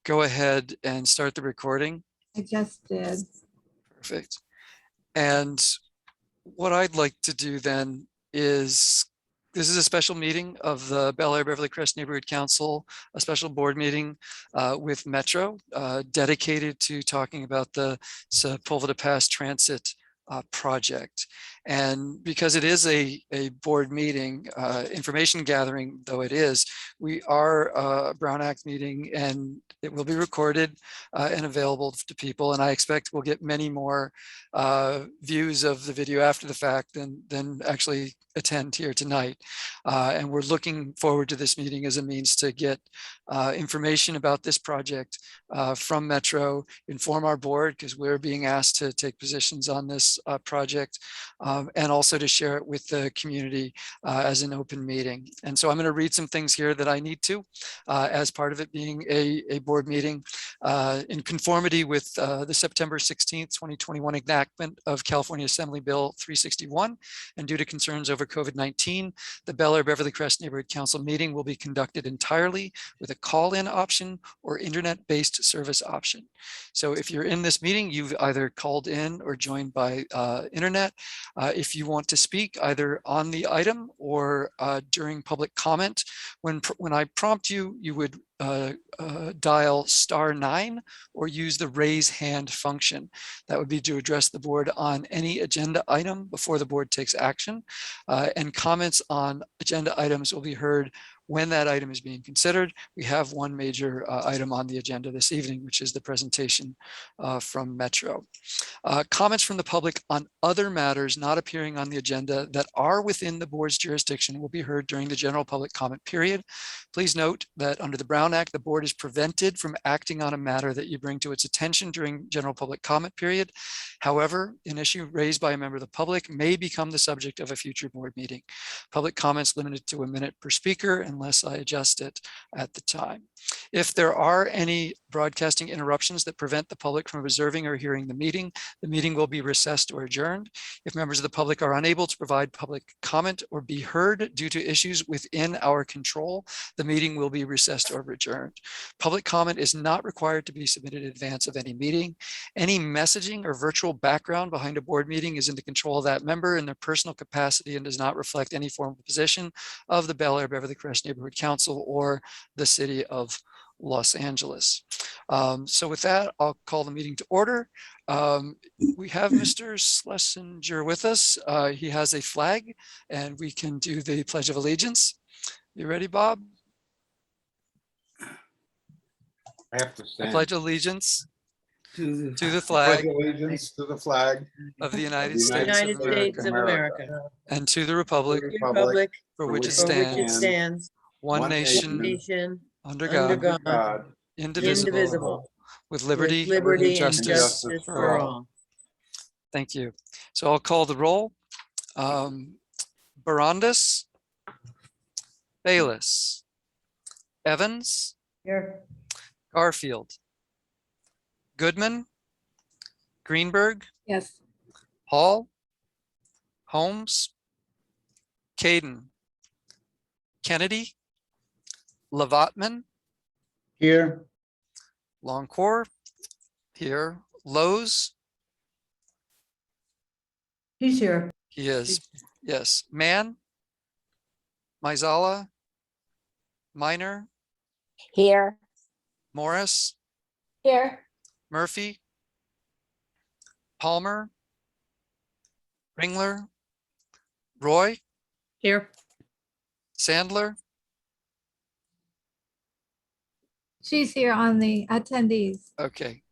go ahead and start the recording? I just did. Perfect. And what I'd like to do then is, this is a special meeting of the Bel Air Beverly Crest Neighborhood Council, a special board meeting with Metro, dedicated to talking about the Sepulveda Pass Transit project. And because it is a board meeting, information gathering though it is, we are a Brown Act meeting, and it will be recorded and available to people. And I expect we'll get many more views of the video after the fact than actually attend here tonight. And we're looking forward to this meeting as a means to get information about this project from Metro, inform our board, because we're being asked to take positions on this project, and also to share it with the community as an open meeting. And so I'm going to read some things here that I need to, as part of it being a board meeting, in conformity with the September 16th, 2021 enactment of California Assembly Bill 361, and due to concerns over COVID-19, the Bel Air Beverly Crest Neighborhood Council meeting will be conducted entirely with a call-in option or internet-based service option. So if you're in this meeting, you've either called in or joined by internet. If you want to speak either on the item or during public comment, when I prompt you, you would dial *9 or use the raise hand function. That would be to address the board on any agenda item before the board takes action. And comments on agenda items will be heard when that item is being considered. We have one major item on the agenda this evening, which is the presentation from Metro. Comments from the public on other matters not appearing on the agenda that are within the board's jurisdiction will be heard during the general public comment period. Please note that under the Brown Act, the board is prevented from acting on a matter that you bring to its attention during general public comment period. However, an issue raised by a member of the public may become the subject of a future board meeting. Public comments limited to 1 minute per speaker unless I adjust it at the time. If there are any broadcasting interruptions that prevent the public from observing or hearing the meeting will be recessed or adjourned. If members of the public are unable to provide public comment or be heard due to issues within our control, the meeting will be recessed or adjourned. Public comment is not required to be submitted in advance of any meeting. Any messaging or virtual background behind a board meeting is in the control of that member in their personal capacity and does not reflect any formal position of the Bel Air Beverly Crest Neighborhood Council or the City of Los Angeles. So with that, I'll call the meeting to order. We have Mr. Schlesinger with us. He has a flag and we can do the Pledge of Allegiance. You ready, Bob? I have to stand. I pledge allegiance to the flag Pledge allegiance to the flag of the United United States States of of America America, and to the republic republic for which it for which it stands, stands, one one nation, nation, under under God, God, indivisible, indivisible, with with liberty liberty and justice justice for all. Thank you. So I'll call the roll. Barandis, Bayless, Evans, Here. Garfield, Goodman, Greenberg, Yes. Hall, Holmes, Caden, Kennedy, Lavatman, here. Longcore, here, Lowe's, He's here. he is, yes, Mann, Mizala, Minor, Here. Morris, Here. Murphy, Palmer, Ringler, Roy, Here. Sandler, She's here on the attendees. okay,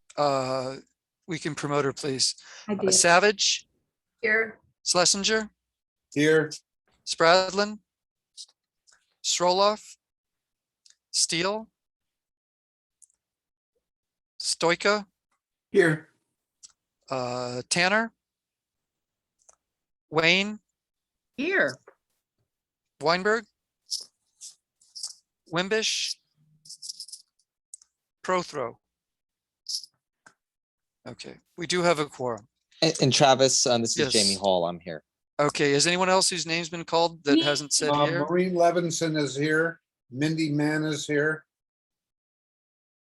we can promote her, please. I did. Savage, Here. Schlesinger, Here. Spradlin, Stroloff, Steele, Stoika, Here. Tanner, Wayne, Here. Weinberg, Wimbish, Prothrow. Okay, we do have a quorum. And Travis, this Yes. is Jamie Hall. I'm here. Okay, is anyone else whose name's been called that hasn't said here? Maureen Levinson is here. Mindy Mann is here.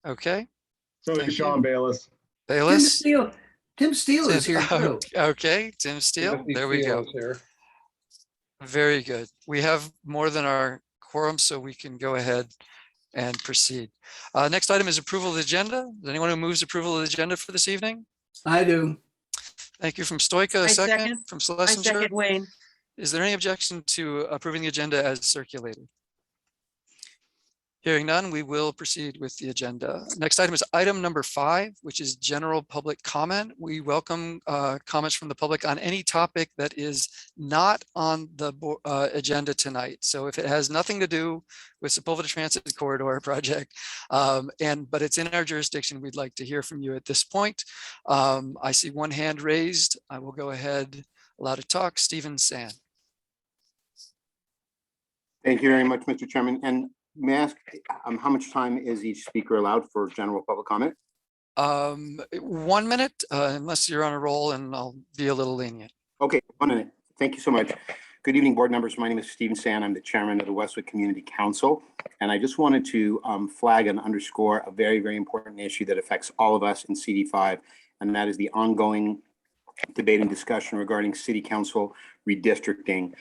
Okay, So Thank is Sean you. Bayless. Tim Bayless. Steele. Tim Steele is here too. Okay, Tim Steele, there we go. Here. Very good. We have more than our quorum, so we can go ahead and proceed. Next item is approval of the agenda. Is anyone who moves approval of the agenda for this evening? I do. Thank you from Stoika, I a second second. from I Schlesinger. second Wayne. Is there any objection to approving the agenda as circulated? Hearing none, we will proceed with the agenda. Next item is item number 5, which is general public comment. We welcome comments from the public on any topic that is not on the agenda tonight. So if it has nothing to do with Sepulveda Transit Corridor project, but it's in our jurisdiction, we'd like to hear from you at this point. I see one hand raised. I will go ahead, allow to talk. Stephen Sand. Thank you very much, Mr. Chairman. And may I ask, how much time is each speaker allowed for general public comment? 1 minute, unless you're on a roll, and I'll be a little lenient. Okay, 1 minute. Thank you so much. Good evening, board members. My name is Stephen Sand. I'm the chairman of the Westwood Community Council. And I just wanted to flag and underscore a very, very important issue that affects all of us in CD5, and that is the ongoing debate and discussion regarding city council redistricting.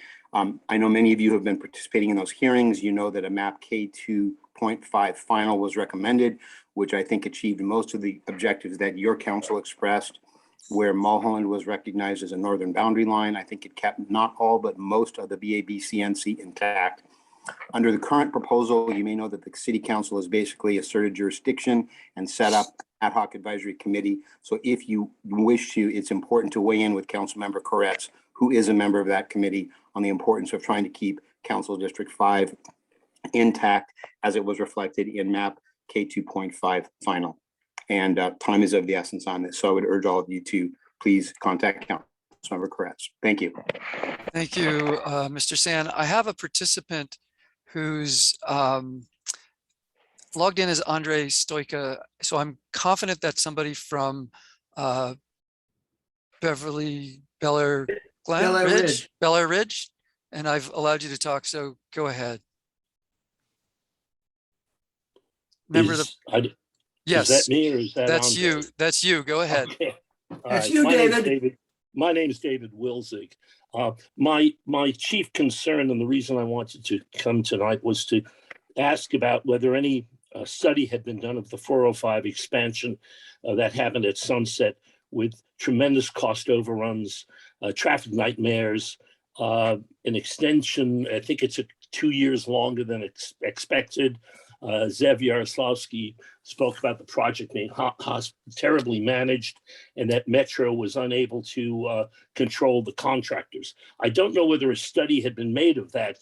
I know many of you have been participating in those hearings. You know that a map K2.5 final was recommended, which I think achieved most of the objectives that your council expressed, where Mulholland was recognized as a northern boundary line. I think it kept not all, but most of the BABCNC intact. Under the current proposal, you may know that the city council has basically asserted jurisdiction and set up ad hoc advisory committee. So if you wish to, it's important to weigh in with Councilmember Koretz, who is a member of that committee, on the importance of trying to keep Council District 5 intact as it was reflected in map K2.5 final. And time is of the essence on this. So I would urge all of you to please contact Councilmember Koretz. Thank you. Thank you, Mr. Sand. I have a participant who's logged in as Andre Stoika. So I'm confident that somebody from Beverly, Bel Air, Bel Air Ridge. Bel Air Ridge, and I've allowed you to talk, so go ahead. Remember yes, Is that me or is that that's Andre? you. That's you. Go ahead. Okay. All That's right. you, My name's David. My name is David Wilzig. My chief concern and the reason I wanted to come tonight was to ask about whether any study had been done of the 405 expansion that happened at Sunset, with tremendous cost overruns, traffic nightmares, an extension. I think it's 2 years longer than expected. Zev Yaroslavsky spoke about the project being terribly managed and that Metro was unable to control the contractors. I don't know whether a study had been made of that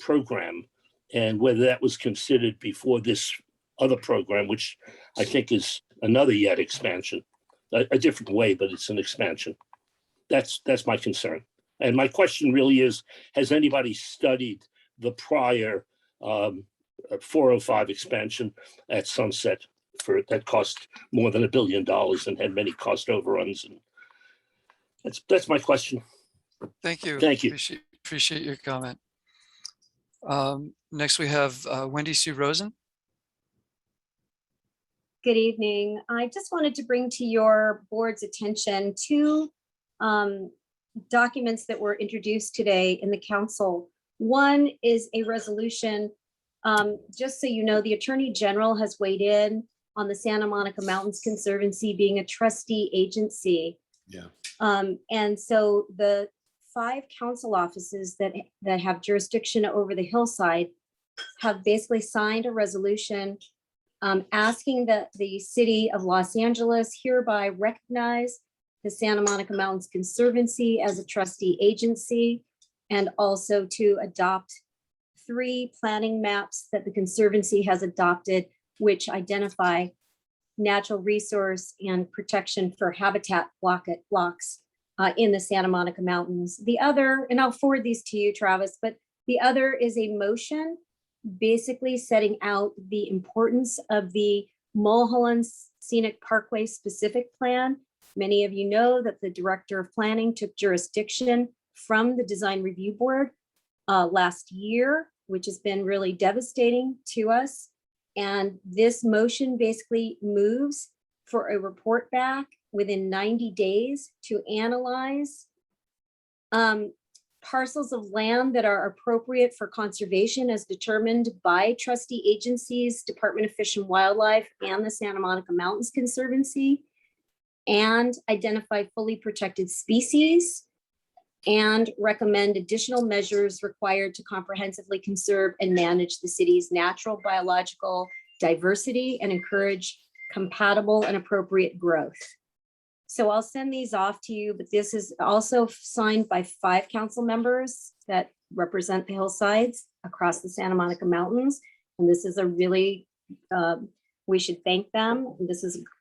program and whether that was considered before this other program, which I think is another yet expansion, a different way, but it's an expansion. That's my concern. And my question really is, has anybody studied the prior 405 expansion at Sunset that cost more than $1 billion and had many cost overruns? And that's my question. Thank you. Thank you. Appreciate your comment. Next, we have Wendy Sue Rosen. Good evening. I just wanted to bring to your board's attention two documents that were introduced today in the council. One is a resolution. Just so you know, the Attorney General has weighed in on the Santa Monica Mountains Conservancy being a trustee agency. Yeah. And so the 5 council offices that have jurisdiction over the hillside have basically signed a resolution asking that the city of Los Angeles hereby recognize the Santa Monica Mountains Conservancy as a trustee agency, and also to adopt 3 planning maps that the Conservancy has adopted, which identify natural resource and protection for habitat blocks in the Santa Monica Mountains. The other, and I'll forward these to you, Travis, but the other is a motion basically setting out the importance of the Mulholland Scenic Parkway specific plan. Many of you know that the Director of Planning took jurisdiction from the Design Review Board last year, which has been really devastating to us. And this motion basically moves for a report back within 90 days to analyze parcels of land that are appropriate for conservation as determined by trustee agencies, Department of Fish and Wildlife, and the Santa Monica Mountains Conservancy, and identify fully protected species, and recommend additional measures required to comprehensively conserve and manage the city's natural biological diversity and encourage compatible and appropriate growth. So I'll send these off to you, but this is also signed by 5 council members that represent the hillsides across the Santa Monica Mountains. And this is a really, we should thank them.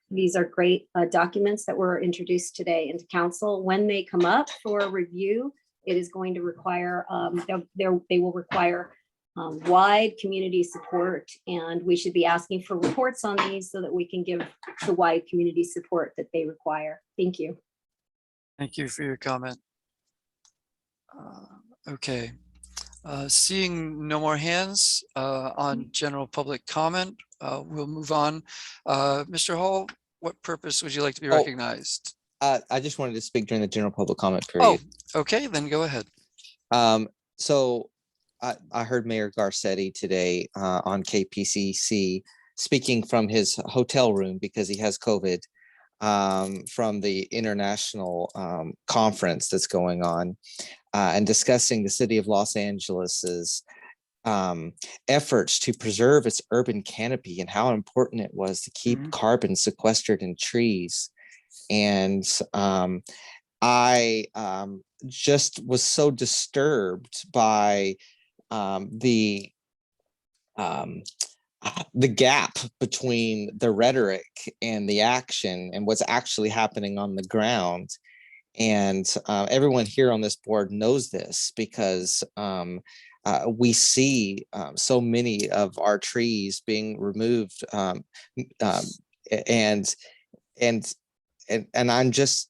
These are great documents that were introduced today into council. When they come up for review, it is going to require, they will require wide community support, and we should be asking for reports on these so that we can give the wide community support that they require. Thank you. Thank you for your comment. Okay. Seeing no more hands on general public comment, we'll move on. Mr. Hall, what purpose would you like to be recognized? I just wanted to speak during the general public comment Oh, period. okay, then go ahead. So I heard Mayor Garcetti today on KPCC speaking from his hotel room because he has COVID from the international conference that's going on and discussing the city of Los Angeles's efforts to preserve its urban canopy and how important it was to keep carbon sequestered in trees. And I just was so disturbed by the gap between the rhetoric and the action and what's actually happening on the ground. And everyone here on this board knows this because we see so many of our trees being removed, and I'm just,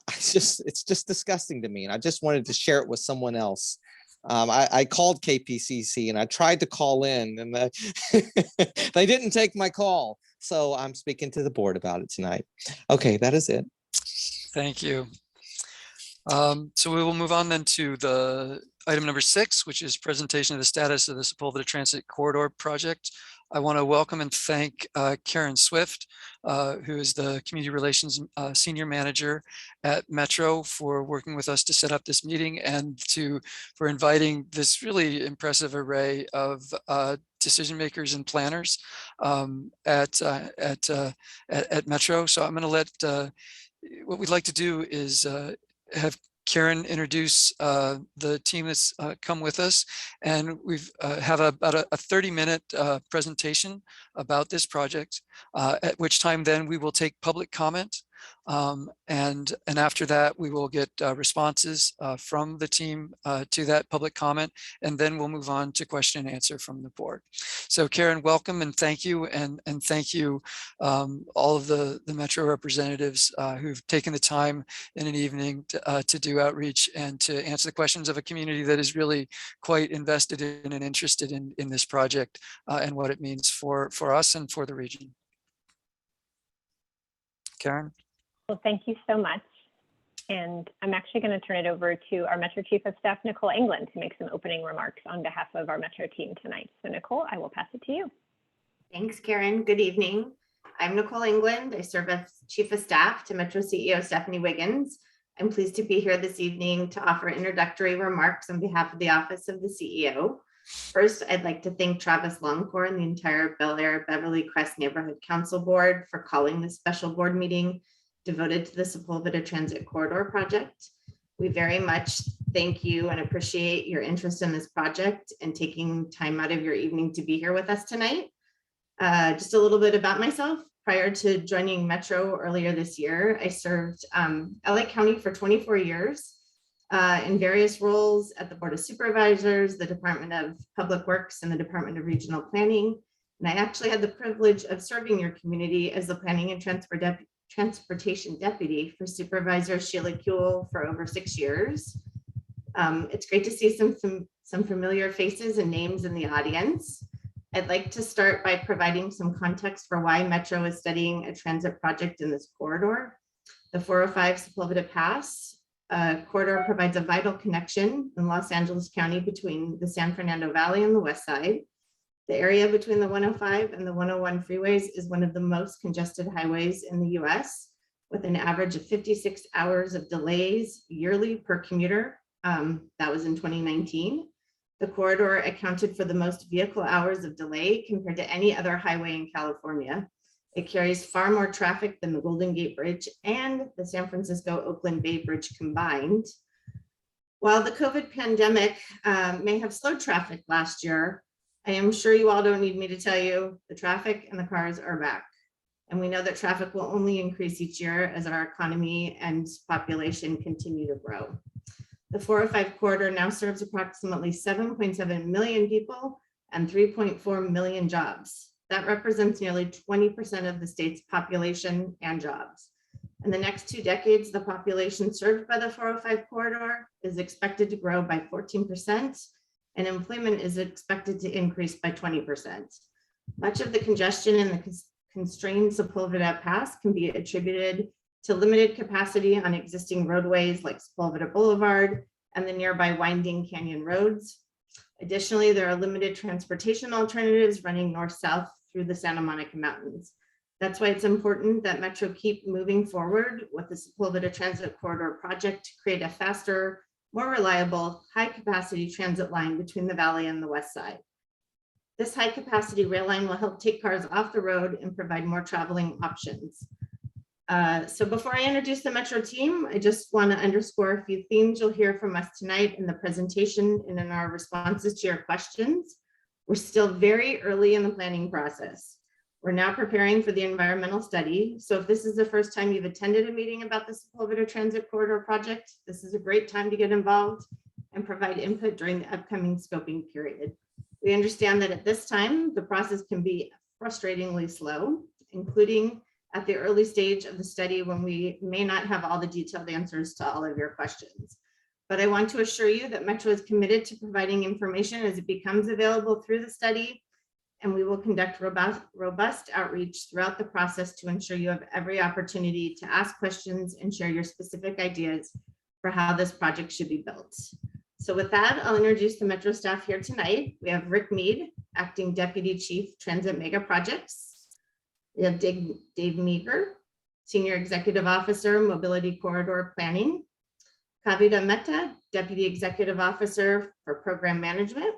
it's just disgusting to me. And I just wanted to share it with someone else. I called KPCC and I tried to call in and they didn't take my call. So I'm speaking to the board about it tonight. Okay, that is it. Thank you. So we will move on then to the item number 6, which is presentation of the status of the Sepulveda Transit Corridor project. I want to welcome and thank Karen Swift, who is the Community Relations Senior Manager at Metro, for working with us to set up this meeting and for inviting this really impressive array of decision makers and planners at Metro. So I'm going to let, what we'd like to do is have Karen introduce the team that's come with us, and we've have about a 30-minute presentation about this project, at which time then we will take public comment, and after that we will get responses from the team to that public comment, and then we'll move on to question and answer from the board. So Karen, welcome and thank you, and thank you all of the Metro representatives who've taken the time in an evening to do outreach and to answer the questions of a community that is really quite invested in and interested in this project and what it means for us and for the region. Karen? Well, thank you so much. And I'm actually going to turn it over to our Metro Chief of Staff, Nicole England, to make some opening remarks on behalf of our Metro team tonight. So Nicole, I will pass it to you. Thanks, Karen. Good evening. I'm Nicole England. I serve as Chief of Staff to Metro CEO Stephanie Wiggins. I'm pleased to be here this evening to offer introductory remarks on behalf of the Office of the CEO. First, I'd like to thank Travis Longcore and the entire Air-Beverly Crest Neighborhood Council Board for calling this special board meeting devoted to the Sepulveda Transit Corridor project. We very much thank you and appreciate your interest in this project and taking time out of your evening to be here with us tonight. Just a little bit about myself. Prior to joining Metro earlier this year, I served LA County for 24 years in various roles at the Board of Supervisors, the Department of Public Works, and the Department of Regional Planning. And I actually had the privilege of serving your community as the Planning and Transportation Deputy for Supervisor Sheila Kuehl for over 6 years. It's great to see some familiar faces and names in the audience. I'd like to start by providing some context for why Metro is studying a transit project in this corridor. The 405 Sepulveda Pass corridor provides a vital connection in Los Angeles County between the San Fernando Valley and the West Side. The area between the 105 and the 101 freeways is one of the most congested highways in the US, with an average of 56 hours of delays yearly per commuter. That was in 2019. The corridor accounted for the most vehicle hours of delay compared to any other highway in California. It carries far more traffic than the Golden Gate Bridge and the San Francisco-Oakland Bay Bridge combined. While the COVID pandemic may have slowed traffic last year, I am sure you all don't need me to tell you the traffic and the cars are back. And we know that traffic will only increase each year as our economy and population continue to grow. The 405 corridor now serves approximately 7.7 million people and 3.4 million jobs. That represents nearly 20% of the state's population and jobs. In the next 2 decades, the population served by the 405 corridor is expected to grow by 14%, and employment is expected to increase by 20%. Much of the congestion in the constrained Sepulveda Pass can be attributed to limited capacity on existing roadways like Sepulveda Boulevard and the nearby winding canyon roads. Additionally, there are limited transportation alternatives running north-south through the Santa Monica Mountains. That's why it's important that Metro keep moving forward with the Sepulveda Transit Corridor project to create a faster, more reliable, high-capacity transit line between the valley and the west side. This high-capacity rail line will help take cars off the road and provide more traveling options. So before I introduce the Metro team, I just want to underscore a few themes you'll hear from us tonight in the presentation and in our responses to your questions. We're still very early in the planning process. We're now preparing for the environmental study. So if this is the first time you've attended a meeting about the Sepulveda Transit Corridor project, this is a great time to get involved and provide input during the upcoming scoping period. We understand that at this time, the process can be frustratingly slow, including at the early stage of the study when we may not have all the detailed answers to all of your questions. But I want to assure you that Metro is committed to providing information as it becomes available through the study, and we will conduct robust outreach throughout the process to ensure you have every opportunity to ask questions and share your specific ideas for how this project should be built. So with that, I'll introduce the Metro staff here tonight. We have Rick Mead, Acting Deputy Chief Transit Mega Projects. We have Dave Meager, Senior Executive Officer, Mobility Corridor Planning. Kavita Mehta, Deputy Executive Officer for Program Management.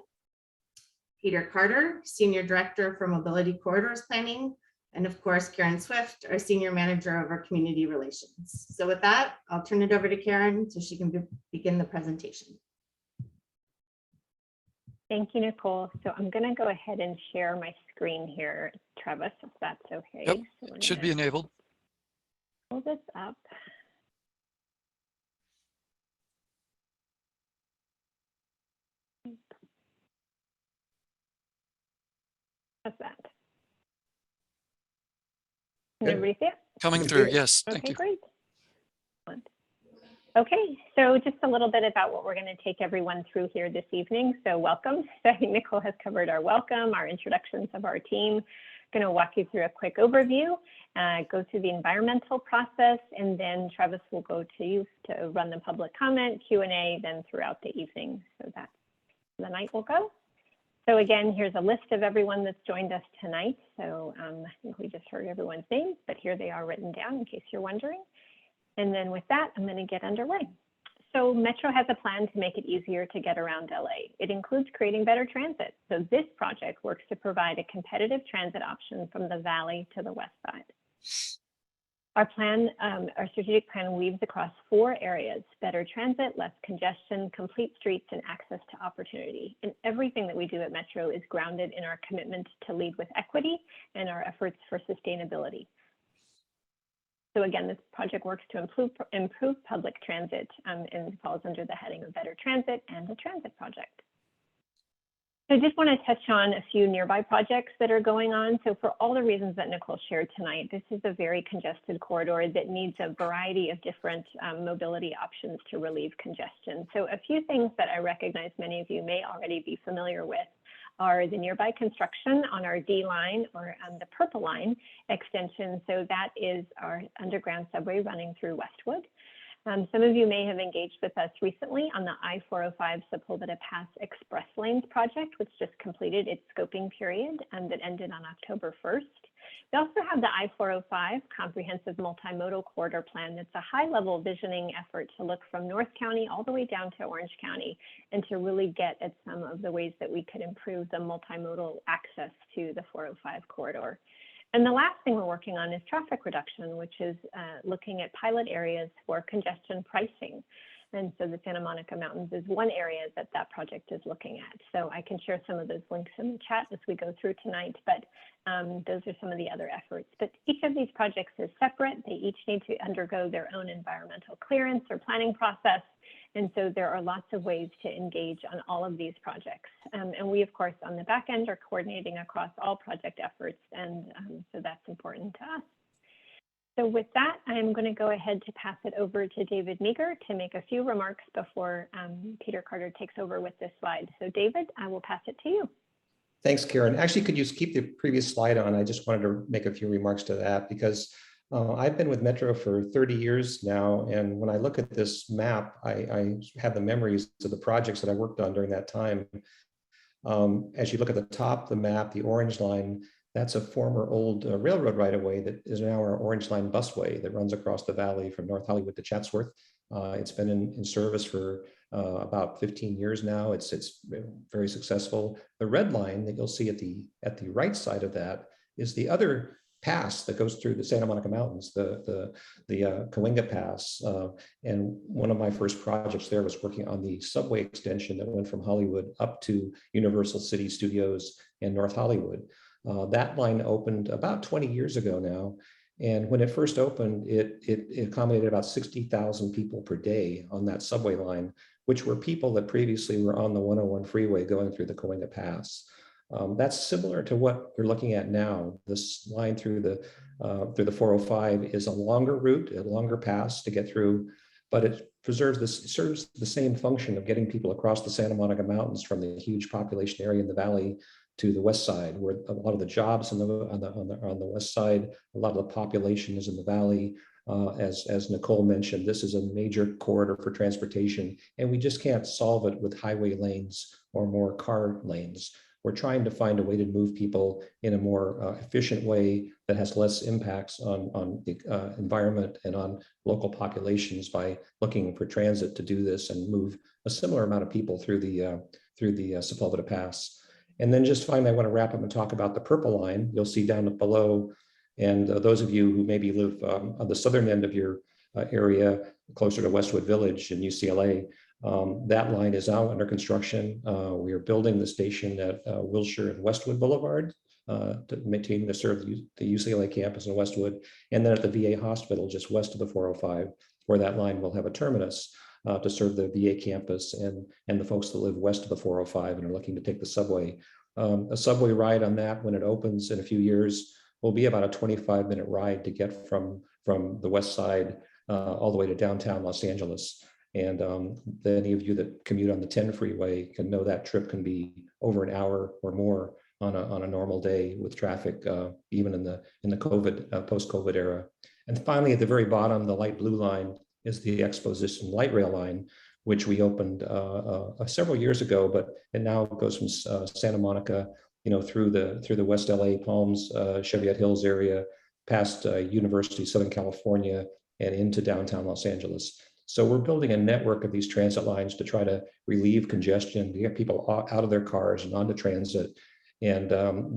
Peter Carter, Senior Director for Mobility Corridors Planning. And of course, Karen Swift, our Senior Manager of our Community Relations. So with that, I'll turn it over to Karen so she can begin the presentation. Thank you, Nicole. So I'm going to go ahead and share my screen here, Travis, if that's okay. Yep, So it should be enabled. Pull this up. How's that? Can Good. everybody see it? Coming through, yes, thank Okay, you. great. Excellent. Okay, so just a little bit about what we're going to take everyone through here this evening. So welcome. So I think Nicole has covered our welcome, our introductions of our team. Going to walk you through a quick overview, go through the environmental process, and then Travis will go to you to run the public comment, Q&A, then throughout the evening. So that's the night will go. So again, here's a list of everyone that's joined us tonight. So I think we just heard everyone's names, but here they are written down in case you're wondering. And then with that, I'm going to get underway. So Metro has a plan to make it easier to get around LA. It includes creating better transit. So this project works to provide a competitive transit option from the valley to the west side. Our plan, our strategic plan weaves across 4 areas: better transit, less congestion, complete streets, and access to opportunity. And everything that we do at Metro is grounded in our commitment to lead with equity and our efforts for sustainability. So again, this project works to improve public transit and falls under the heading of better transit and a transit project. So I just want to touch on a few nearby projects that are going on. So for all the reasons that Nicole shared tonight, this is a very congested corridor that needs a variety of different mobility options to relieve congestion. So a few things that I recognize many of you may already be familiar with are the nearby construction on our D line or the Purple Line extension. So that is our underground subway running through Westwood. Some of you may have engaged with us recently on the I-405 Sepulveda Pass Express Lanes project, which just completed its scoping period that ended on October 1st. We also have the I-405 Comprehensive Multimodal Corridor Plan. That's a high-level visioning effort to look from North County all the way down to Orange County and to really get at some of the ways that we could improve the multimodal access to the 405 corridor. And the last thing we're working on is traffic reduction, which is looking at pilot areas for congestion pricing. And so the Santa Monica Mountains is one area that that project is looking at. So I can share some of those links in the chat as we go through tonight, but those are some of the other efforts. But each of these projects is separate. They each need to undergo their own environmental clearance or planning process. And so there are lots of ways to engage on all of these projects. And we, of course, on the back end are coordinating across all project efforts. And so that's important to us. So with that, I'm going to go ahead to pass it over to David Meager to make a few remarks before Peter Carter takes over with this slide. So David, I will pass it to you. Thanks, Karen. Actually, could you keep the previous slide on? I just wanted to make a few remarks to that because I've been with Metro for 30 years now. And when I look at this map, I have the memories of the projects that I worked on during that time. As you look at the top of the map, the orange line, that's a former old railroad right-of-way that is now our Orange Line busway that runs across the valley from North Hollywood to Chatsworth. It's been in service for about 15 years now. It's very successful. The red line that you'll see at the right side of that is the other pass that goes through the Santa Monica Mountains, the Cahuenga Pass. And one of my first projects there was working on the subway extension that went from Hollywood up to Universal City Studios in North Hollywood. That line opened about 20 years ago now. And when it first opened, it accommodated about 60,000 people per day on that subway line, which were people that previously were on the 101 freeway going through the Cahuenga Pass. That's similar to what we're looking at now. This line through the 405 is a longer route, a longer pass to get through, but it serves the same function of getting people across the Santa Monica Mountains from the huge population area in the valley to the west side, where a lot of the jobs on the west side, a lot of the population is in the valley. As Nicole mentioned, this is a major corridor for transportation, and we just can't solve it with highway lanes or more car lanes. We're trying to find a way to move people in a more efficient way that has less impacts on the environment and on local populations by looking for transit to do this and move a similar amount of people through the Sepulveda Pass. And then just finally, I want to wrap up and talk about the Purple Line. You'll see down below, and those of you who maybe live on the southern end of your area, closer to Westwood Village in UCLA, that line is now under construction. We are building the station at Wilshire and Westwood Boulevard to serve the UCLA campus in Westwood, and then at the VA hospital just west of the 405, where that line will have a terminus to serve the VA campus and the folks that live west of the 405 and are looking to take the subway. A subway ride on that when it opens in a few years will be about a 25-minute ride to get from the west side all the way to downtown Los Angeles. And any of you that commute on the 10 freeway can know that trip can be over an hour or more on a normal day with traffic, even in the COVID post-COVID era. And finally, at the very bottom, the light blue line is the Exposition light rail line, which we opened several years ago, but it now goes from Santa Monica, through the West LA, Palms, Cheviot Hills area, past University of Southern California, and into downtown Los Angeles. So we're building a network of these transit lines to try to relieve congestion, to get people out of their cars and onto transit. And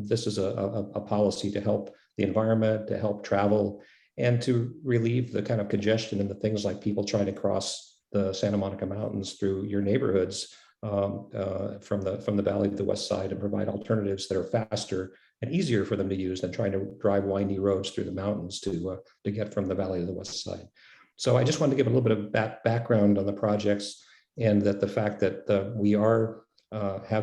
this is a policy to help the environment, to help travel, and to relieve the kind of congestion and the things like people trying to cross the Santa Monica Mountains through your neighborhoods from the valley to the west side, and provide alternatives that are faster and easier for them to use than trying to drive windy roads through the mountains to get from the valley to the west side. So I just wanted to give a little bit of background on the projects, and that the fact that we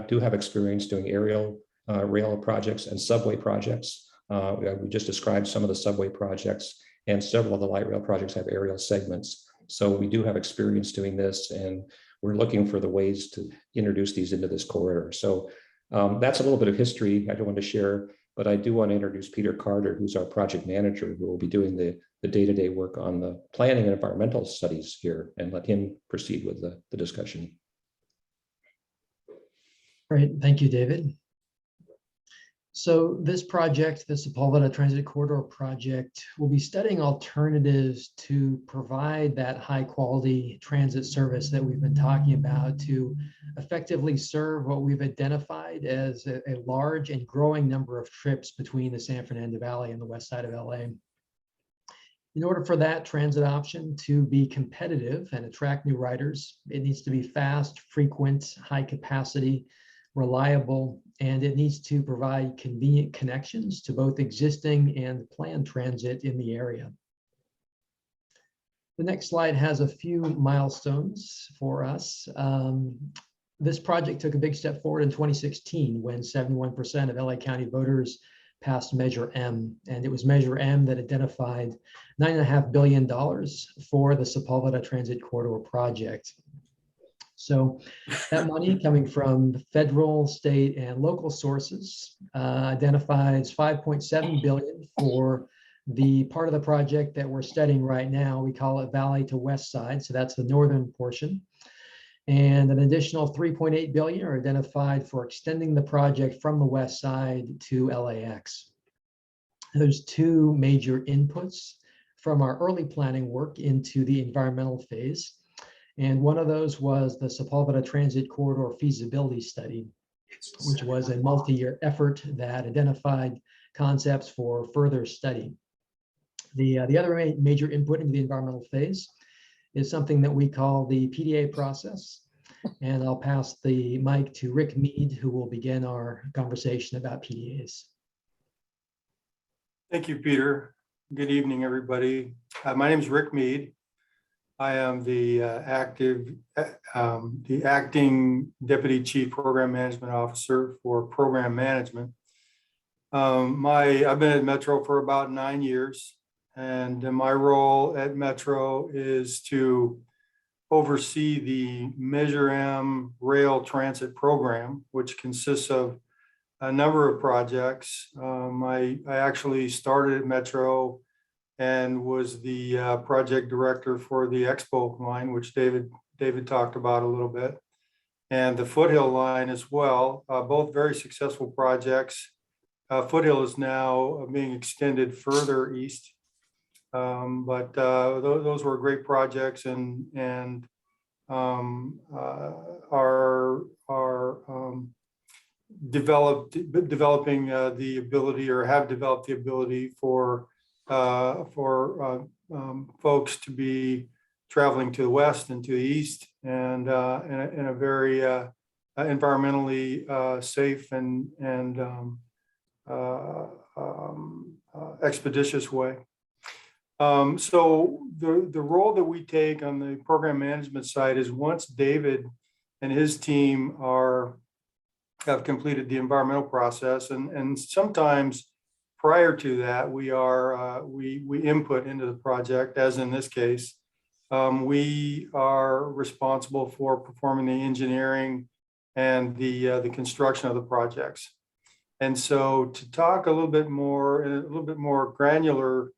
do have experience doing aerial rail projects and subway projects. We just described some of the subway projects, and several of the light rail projects have aerial segments. So we do have experience doing this, and we're looking for the ways to introduce these into this corridor. So That's a little bit of history I don't want to share, but I do want to introduce Peter Carter, who's our project manager, who will be doing the day-to-day work on the planning and environmental studies here, and let him proceed with the discussion. Great, thank you, David. So this project, the Sepulveda Transit Corridor project, will be studying alternatives to provide that high quality transit service that we've been talking about to effectively serve what we've identified as a large and growing number of trips between the San Fernando Valley and the west side of LA. In order for that transit option to be competitive and attract new riders, it needs to be fast, frequent, high capacity, reliable, and it needs to provide convenient connections to both existing and planned transit in the area. The next slide has a few milestones for us. This project took a big step forward in 2016 when 71% of LA County voters passed Measure M, and it was Measure M that identified $9.5 billion for the Sepulveda Transit Corridor project. So that money coming from federal, state, and local sources identifies $5.7 billion for the part of the project that we're studying right now. We call it Valley to West Side, so that's the northern portion. And an additional $3.8 billion are identified for extending the project from the west side to LAX. There's two major inputs from our early planning work into the environmental phase. And one of those was the Sepulveda Transit Corridor feasibility study, which was a multi-year effort that identified concepts for further study. The other major input into the environmental phase is something that we call the PDA process. And I'll pass the mic to Rick Mead, who will begin our conversation about PDAs. Thank you, Peter. Good evening, everybody. My name is Rick Mead. I am the acting Deputy Chief Program Management Officer for Program Management. I've been at Metro for about 9 years, and my role at Metro is to oversee the Measure M rail transit program, which consists of a number of projects. I actually started at Metro and was the project director for the Expo line, which David talked about a little bit, and the Foothill line as well, both very successful projects. Foothill is now being extended further east, but those were great projects and are developing the ability, or have developed the ability for folks to be traveling to the west and to the east, and in a very environmentally safe and expeditious way. So the role that we take on the program management side is, once David and his team have completed the environmental process, and sometimes prior to that, we input into the project, as in this case. We are responsible for performing the engineering and the construction of the projects. And so, to talk a little bit more in a little bit more granular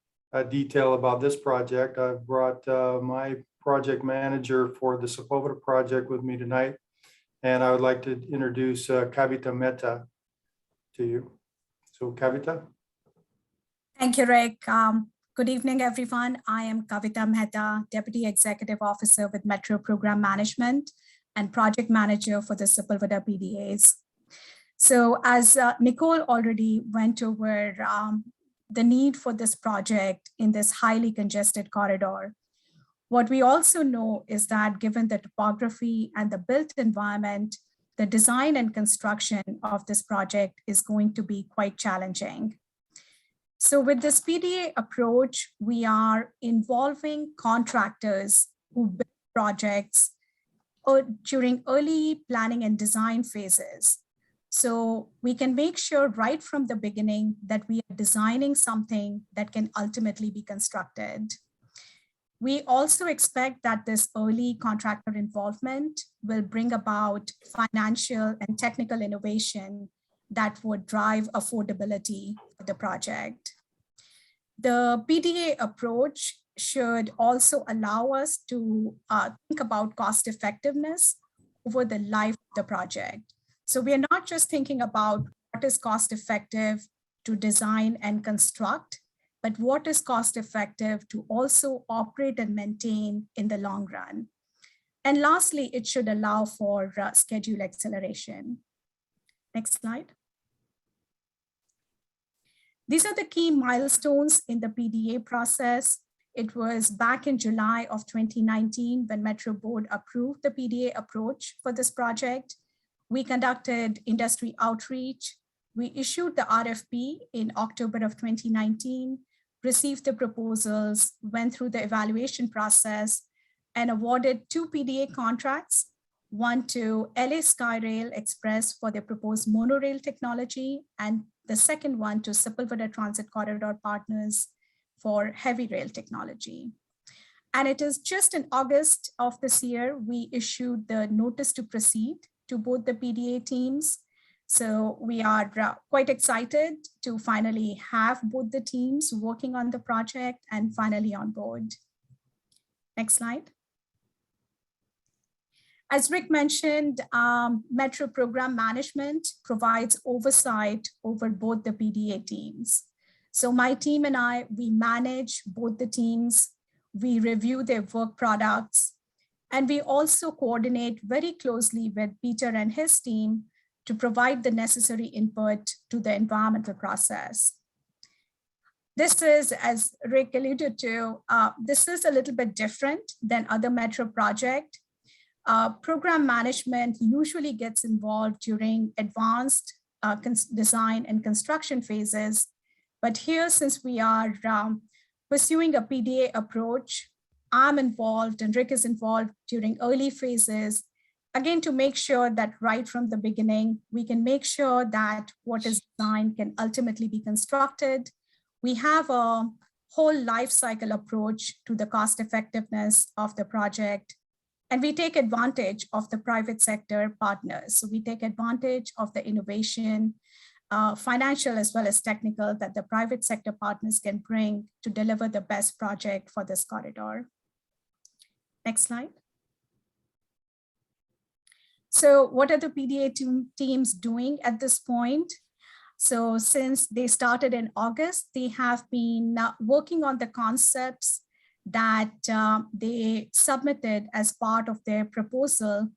detail about this project, I've brought my project manager for the Sepulveda project with me tonight, and I would like to introduce Kavita Mehta to you. So, Kavita. Thank you, Rick. Good evening, everyone. I am Kavita Mehta, Deputy Executive Officer with Metro Program Management and Project Manager for the Sepulveda PDAs. So as Nicole already went over the need for this project in this highly congested corridor, what we also know is that given the topography and the built environment, the design and construction of this project is going to be quite challenging. So with this PDA approach, we are involving contractors who build projects during early planning and design phases. So we can make sure right from the beginning that we are designing something that can ultimately be constructed. We also expect that this early contractor involvement will bring about financial and technical innovation that would drive affordability for the project. The PDA approach should also allow us to think about cost effectiveness over the life of the project. So we are not just thinking about what is cost effective to design and construct, but what is cost effective to also operate and maintain in the long run. And lastly, it should allow for schedule acceleration. Next slide. These are the key milestones in the PDA process. It was back in July of 2019 when Metro Board approved the PDA approach for this project. We conducted industry outreach. We issued the RFP in October of 2019, received the proposals, went through the evaluation process, and awarded 2 PDA contracts, one to LA Skyrail Express for their proposed monorail technology, and the second one to Sepulveda Transit Corridor Partners for heavy rail technology. And it is just in August of this year, we issued the notice to proceed to both the PDA teams. So we are quite excited to finally have both the teams working on the project and finally on board. Next slide. As Rick mentioned, Metro Program Management provides oversight over both the PDA teams. So my team and I, we manage both the teams, we review their work products, and we also coordinate very closely with Peter and his team to provide the necessary input to the environmental process. This is, as Rick alluded to, this is a little bit different than other Metro projects. Program management usually gets involved during advanced design and construction phases. But here, since we are pursuing a PDA approach, I'm involved and Rick is involved during early phases, again, to make sure that right from the beginning, we can make sure that what is designed can ultimately be constructed. We have a whole life cycle approach to the cost effectiveness of the project. And we take advantage of the private sector partners. So we take advantage of the innovation, financial as well as technical, that the private sector partners can bring to deliver the best project for this corridor. Next slide. So what are the PDA teams doing at this point? So since they started in August, they have been working on the concepts that they submitted as part of their proposal.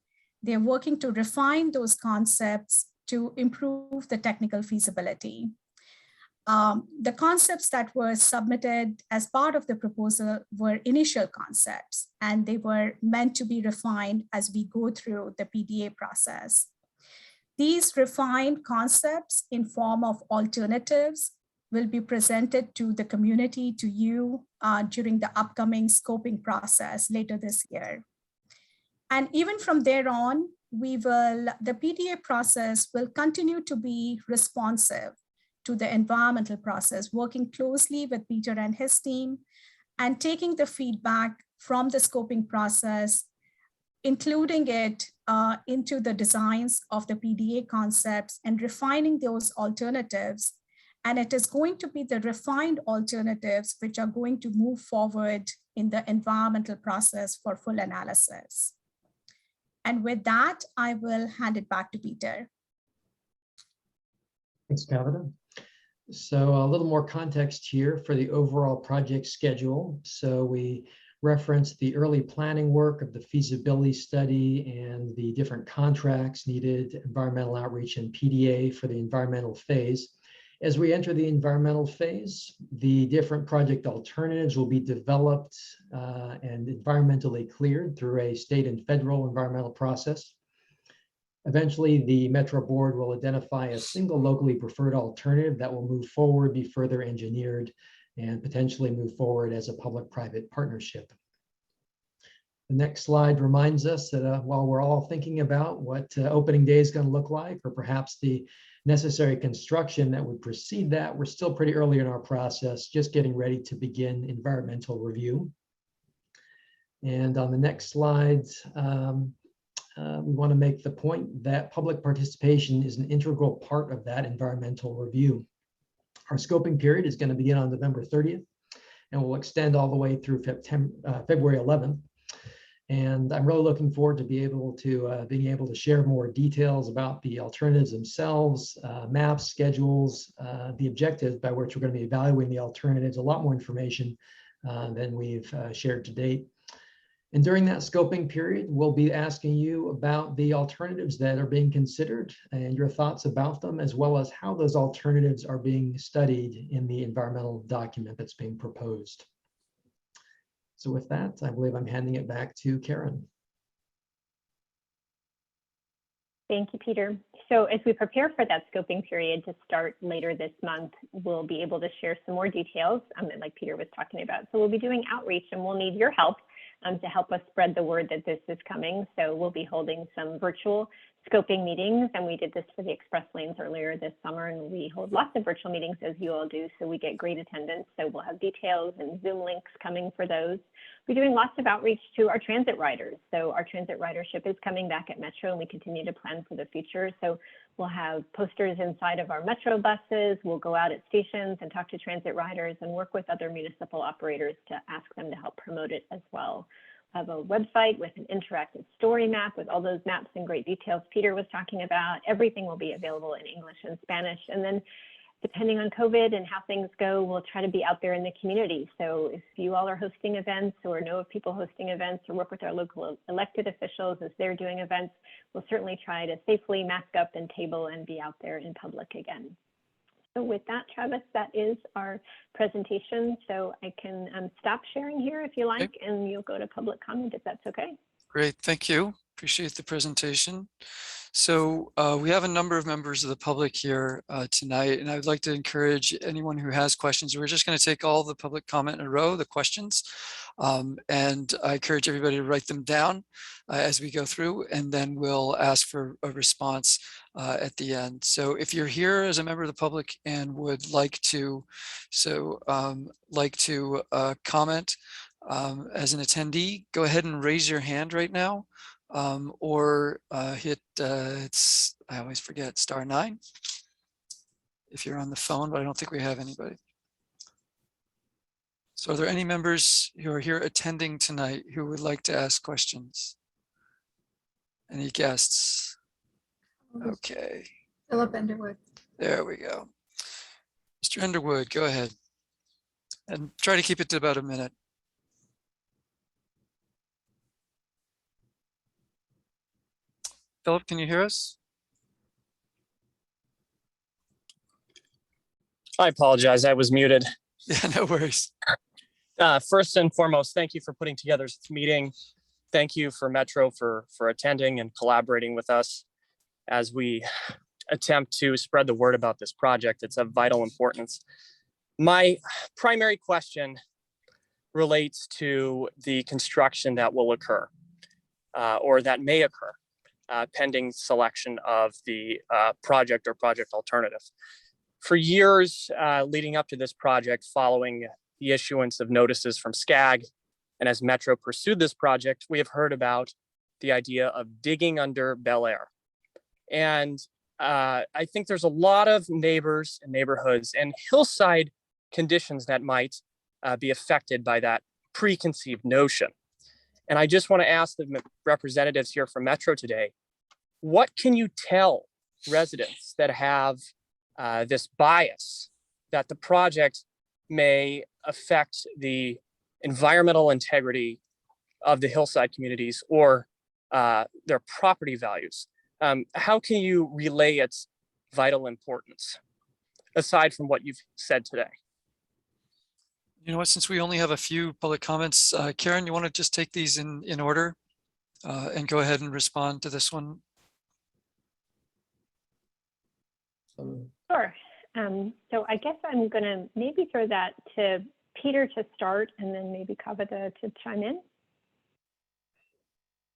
They're working to refine those concepts to improve the technical feasibility. The concepts that were submitted as part of the proposal were initial concepts, and they were meant to be refined as we go through the PDA process. These refined concepts in form of alternatives will be presented to the community, to you, during the upcoming scoping process later this year. And even from there on, the PDA process will continue to be responsive to the environmental process, working closely with Peter and his team and taking the feedback from the scoping process, including it into the designs of the PDA concepts and refining those alternatives. And it is going to be the refined alternatives which are going to move forward in the environmental process for full analysis. And with that, I will hand it back to Peter. Thanks, Kavita. So a little more context here for the overall project schedule. So we referenced the early planning work of the feasibility study and the different contracts needed, environmental outreach and PDA for the environmental phase. As we enter the environmental phase, the different project alternatives will be developed and environmentally cleared through a state and federal environmental process. Eventually, the Metro Board will identify a single locally preferred alternative that will move forward, be further engineered, and potentially move forward as a public-private partnership. The next slide reminds us that while we're all thinking about what opening day is going to look like, or perhaps the necessary construction that would precede that, we're still pretty early in our process, just getting ready to begin environmental review. And on the next slide, we want to make the point that public participation is an integral part of that environmental review. Our scoping period is going to begin on November 30th and will extend all the way through February 11th. And I'm really looking forward to being able to share more details about the alternatives themselves, maps, schedules, the objectives by which we're going to be evaluating the alternatives, a lot more information than we've shared to date. And during that scoping period, we'll be asking you about the alternatives that are being considered and your thoughts about them, as well as how those alternatives are being studied in the environmental document that's being proposed. So with that, I believe I'm handing it back to Karen. Thank you, Peter. So as we prepare for that scoping period to start later this month, we'll be able to share some more details, like Peter was talking about. So we'll be doing outreach, and we'll need your help to help us spread the word that this is coming. So we'll be holding some virtual scoping meetings, and we did this for the express lanes earlier this summer, and we hold lots of virtual meetings as you all do, so we get great attendance. So we'll have details and Zoom links coming for those. We're doing lots of outreach to our transit riders. So our transit ridership is coming back at Metro, and we continue to plan for the future. So we'll have posters inside of our Metro buses. We'll go out at stations and talk to transit riders and work with other municipal operators to ask them to help promote it as well. Have a website with an interactive story map with all those maps and great details Peter was talking about. Everything will be available in English and Spanish. And then depending on COVID and how things go, we'll try to be out there in the community. So if you all are hosting events or know of people hosting events or work with our local elected officials as they're doing events, we'll certainly try to safely mask up and table and be out there in public again. So with that, Travis, that is our presentation. So I can stop sharing here if you like, and you'll go to public comment if that's okay. Great, thank you. Appreciate the presentation. So we have a number of members of the public here tonight, and I would like to encourage anyone who has questions. We're just going to take all the public comment in a row, the questions, and I encourage everybody to write them down as we go through, and then we'll ask for a response at the end. So if you're here as a member of the public and would like to, comment as an attendee, go ahead and raise your hand right now. Or hit, I always forget, *9 if you're on the phone, but I don't think we have anybody. So are there any members who are here attending tonight who would like to ask questions? Any guests? Okay. Philip Underwood. There we go. Mr. Underwood, go ahead. And try to keep it to about a minute. Philip, can you hear us? I apologize, I was muted. Yeah, no worries. First and foremost, thank you for putting together this meeting. Thank you for Metro for attending and collaborating with us as we attempt to spread the word about this project. It's of vital importance. My primary question relates to the construction that will occur or that may occur. Pending selection of the project or project alternative. For years leading up to this project, following the issuance of notices from SCAG, and as Metro pursued this project, we have heard about the idea of digging under Bel Air. And I think there's a lot of neighbors and neighborhoods and hillside conditions that might be affected by that preconceived notion. And I just want to ask the representatives here from Metro today, what can you tell residents that have this bias that the project may affect the environmental integrity of the hillside communities or their property values? How can you relay its vital importance aside from what you've said today? You know what, since we only have a few public comments, Karen, you want to just take these in order and go ahead and respond to this one? Sure. So I guess I'm going to maybe throw that to Peter to start, and then maybe Kavita to chime in.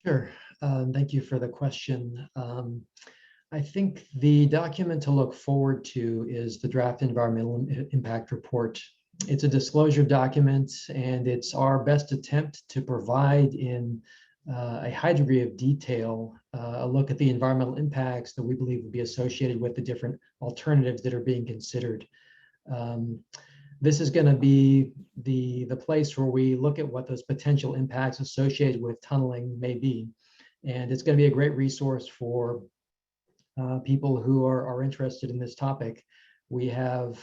Sure. Thank you for the question. I think the document to look forward to is the draft environmental impact report it's a disclosure document, and it's our best attempt to provide in a high degree of detail a look at the environmental impacts that we believe will be associated with the different alternatives that are being considered. This is going to be the place where we look at what those potential impacts associated with tunneling may be. And it's going to be a great resource for people who are interested in this topic. We have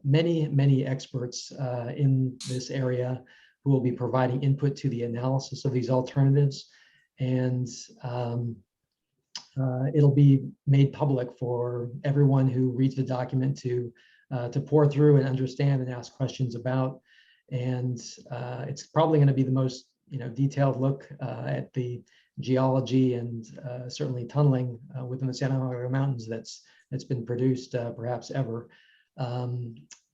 many experts in this area who will be providing input to the analysis of these alternatives. And it'll be made public for everyone who reads the document to pour through and understand and ask questions about. And it's probably going to be the most detailed look at the geology and certainly tunneling within the Santa Barbara Mountains that's been produced perhaps ever.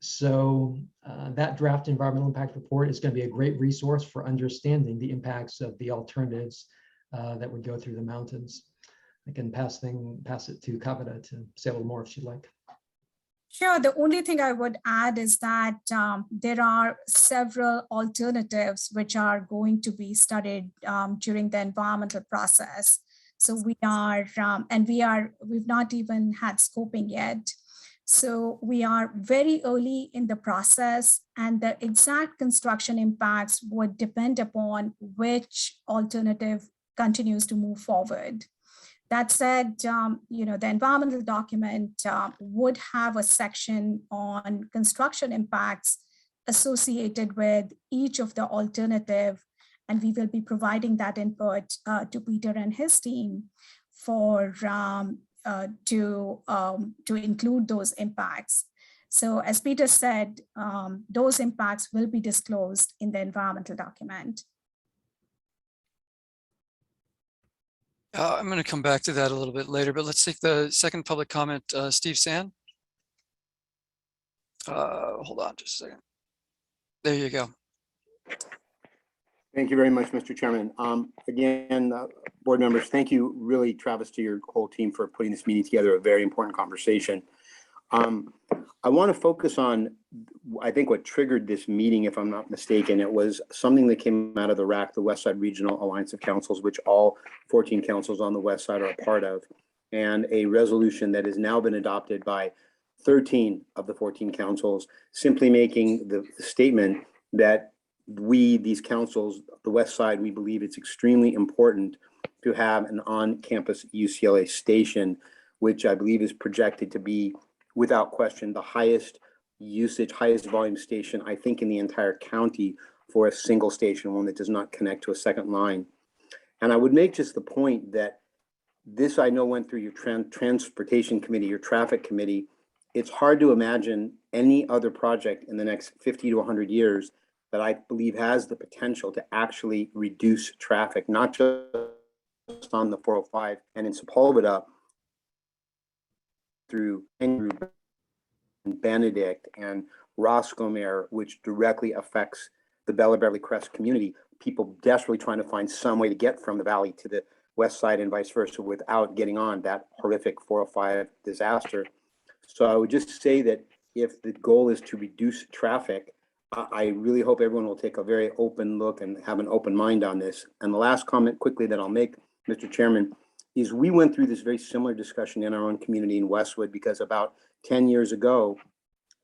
So that draft environmental impact report is going to be a great resource for understanding the impacts of the alternatives that would go through the mountains. I can pass it to Kavita to say a little more if she'd like. Sure. The only thing I would add is that there are several alternatives which are going to be studied during the environmental process. So we've not even had scoping yet. So we are very early in the process, and the exact construction impacts would depend upon which alternative continues to move forward. That said, the environmental document would have a section on construction impacts associated with each of the alternative, and we will be providing that input to Peter and his team for to include those impacts. So as Peter said, those impacts will be disclosed in the environmental document. I'm going to come back to that a little bit later, but let's take the second public comment. Steve Sand. Hold on just a second. There you go. Thank you very much, Mr. Chairman. Again, board members, thank you really, Travis, to your whole team for putting this meeting together, a very important conversation. I want to focus on, I think what triggered this meeting, if I'm not mistaken, it was something that came out of the RAC, the West Side Regional Alliance of Councils, which all 14 councils on the West Side are a part of, and a resolution that has now been adopted by 13 of the 14 councils, simply making the statement that these councils, the West Side, we believe it's extremely important to have an on-campus UCLA station, which I believe is projected to be, without question, the highest usage, highest volume station, I think, in the entire county for a single station, one that does not connect to a second line. And I would make just the point that this, I know, went through your transportation committee, your traffic committee. It's hard to imagine any other project in the next 50 to 100 years that I believe has the potential to actually reduce traffic, not just on the 405 and in Sepulveda, through Benedict and Roscommare, which directly affects the Air-Beverly Crest community. People desperately trying to find some way to get from the valley to the west side and vice versa without getting on that horrific 405 disaster. So I would just say that if the goal is to reduce traffic, I really hope everyone will take a very open look and have an open mind on this. And the last comment quickly that I'll make, Mr. Chairman, is we went through this very similar discussion in our own community in Westwood, because about 10 years ago,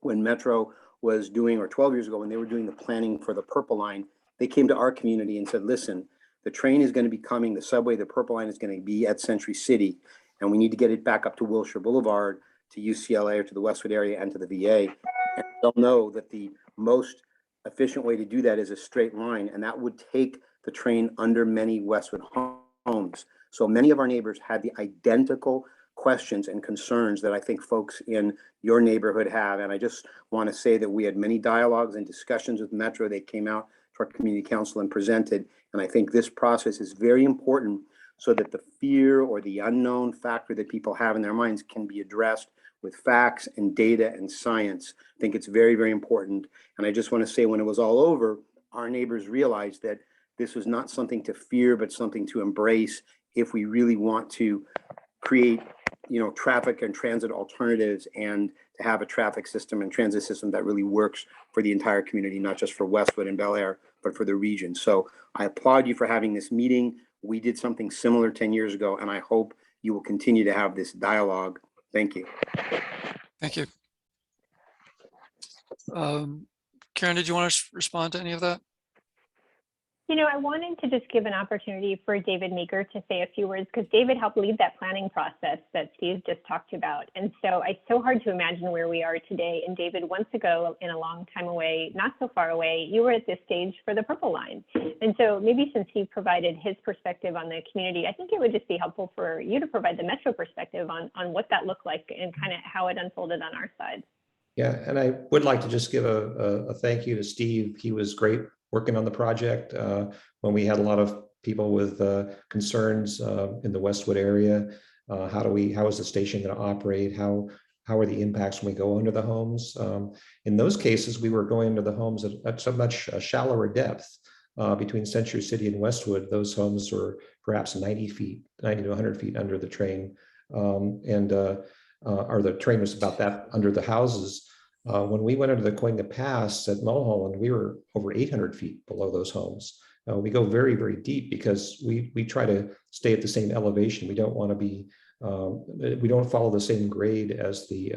when Metro was doing, or 12 years ago, when they were doing the planning for the Purple Line, they came to our community and said, listen, the train is going to be coming, the subway, the Purple Line is going to be at Century City, and we need to get it back up to Wilshire Boulevard, to UCLA, or to the Westwood area, and to the VA. And they'll know that the most efficient way to do that is a straight line, and that would take the train under many Westwood homes. So many of our neighbors had the identical questions and concerns that I think folks in your neighborhood have. And I just want to say that we had many dialogues and discussions with Metro. They came out to our community council and presented. And I think this process is very important so that the fear or the unknown factor that people have in their minds can be addressed with facts and data and science. I think it's very, very important. And I just want to say, when it was all over, our neighbors realized that this was not something to fear, but something to embrace if we really want to create traffic and transit alternatives, and to have a traffic system and transit system that really works for the entire community, not just for Westwood and Bel Air, but for the region. So I applaud you for having this meeting. We did something similar 10 years ago, and I hope you will continue to have this dialogue. Thank you. Thank you. Karen, did you want to respond to any of that? I wanted to just give an opportunity for David Meeker to say a few words, because David helped lead that planning process that Steve just talked about. And so it's so hard to imagine where we are today. And David, once ago, in a long time away, not so far away, you were at this stage for the Purple Line. And so maybe since he provided his perspective on the community, I think it would just be helpful for you to provide the Metro perspective on what that looked like and kind of how it unfolded on our side. Yeah, and I would like to just give a thank you to Steve. He was great working on the project when we had a lot of people with concerns in the Westwood area. How is the station going to operate? How are the impacts when we go under the homes? In those cases, we were going under the homes at so much shallower depth between Century City and Westwood. Those homes were perhaps 90 to 100 feet under the train. Or the train was about that under the houses. When we went under the Coinga Pass at Mulholland, we were over 800 feet below those homes. We go very, very deep because we try to stay at the same elevation. We don't want to be, we don't follow the same grade as the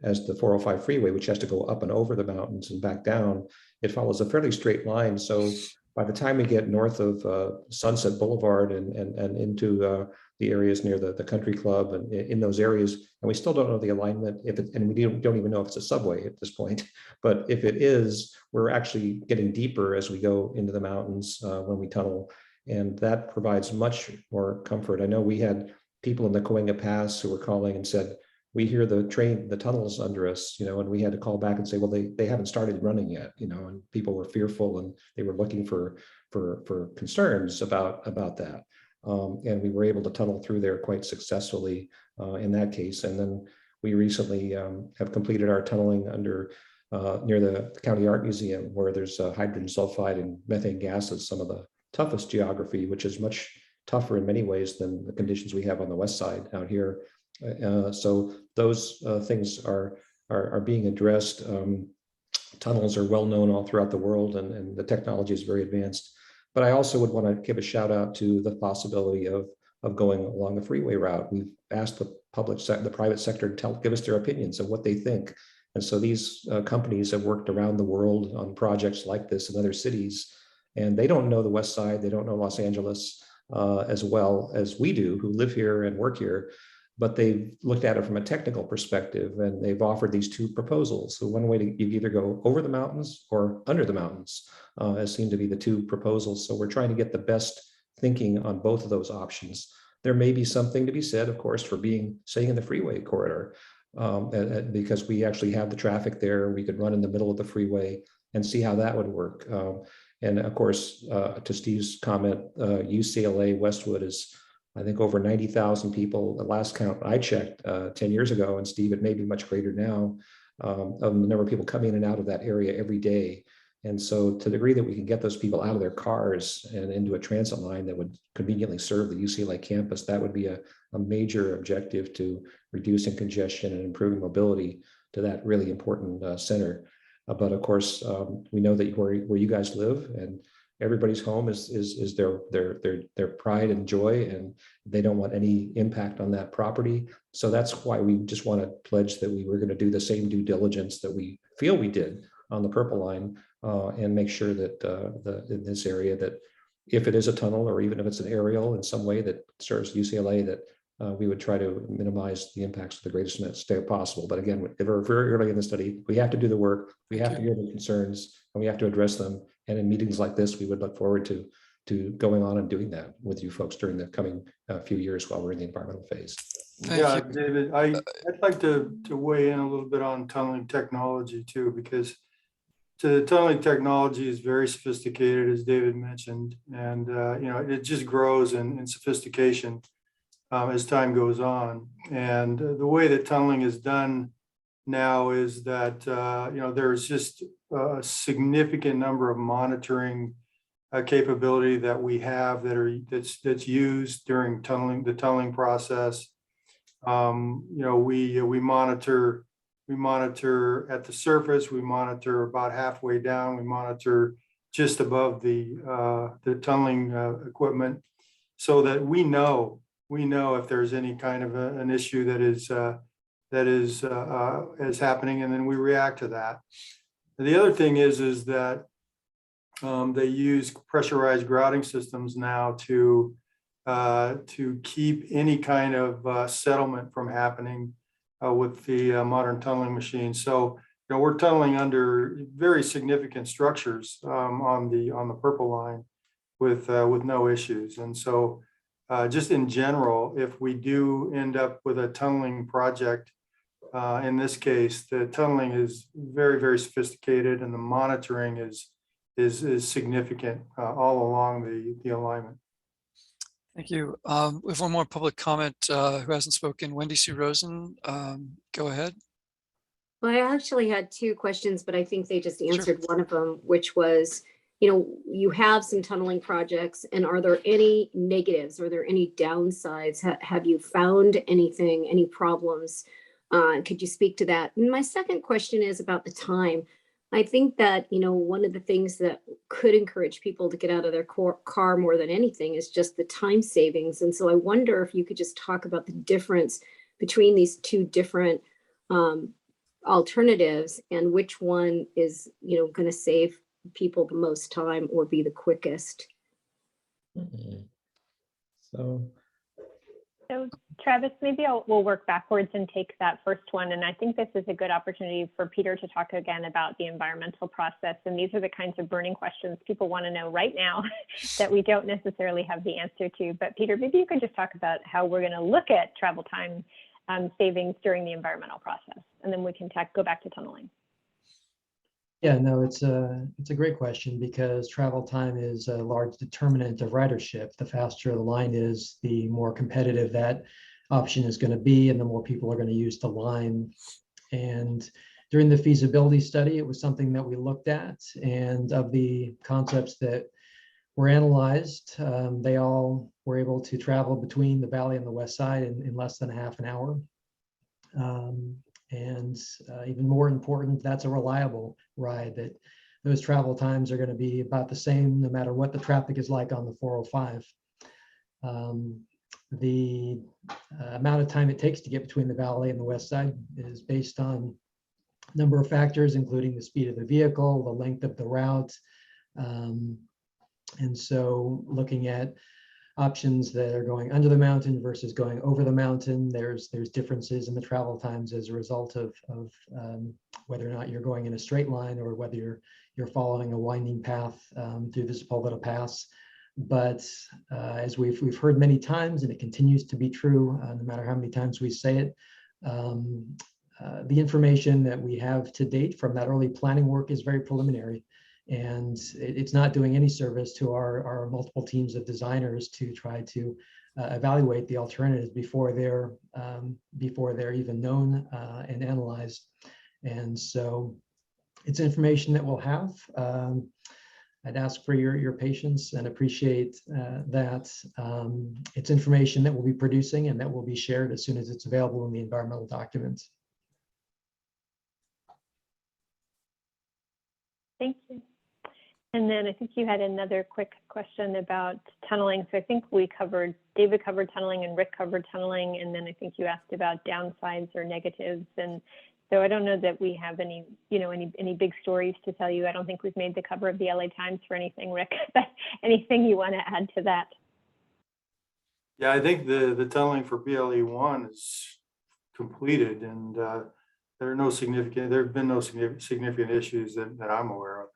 405 freeway, which has to go up and over the mountains and back down. It follows a fairly straight line. So by the time we get north of Sunset Boulevard and into the areas near the country club and in those areas, and we still don't know the alignment and we don't even know if it's a subway at this point, but if it is, we're actually getting deeper as we go into the mountains when we tunnel, and that provides much more comfort. I know we had people in the Coinga Pass who were calling and said, we hear the tunnels under us, and we had to call back and say, well, they haven't started running yet, and people were fearful and they were looking for concerns about that. And we were able to tunnel through there quite successfully in that case. And then we recently have completed our tunneling under near the County Art Museum, where there's hydrogen sulfide and methane gases, some of the toughest geography, which is much tougher in many ways than the conditions we have on the west side out here. So those things are being addressed. Tunnels are well known all throughout the world, and the technology is very advanced. But I also would want to give a shout out to the possibility of going along the freeway route. We've asked the private sector to give us their opinions of what they think. And so these companies have worked around the world on projects like this in other cities, and they don't know the West Side, they don't know Los Angeles as well as we do, who live here and work here. But they've looked at it from a technical perspective, and they've offered these two proposals. So one way you either go over the mountains or under the mountains, as seem to be the two proposals. So we're trying to get the best thinking on both of those options. There may be something to be said, of course, for staying in the freeway corridor, because we actually have the traffic there. We could run in the middle of the freeway and see how that would work. And of course, to Steve's comment, UCLA Westwood is, I think, over 90,000 people. The last count I checked 10 years ago, and Steve, it may be much greater now, of the number of people coming in and out of that area every day. And so to the degree that we can get those people out of their cars and into a transit line that would conveniently serve the UCLA campus, that would be a major objective to reducing congestion and improving mobility to that really important center. But of course, we know that where you guys live, and everybody's home is their pride and joy, and they don't want any impact on that property. So that's why we just want to pledge that we were going to do the same due diligence that we feel we did on the Purple Line, and make sure that in this area, that if it is a tunnel or even if it's an aerial in some way that serves UCLA, that we would try to minimize the impacts to the greatest extent possible. But again, we're very early in the study. We have to do the work. We have to hear the concerns, and we have to address them. And in meetings like this, we would look forward to going on and doing that with you folks during the coming few years while we're in the environmental phase. Yeah, David, I'd like to weigh in a little bit on tunneling technology too, because the tunneling technology is very sophisticated, as David mentioned, and it just grows in sophistication as time goes on. And the way that tunneling is done now is that there's just a significant number of monitoring capability that we have that's used during the tunneling process. We monitor at the surface, we monitor about halfway down, we monitor just above the tunneling equipment, so that we know if there's any kind of an issue that is happening, and then we react to that. The other thing is that they use pressurized grouting systems now to keep any kind of settlement from happening with the modern tunneling machine. So we're tunneling under very significant structures on the purple line with no issues. And so just in general, if we do end up with a tunneling project, in this case, the tunneling is very, very sophisticated, and the monitoring is significant all along the alignment. Thank you. We have one more public comment who hasn't spoken. Wendy Sue Rosen, go ahead. Well, I actually had two questions, but I think they just answered one of them, which was, you have some tunneling projects, and are there any negatives? Are there any downsides? Have you found anything, any problems? Could you speak to that? And my second question is about the time. I think that, one of the things that could encourage people to get out of their car more than anything is just the time savings. And so I wonder if you could just talk about the difference between these two different alternatives, and which one is, going to save people the most time or be the quickest. So Travis, maybe we'll work backwards and take that first one. And I think this is a good opportunity for Peter to talk again about the environmental process. And these are the kinds of burning questions people want to know right now that we don't necessarily have the answer to. But Peter, maybe you could just talk about how we're going to look at travel time savings during the environmental process, and then we can go back to tunneling. Yeah, no, it's a great question, because travel time is a large determinant of ridership. The faster the line is, the more competitive that option is going to be, and the more people are going to use the line. And during the feasibility study, it was something that we looked at, and of the concepts that were analyzed, they all were able to travel between the valley and the west side in less than half an hour. And even more important, that's a reliable ride, that those travel times are going to be about the same no matter what the traffic is like on the 405. The amount of time it takes to get between the valley and the west side is based on a number of factors, including the speed of the vehicle, the length of the route. And so looking at options that are going under the mountain versus going over the mountain, there's differences in the travel times as a result of whether or not you're going in a straight line or whether you're following a winding path through the Sepulveda Pass. But as we've heard many times, and it continues to be true, no matter how many times we say it, the information that we have to date from that early planning work is very preliminary. And it's not doing any service to our multiple teams of designers to try to evaluate the alternatives before they're even known and analyzed. And so it's information that we'll have. I'd ask for your patience and appreciate that. It's information that we'll be producing and that will be shared as soon as it's available in the environmental documents. Thank you. And then I think you had another quick question about tunneling. So I think David covered tunneling and Rick covered tunneling. And then I think you asked about downsides or negatives. And so I don't know that we have any big stories to tell you. I don't think we've made the cover of the LA Times for anything, Rick, but anything you want to add to that? Yeah, I think the tunneling for BLE1 is completed, and there have been no significant issues that I'm aware of.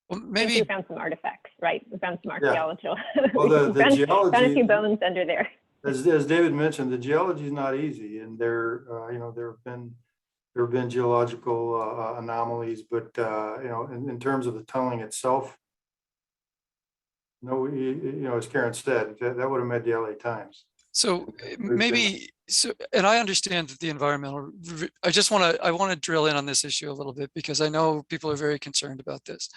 Well, maybe we found some artifacts, right? We found some archaeological. Well, the geology, found a few bones under there. As David mentioned, the geology is not easy, and there have been geological anomalies, but in terms of the tunneling itself, no, as Karen said, that would have made the LA Times. So and I understand that the environmental, I want to drill in on this issue a little bit, because I know people are very concerned about this.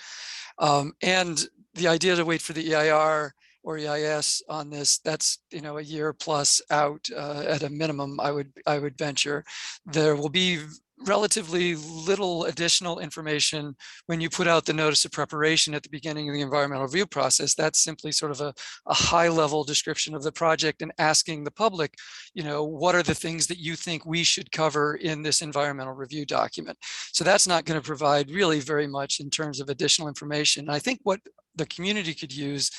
And the idea to wait for the EIR or EIS on this, that's, you know, a year plus out at a minimum, I would venture. There will be relatively little additional information when you put out the notice of preparation at the beginning of the environmental review process. That's simply sort of a high level description of the project and asking the public, you know, what are the things that you think we should cover in this environmental review document? So that's not going to provide really very much in terms of additional information. I think what the community could use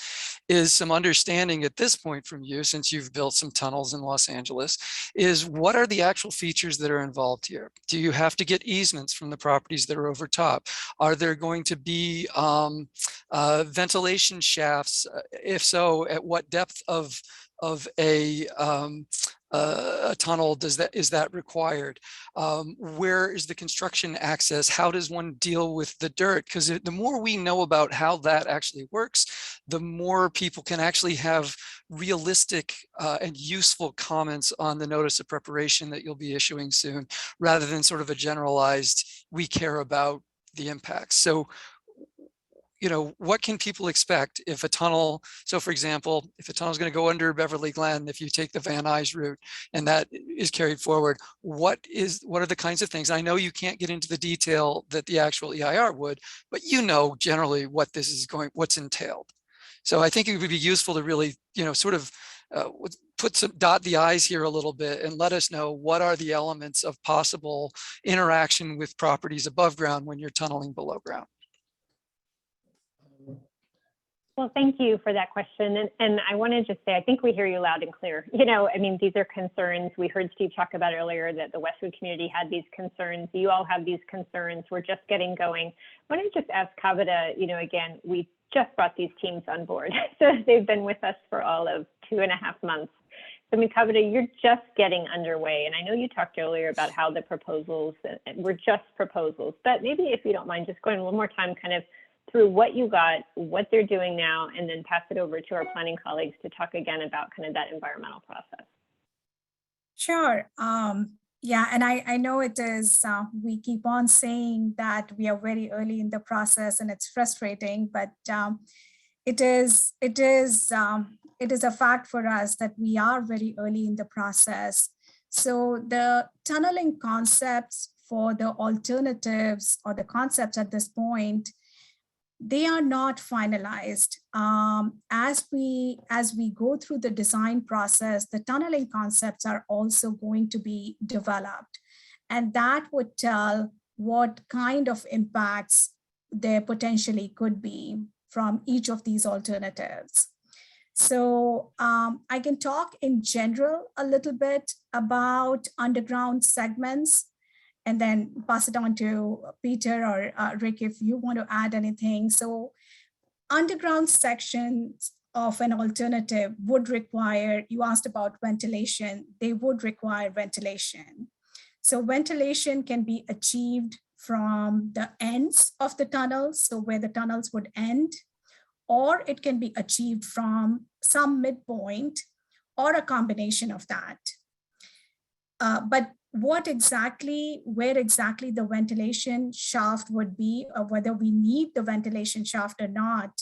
is some understanding at this point from you, since you've built some tunnels in Los Angeles, is what are the actual features that are involved here? Do you have to get easements from the properties that are over top? Are there going to be ventilation shafts? If so, at what depth of a tunnel is that required? Where is the construction access? How does one deal with the dirt? Because the more we know about how that actually works, the more people can actually have realistic and useful comments on the notice of preparation that you'll be issuing soon, rather than sort of a generalized, we care about the impacts. So, you know, what can people expect if a tunnel, so for example, if a tunnel is going to go under Beverly Glen, if you take the Van Nuys route and that is carried forward, what are the kinds of things? I know you can't get into the detail that the actual EIR would, but you know generally what this is what's entailed. So I think it would be useful to really, you know, sort of dot the I's here a little bit and let us know what are the elements of possible interaction with properties above ground when you're tunneling below ground. Well, thank you for that question. And I want to just say, I think we hear you loud and clear. You know, I mean, these are concerns. We heard Steve talk about earlier that the Westwood community had these concerns. You all have these concerns. We're just getting going. I want to just ask Kavita, you know, again, we just brought these teams on board. So they've been with us for all of 2.5 months. So I mean, Kavita, you're just getting underway. And I know you talked earlier about how the proposals were just proposals, but maybe if you don't mind, just going one more time, kind of through what you got, what they're doing now, and then pass it over to our planning colleagues to talk again about kind of that environmental process. Sure. Yeah, and I know it is, we keep on saying that we are very early in the process and it's frustrating, but it is a fact for us that we are very early in the process. So the tunneling concepts for the alternatives or the concepts at this point, they are not finalized. As we go through the design process, the tunneling concepts are also going to be developed. And that would tell what kind of impacts there potentially could be from each of these alternatives. So I can talk in general a little bit about underground segments, and then pass it on to Peter or Rick if you want to add anything. So underground sections of an alternative would require, you asked about ventilation, they would require ventilation. So ventilation can be achieved from the ends of the tunnels, so where the tunnels would end, or it can be achieved from some midpoint or a combination of that. But where exactly the ventilation shaft would be, or whether we need the ventilation shaft or not,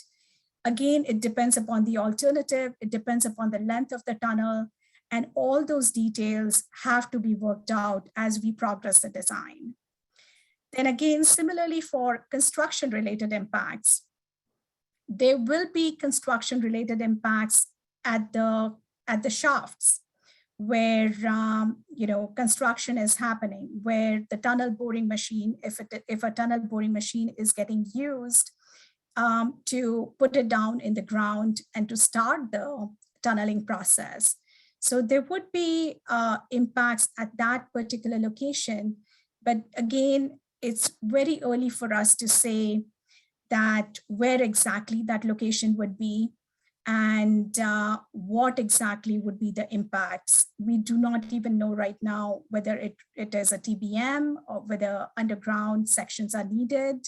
again, it depends upon the alternative, it depends upon the length of the tunnel, and all those details have to be worked out as we progress the design. Then again, similarly for construction-related impacts, there will be construction-related impacts at the shafts, where construction is happening, where the tunnel boring machine, if a tunnel boring machine is getting used to put it down in the ground and to start the tunneling process. So there would be impacts at that particular location. But again, it's very early for us to say that where exactly that location would be and what exactly would be the impacts. We do not even know right now whether it is a TBM or whether underground sections are needed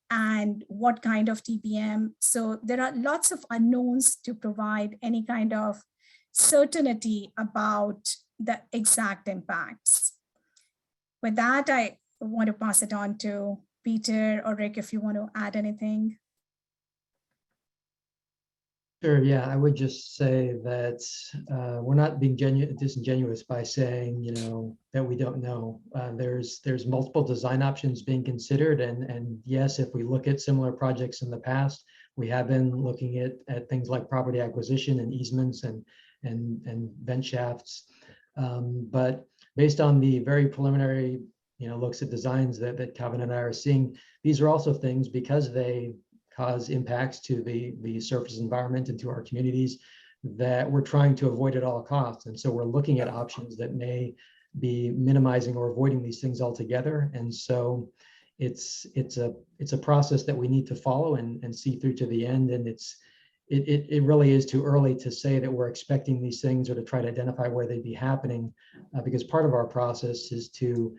and what kind of TBM. So there are lots of unknowns to provide any kind of certainty about the exact impacts. With that, I want to pass it on to Peter or Rick if you want to add anything. Sure, yeah, I would just say that we're not being disingenuous by saying, that we don't know. There's multiple design options being considered, and yes, if we look at similar projects in the past, we have been looking at things like property acquisition and easements and vent shafts. But based on the very preliminary, looks at designs that Calvin and I are seeing, these are also things, because they cause impacts to the surface environment and to our communities, that we're trying to avoid at all costs. And so we're looking at options that may be minimizing or avoiding these things altogether. And so it's a process that we need to follow and see through to the end. And it really is too early to say that we're expecting these things or to try to identify where they'd be happening, because part of our process is to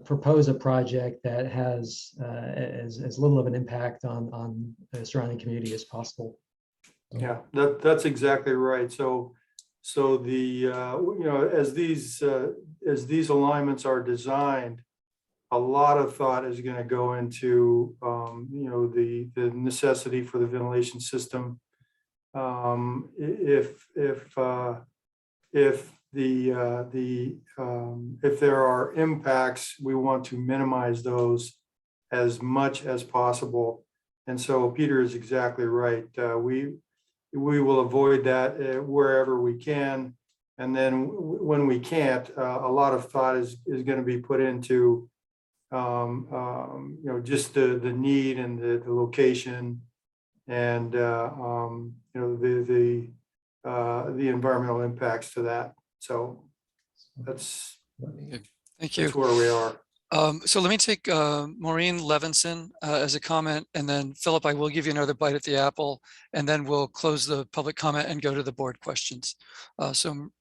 propose a project that has as little of an impact on the surrounding community as possible. Yeah, that's exactly right. So the as these alignments are designed, a lot of thought is going to go into the necessity for the ventilation system. If there are impacts, we want to minimize those as much as possible. And so Peter is exactly right. We will avoid that wherever we can. And then when we can't, a lot of thought is going to be put into just the need and the location and the environmental impacts to that. So that's Thank you. where we are. So let me take Maureen Levinson as a comment, and then Philip, I will give you another bite at the apple, and then we'll close the public comment and go to the board questions. So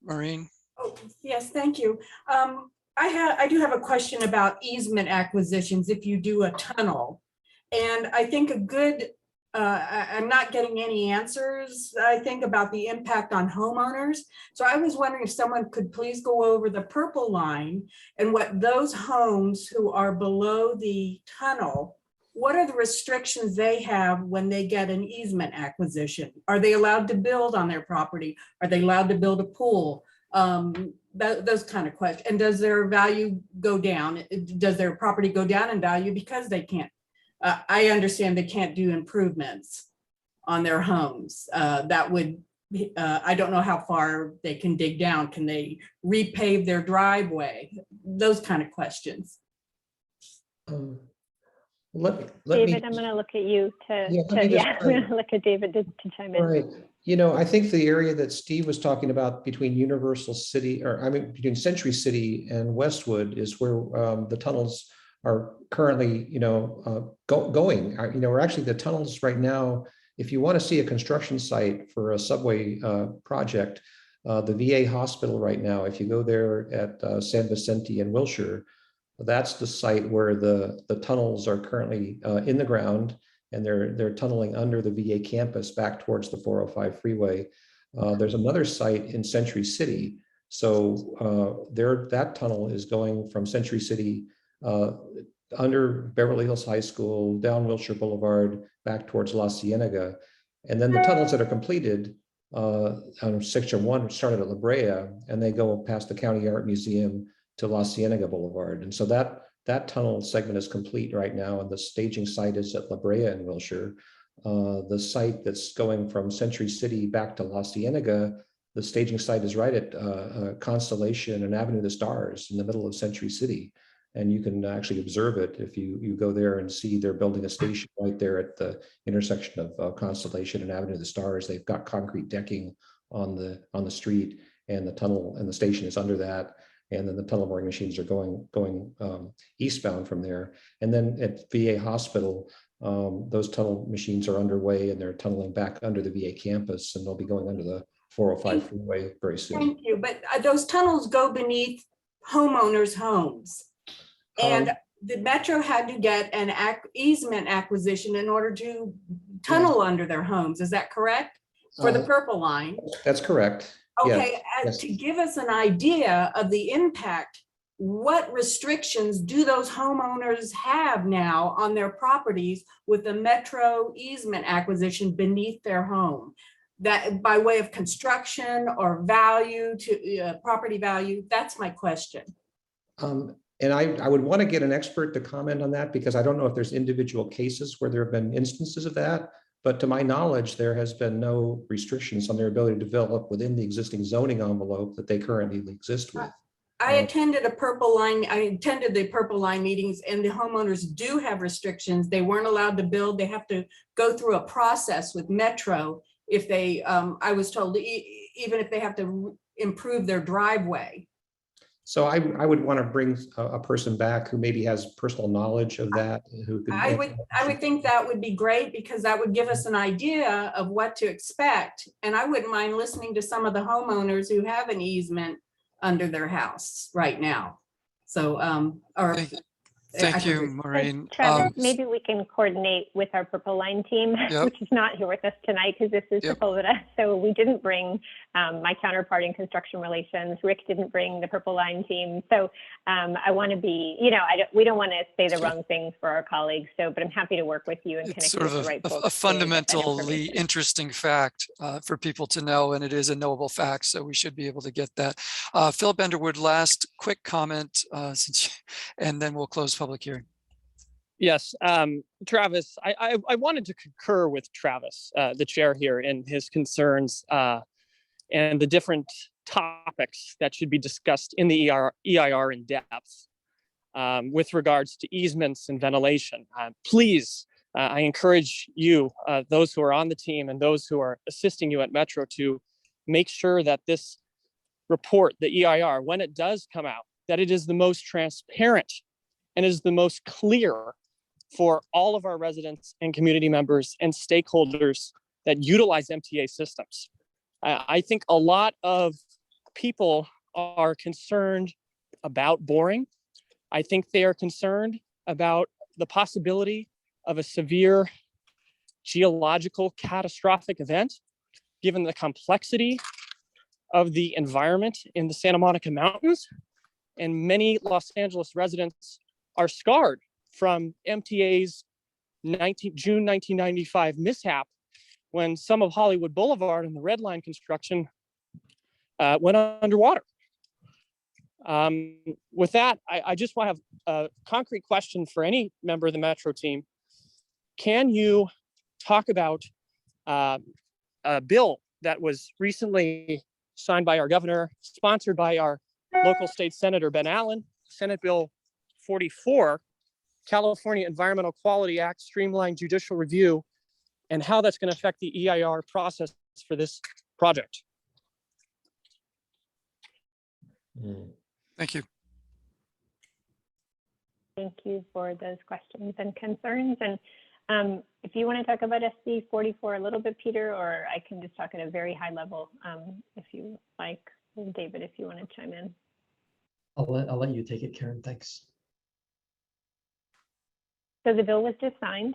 Maureen. Oh, yes, thank you. I do have a question about easement acquisitions if you do a tunnel. And I think I'm not getting any answers, I think, about the impact on homeowners. So I was wondering if someone could please go over the purple line and what those homes who are below the tunnel, what are the restrictions they have when they get an easement acquisition? Are they allowed to build on their property? Are they allowed to build a pool? Those kind of questions. And does their value go down? Does their property go down in value because they can't? I understand they can't do improvements on their homes. That would, I don't know how far they can dig down. Can they repave their driveway? Those kind of questions. David, I'm going to look at you I'm going to look at David to chime in. All right. I think the area that Steve was talking about between Universal City, between Century City and Westwood is where the tunnels are currently, going. We're actually the tunnels right now. If you want to see a construction site for a subway project, the VA hospital right now, if you go there at San Vicente and Wilshire, that's the site where the tunnels are currently in the ground, and they're tunneling under the VA campus back towards the 405 freeway. There's another site in Century City. So that tunnel is going from Century City under Beverly Hills High School, down Wilshire Boulevard, back towards La Cienega. And then the tunnels that are completed on Section 1 started at La Brea, and they go past the County Art Museum to La Cienega Boulevard. And so that tunnel segment is complete right now, and the staging site is at La Brea and Wilshire. The site that's going from Century City back to La Cienega, the staging site is right at Constellation and Avenue of the Stars in the middle of Century City. And you can actually observe it if you go there and see they're building a station right there at the intersection of Constellation and Avenue of the Stars. They've got concrete decking on the street, and the tunnel and the station is under that. And then the tunnel boring machines are going eastbound from there. And then at VA Hospital, those tunnel machines are underway, and they're tunneling back under the VA campus, and they'll be going under the 405 freeway very soon. Thank you. But those tunnels go beneath homeowners' homes. And the Metro had to get an easement acquisition in order to tunnel under their homes. Is that correct? For the purple line? That's correct. Okay, Yes. to give us an idea of the impact, what restrictions do those homeowners have now on their properties with the Metro easement acquisition beneath their home? That by way of construction or value to property value? That's my question. And I would want to get an expert to comment on that, because I don't know if there's individual cases where there have been instances of that. But to my knowledge, there has been no restrictions on their ability to develop within the existing zoning envelope that they currently exist with. I attended the Purple Line meetings, and the homeowners do have restrictions. They weren't allowed to build. They have to go through a process with Metro if they, I was told, even if they have to improve their driveway. So I would want to bring a person back who maybe has personal knowledge of that. Who could. I would think that would be great, because that would give us an idea of what to expect. And I wouldn't mind listening to some of the homeowners who have an easement under their house right now. So, Thank you, Maureen. Travis, maybe we can coordinate with our Purple Line team, Yep. which is not here with us tonight because this is Sepulveda. So we didn't bring my counterpart in construction relations. Rick didn't bring the Purple Line team. So I want to be, we don't want to say the wrong things for our colleagues. So, but I'm happy to work with you and connect Sort with of the right folks. a to get that fundamentally information. interesting fact for people to know, and it is a knowable fact, so we should be able to get that. Philip Underwood, last quick comment, and then we'll close public hearing. Yes, Travis, I wanted to concur with Travis, the chair here, in his concerns and the different topics that should be discussed in the EIR in depth with regards to easements and ventilation. Please, I encourage you, those who are on the team and those who are assisting you at Metro, to make sure that this report, the EIR, when it does come out, that it is the most transparent and is the most clear for all of our residents and community members and stakeholders that utilize MTA systems. I think a lot of people are concerned about boring. I think they are concerned about the possibility of a severe geological catastrophic event, given the complexity of the environment in the Santa Monica Mountains. And many Los Angeles residents are scarred from MTA's June 1995 mishap, when some of Hollywood Boulevard and the Red Line construction went underwater. With that, I just want to have a concrete question for any member of the Metro team. Can you talk about a bill that was recently signed by our governor, sponsored by our local state senator, Ben Allen, Senate Bill 44, California Environmental Quality Act, streamlined judicial review, and how that's going to affect the EIR process for this project? Thank you. Thank you for those questions and concerns. And if you want to talk about SB 44 a little bit, Peter, or I can just talk at a very high level if you like. David, if you want to chime in. I'll let you take it, Karen. Thanks. So the bill was just signed,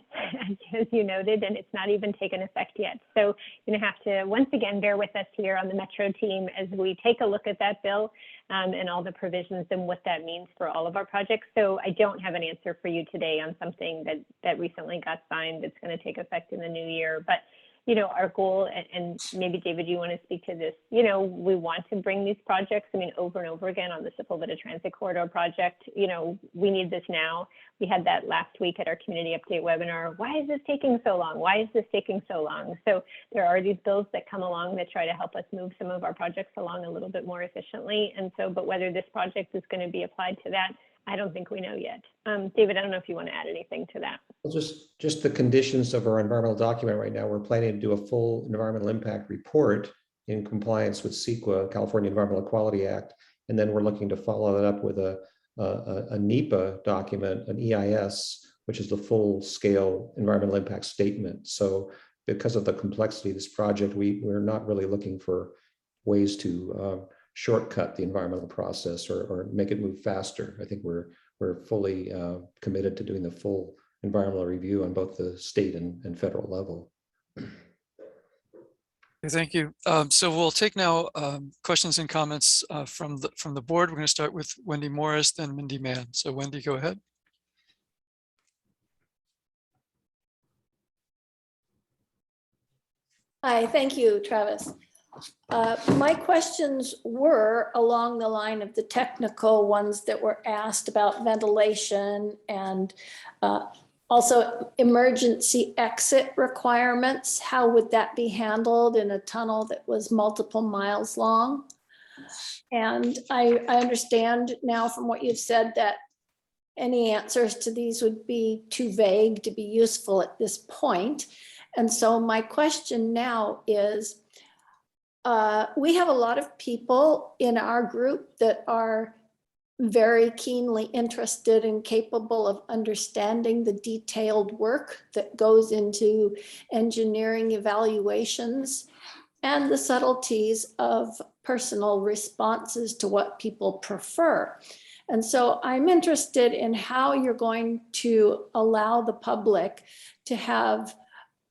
as you noted, and it's not even taken effect yet. So you're going to have to, once again, bear with us here on the Metro team as we take a look at that bill and all the provisions and what that means for all of our projects. So I don't have an answer for you today on something that recently got signed that's going to take effect in the new year. But our goal, and maybe David, you want to speak to this, we want to bring these projects, over and over again on the Sepulveda Transit Corridor project. We need this now. We had that last week at our community update webinar. Why is this taking so long? Why is this taking so long? So there are these bills that come along that try to help us move some of our projects along a little bit more efficiently. And so, but whether this project is going to be applied to that, I don't think we know yet. David, I don't know if you want to add anything to that. Well, just the conditions of our environmental document right now. We're planning to do a full environmental impact report in compliance with CEQA, California Environmental Quality Act. And then we're looking to follow that up with a NEPA document, an EIS, which is the full scale environmental impact statement. So because of the complexity of this project, we're not really looking for ways to shortcut the environmental process or make it move faster. I think we're fully committed to doing the full environmental review on both the state and federal level. Okay, thank you. So we'll take now questions and comments from the board. We're going to start with Wendy Morris, then Mindy Mann. So Wendy, go ahead. Hi, thank you, Travis. My questions were along the line of the technical ones that were asked about ventilation and also emergency exit requirements. How would that be handled in a tunnel that was multiple miles long? And I understand now from what you've said that any answers to these would be too vague to be useful at this point. And so my question now is, we have a lot of people in our group that are very keenly interested and capable of understanding the detailed work that goes into engineering evaluations and the subtleties of personal responses to what people prefer. And so I'm interested in how you're going to allow the public to have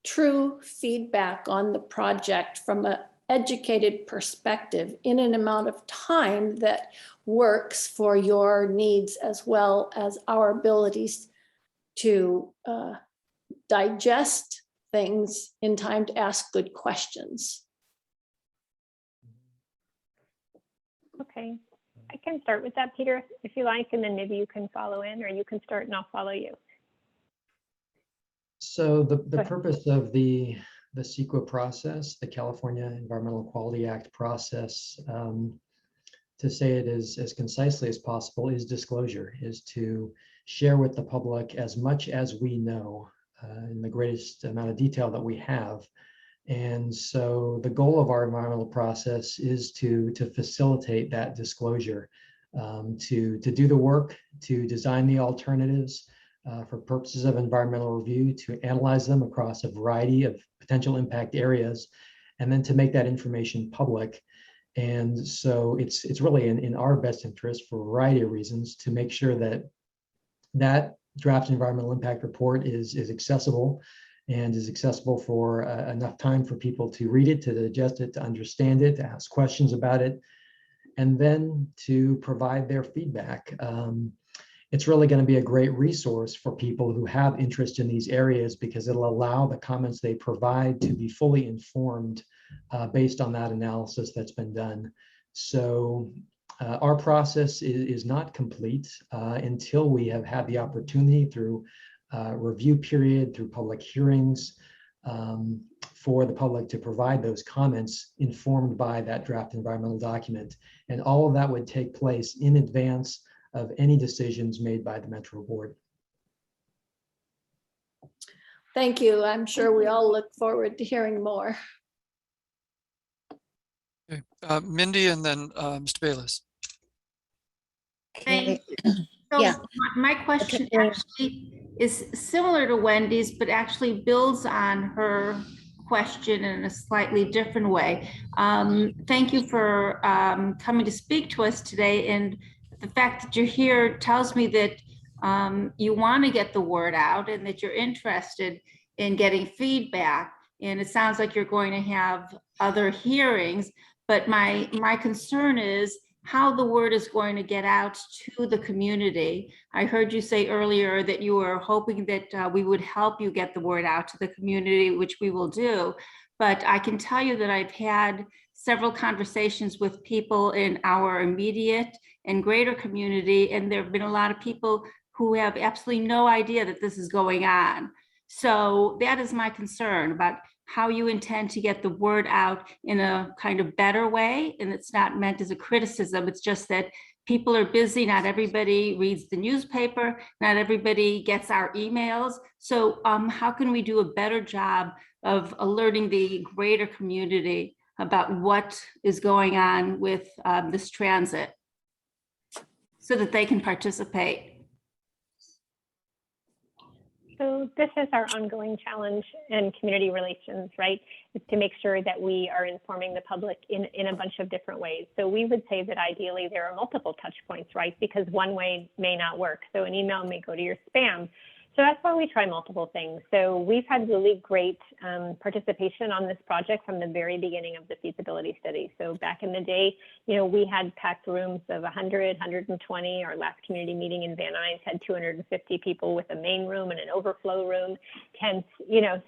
true feedback on the project from an educated perspective in an amount of time that works for your needs as well as our abilities to digest things in time to ask good questions. Okay, I can start with that, Peter, if you like, and then maybe you can follow in, or you can start and I'll follow you. So the purpose of the CEQA process, the California Environmental Quality Act process, to say it as concisely as possible, is disclosure, is to share with the public as much as we know in the greatest amount of detail that we have. And so the goal of our environmental process is to facilitate that disclosure, to do the work, to design the alternatives for purposes of environmental review, to analyze them across a variety of potential impact areas, and then to make that information public. And so it's really in our best interest for a variety of reasons to make sure that that draft environmental impact report is accessible and is accessible for enough time for people to read it, to digest it, to understand it, to ask questions about it, and then to provide their feedback. It's really going to be a great resource for people who have interest in these areas because it'll allow the comments they provide to be fully informed based on that analysis that's been done. So our process is not complete until we have had the opportunity through review period, through public hearings, for the public to provide those comments informed by that draft environmental document. And all of that would take place in advance of any decisions made by the Metro Board. Thank you. I'm sure we all look forward to hearing more. Okay. Mindy and then Mr. Bayless. Thank you. So my question actually is similar to Wendy's, but actually builds on her question in a slightly different way. Thank you for coming to speak to us today. And the fact that you're here tells me that you want to get the word out and that you're interested in getting feedback. And it sounds like you're going to have other hearings, but my concern is how the word is going to get out to the community. I heard you say earlier that you were hoping that we would help you get the word out to the community, which we will do. But I can tell you that I've had several conversations with people in our immediate and greater community, and there have been a lot of people who have absolutely no idea that this is going on. So that is my concern about how you intend to get the word out in a kind of better way. And it's not meant as a criticism. It's just that people are busy. Not everybody reads the newspaper. Not everybody gets our emails. So how can we do a better job of alerting the greater community about what is going on with this transit so that they can participate? So this is our ongoing challenge in community relations, right? Is to make sure that we are informing the public in a bunch of different ways. So we would say that ideally there are multiple touch points, right? Because one way may not work. So an email may go to your spam. So that's why we try multiple things. So we've had really great participation on this project from the very beginning of the feasibility study. So back in the day, we had packed rooms of 100, 120. Our last community meeting in Van Nuys had 250 people with a main room and an overflow room, tents,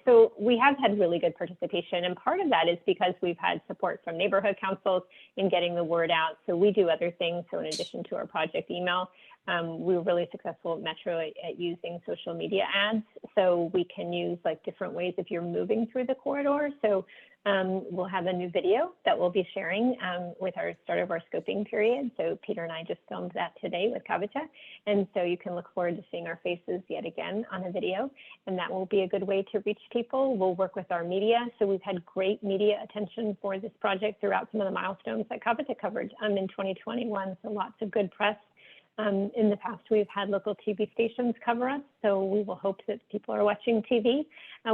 so we have had really good participation. And part of that is because we've had support from neighborhood councils in getting the word out. So we do other things. So in addition to our project email, we were really successful at Metro at using social media ads. So we can use like different ways if you're moving through the corridor. So we'll have a new video that we'll be sharing with our start of our scoping period. So Peter and I just filmed that today with Kavita. And so you can look forward to seeing our faces yet again on a video. And that will be a good way to reach people. We'll work with our media. So we've had great media attention for this project throughout some of the milestones that Kavita covered in 2021. So lots of good press. In the past, we've had local TV stations cover us, so we will hope that people are watching TV.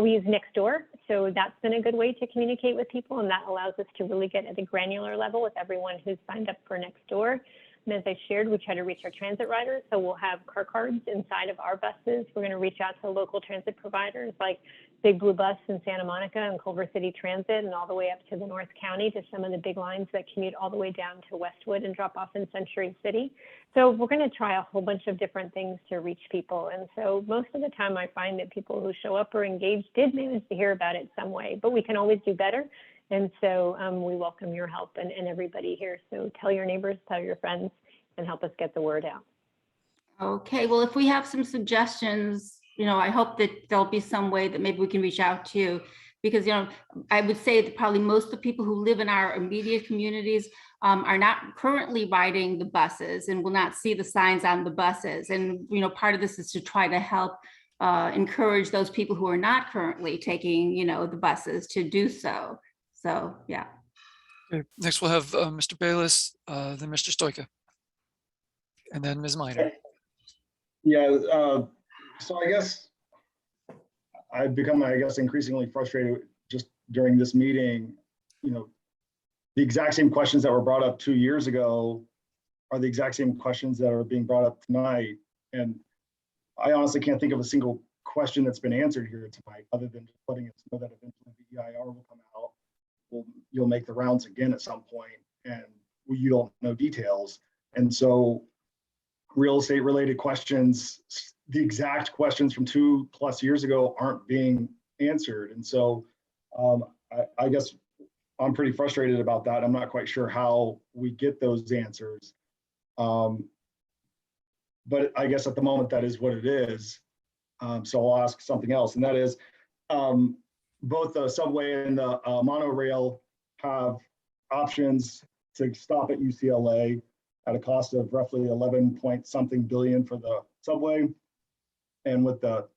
We use Nextdoor, so that's been a good way to communicate with people, and that allows us to really get at a granular level with everyone who's signed up for Nextdoor. And as I shared, we try to reach our transit riders, so we'll have car cards inside of our buses. We're going to reach out to local transit providers like Big Blue Bus in Santa Monica and Culver City Transit, and all the way up to the North County to some of the big lines that commute all the way down to Westwood and drop off in Century City. So we're going to try a whole bunch of different things to reach people. And so most of the time I find that people who show up or engage did manage to hear about it some way, but we can always do better. And so we welcome your help and everybody here. So tell your neighbors, tell your friends, and help us get the word out. Okay, well, if we have some suggestions, I hope that there'll be some way that maybe we can reach out to, because, I would say that probably most of the people who live in our immediate communities are not currently riding the buses and will not see the signs on the buses. And, part of this is to try to help encourage those people who are not currently taking, the buses to do so. So, yeah. Okay. Next, we'll have Mr. Bayless, then Mr. Stoika, and then Ms. Minor. Yeah, so I guess I've become, increasingly frustrated just during this meeting. The exact same questions that were brought up 2 years ago are the exact same questions that are being brought up tonight. And I honestly can't think of a single question that's been answered here tonight, other than just letting us know that eventually the EIR will come out. You'll make the rounds again at some point, and you don't know details. And so real estate related questions, the exact questions from 2+ years ago aren't being answered. And so I guess I'm pretty frustrated about that. I'm not quite sure how we get those answers. But I guess at the moment that is what it is. So I'll ask something else, and that is both the subway and the monorail have options to stop at UCLA at a cost of roughly 11 point something billion for the subway. And with the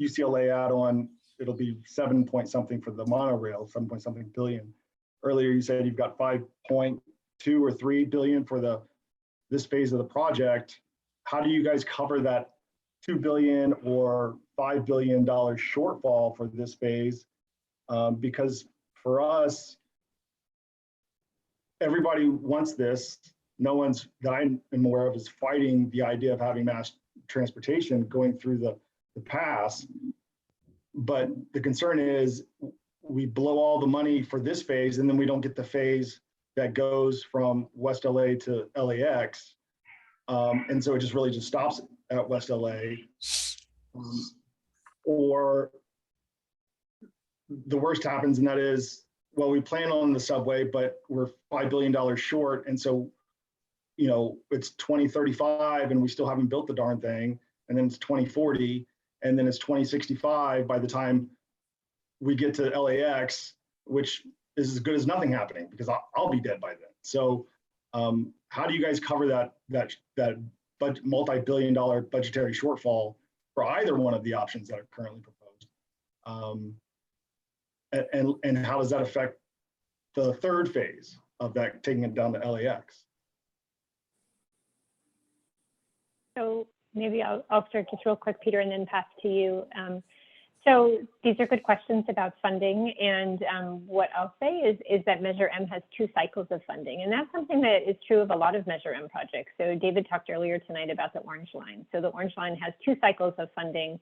UCLA add-on, it'll be 7 point something for the monorail, 7 point something billion. Earlier, you said you've got 5.2 or 3 billion for this phase of the project. How do you guys cover that $2 billion or $5 billion shortfall for this phase? Because for us, everybody wants this. No one's that I'm aware of is fighting the idea of having mass transportation going through the pass. But the concern is we blow all the money for this phase, and then we don't get the phase that goes from West LA to LAX. And so it just really just stops at West LA. Or the worst happens, and that is, well, we plan on the subway, but we're $5 billion short. And so, it's 2035 and we still haven't built the darn thing. And then it's 2040, and then it's 2065 by the time we get to LAX, which is as good as nothing happening, because I'll be dead by then. So how do you guys cover that multi-billion dollar budgetary shortfall for either one of the options that are currently proposed? And how does that affect the third phase of that, taking it down to LAX? So maybe I'll start just real quick, Peter, and then pass to you. So these are good questions about funding. And what I'll say is that Measure M has 2 cycles of funding. And that's something that is true of a lot of Measure M projects. So David talked earlier tonight about the Orange Line. So the Orange Line has 2 cycles of funding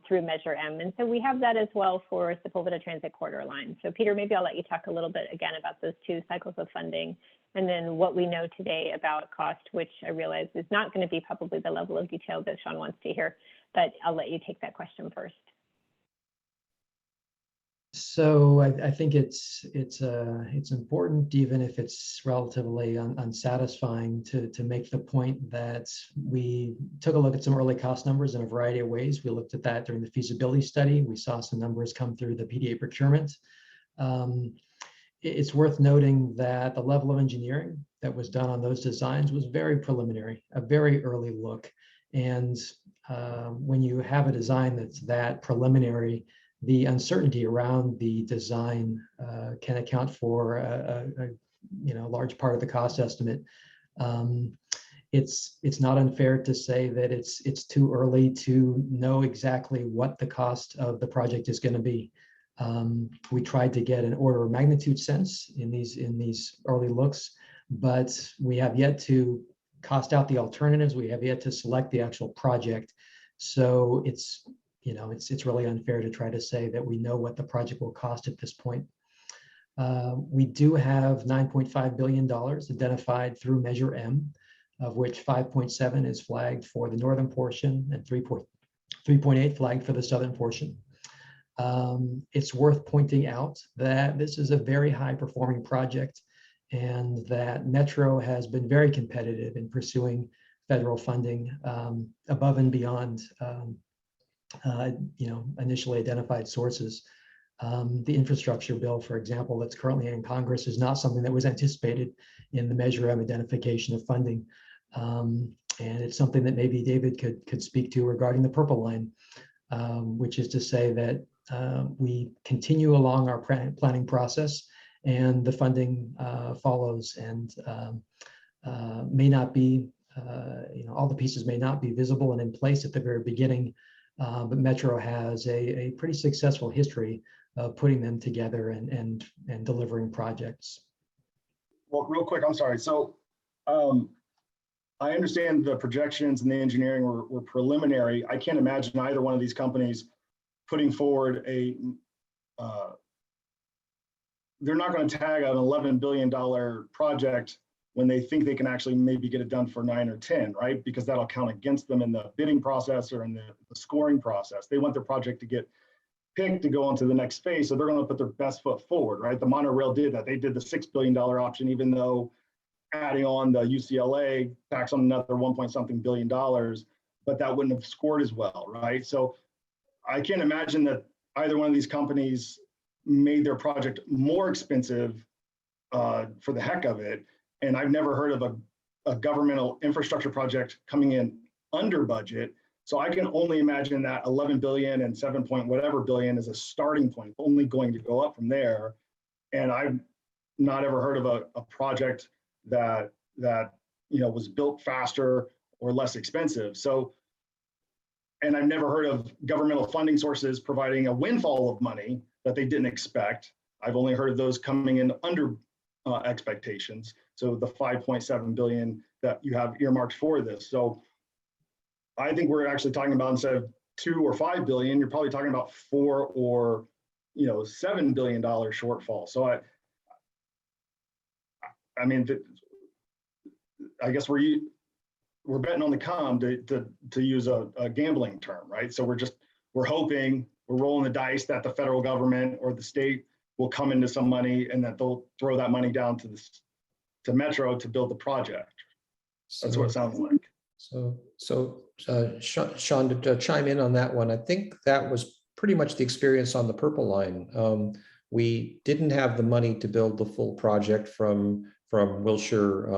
through Measure M. And so we have that as well for Sepulveda Transit Corridor Line. So Peter, maybe I'll let you talk a little bit again about those two cycles of funding, and then what we know today about cost, which I realize is not going to be probably the level of detail that Sean wants to hear, but I'll let you take that question first. So I think it's important, even if it's relatively unsatisfying, to make the point that we took a look at some early cost numbers in a variety of ways. We looked at that during the feasibility study. We saw some numbers come through the PDA procurement. It's worth noting that the level of engineering that was done on those designs was very preliminary, a very early look. And when you have a design that's that preliminary, the uncertainty around the design can account for a large part of the cost estimate. It's not unfair to say that it's too early to know exactly what the cost of the project is going to be. We tried to get an order of magnitude sense in these early looks, but we have yet to cost out the alternatives. We have yet to select the actual project. So it's really unfair to try to say that we know what the project will cost at this point. We do have $9.5 billion identified through Measure M, of which 5.7 is flagged for the northern portion and 3.8 flagged for the southern portion. It's worth pointing out that this is a very high performing project and that Metro has been very competitive in pursuing federal funding above and beyond initially identified sources. The infrastructure bill, for example, that's currently in Congress is not something that was anticipated in the Measure M identification of funding. And it's something that maybe David could speak to regarding the Purple Line, which is to say that we continue along our planning process and the funding follows, and may not be, all the pieces may not be visible and in place at the very beginning, but Metro has a pretty successful history of putting them together and delivering projects. Well, real quick, I'm sorry. So I understand the projections and the engineering were preliminary. I can't imagine either one of these companies putting forward they're not going to tag an $11 billion project when they think they can actually maybe get it done for 9 or 10, right? Because that'll count against them in the bidding process or in the scoring process. They want their project to get picked to go on to the next phase. So they're going to put their best foot forward, right? The monorail did that. They did the $6 billion option, even though adding on the UCLA tax on another 1 point something billion dollars, but that wouldn't have scored as well, right? So I can't imagine that either one of these companies made their project more expensive for the heck of it. And I've never heard of a governmental infrastructure project coming in under budget. So I can only imagine that 11 billion and 7 point whatever billion is a starting point, only going to go up from there. And I've not ever heard of a project that was built faster or less expensive. So, and I've never heard of governmental funding sources providing a windfall of money that they didn't expect. I've only heard of those coming in under expectations. So the 5.7 billion that you have earmarked for this. So I think we're actually talking about, instead of 2 or 5 billion, you're probably talking about 4 or $7 billion shortfall. So I mean, I guess we're betting on the come, to use a gambling term, right? So we're hoping, we're rolling the dice that the federal government or the state will come into some money and that they'll throw that money down to Metro to build the project. That's what it sounds like. So Sean, to chime in on that one, I think that was pretty much the experience on the Purple Line. We didn't have the money to build the full project from Wilshire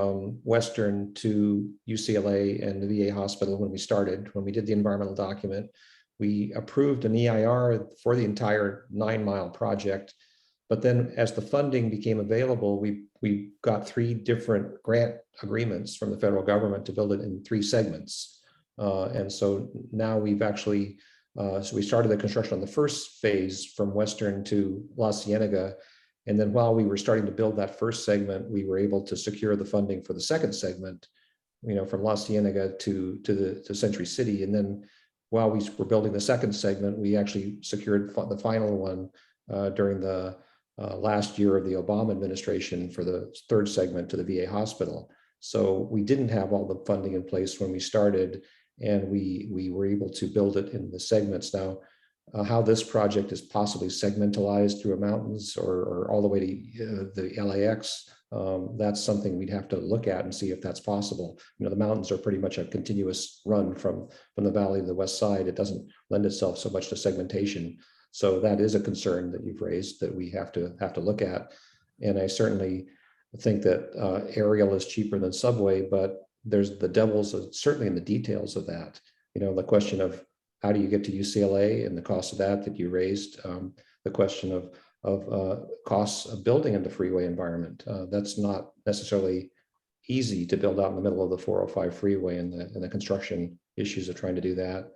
Western to UCLA and the VA hospital when we started. When we did the environmental document, we approved an EIR for the entire 9-mile project. But then as the funding became available, we got 3 different grant agreements from the federal government to build it in 3 segments. And so now we've actually, so we started the construction on the first phase from Western to La Cienega. And then while we were starting to build that first segment, we were able to secure the funding for the second segment, from La Cienega to Century City. And then while we were building the second segment, we actually secured the final one during the last year of the Obama administration for the third segment to the VA hospital. So we didn't have all the funding in place when we started, and we were able to build it in the segments. Now, how this project is possibly segmentalized through mountains or all the way to the LAX, that's something we'd have to look at and see if that's possible. You know, the mountains are pretty much a continuous run from the valley to the west side. It doesn't lend itself so much to segmentation. So that is a concern that you've raised that we have to look at. And I certainly think that aerial is cheaper than subway, but there's the devil's certainly in the details of that. You know, the question of how do you get to UCLA and the cost of that you raised, the question of costs of building in the freeway environment. That's not necessarily easy to build out in the middle of the 405 freeway and the construction issues of trying to do that.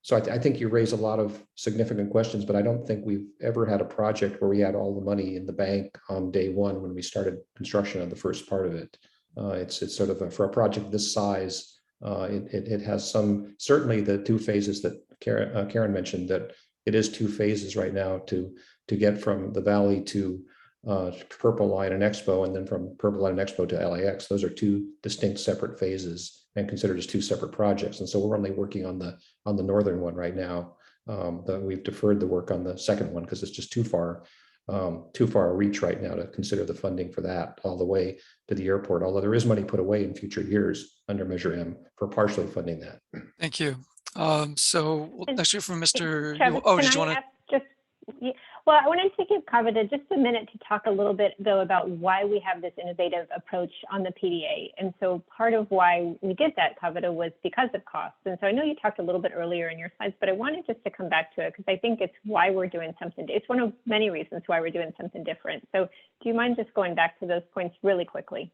So I think you raise a lot of significant questions, but I don't think we've ever had a project where we had all the money in the bank on day one when we started construction of the first part of it. It's sort of for a project this size, it has some, certainly the two phases that Karen mentioned, that it is two phases right now to get from the Valley to Purple Line and Expo, and then from Purple Line and Expo to LAX. Those are two distinct separate phases and considered as two separate projects. And so we're only working on the northern one right now. That we've deferred the work on the second one because it's just too far a reach right now to consider the funding for that all the way to the airport. Although there is money put away in future years under Measure M for partially funding that. Thank you. So next year from Mr. Travis, Oh, can did you I want to? ask well, I wanted to give Kavita just a minute to talk a little bit, though, about why we have this innovative approach on the PDA. And so part of why we did that, Kavita, was because of costs. And so I know you talked a little bit earlier in your slides, but I wanted just to come back to it because I think it's why we're doing something. It's one of many reasons why we're doing something different. So do you mind just going back to those points really quickly?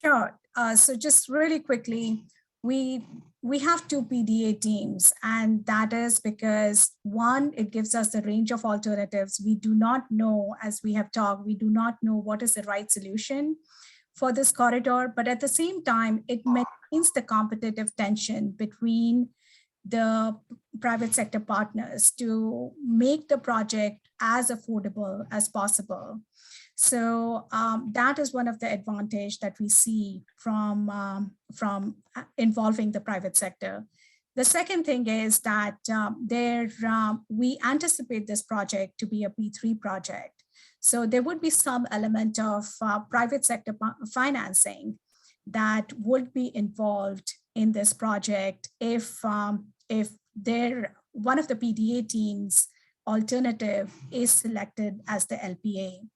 Sure. So just really quickly, we have two PDA teams, and that is because one, it gives us the range of alternatives. We do not know, as we have talked, we do not know what is the right solution for this corridor, but at the same time, it maintains the competitive tension between the private sector partners to make the project as affordable as possible. So that is one of the advantage that we see from involving the private sector. The second thing is that we anticipate this project to be a P3 project. So there would be some element of private sector financing that would be involved in this project if one of the PDA teams alternative is selected as the LPA.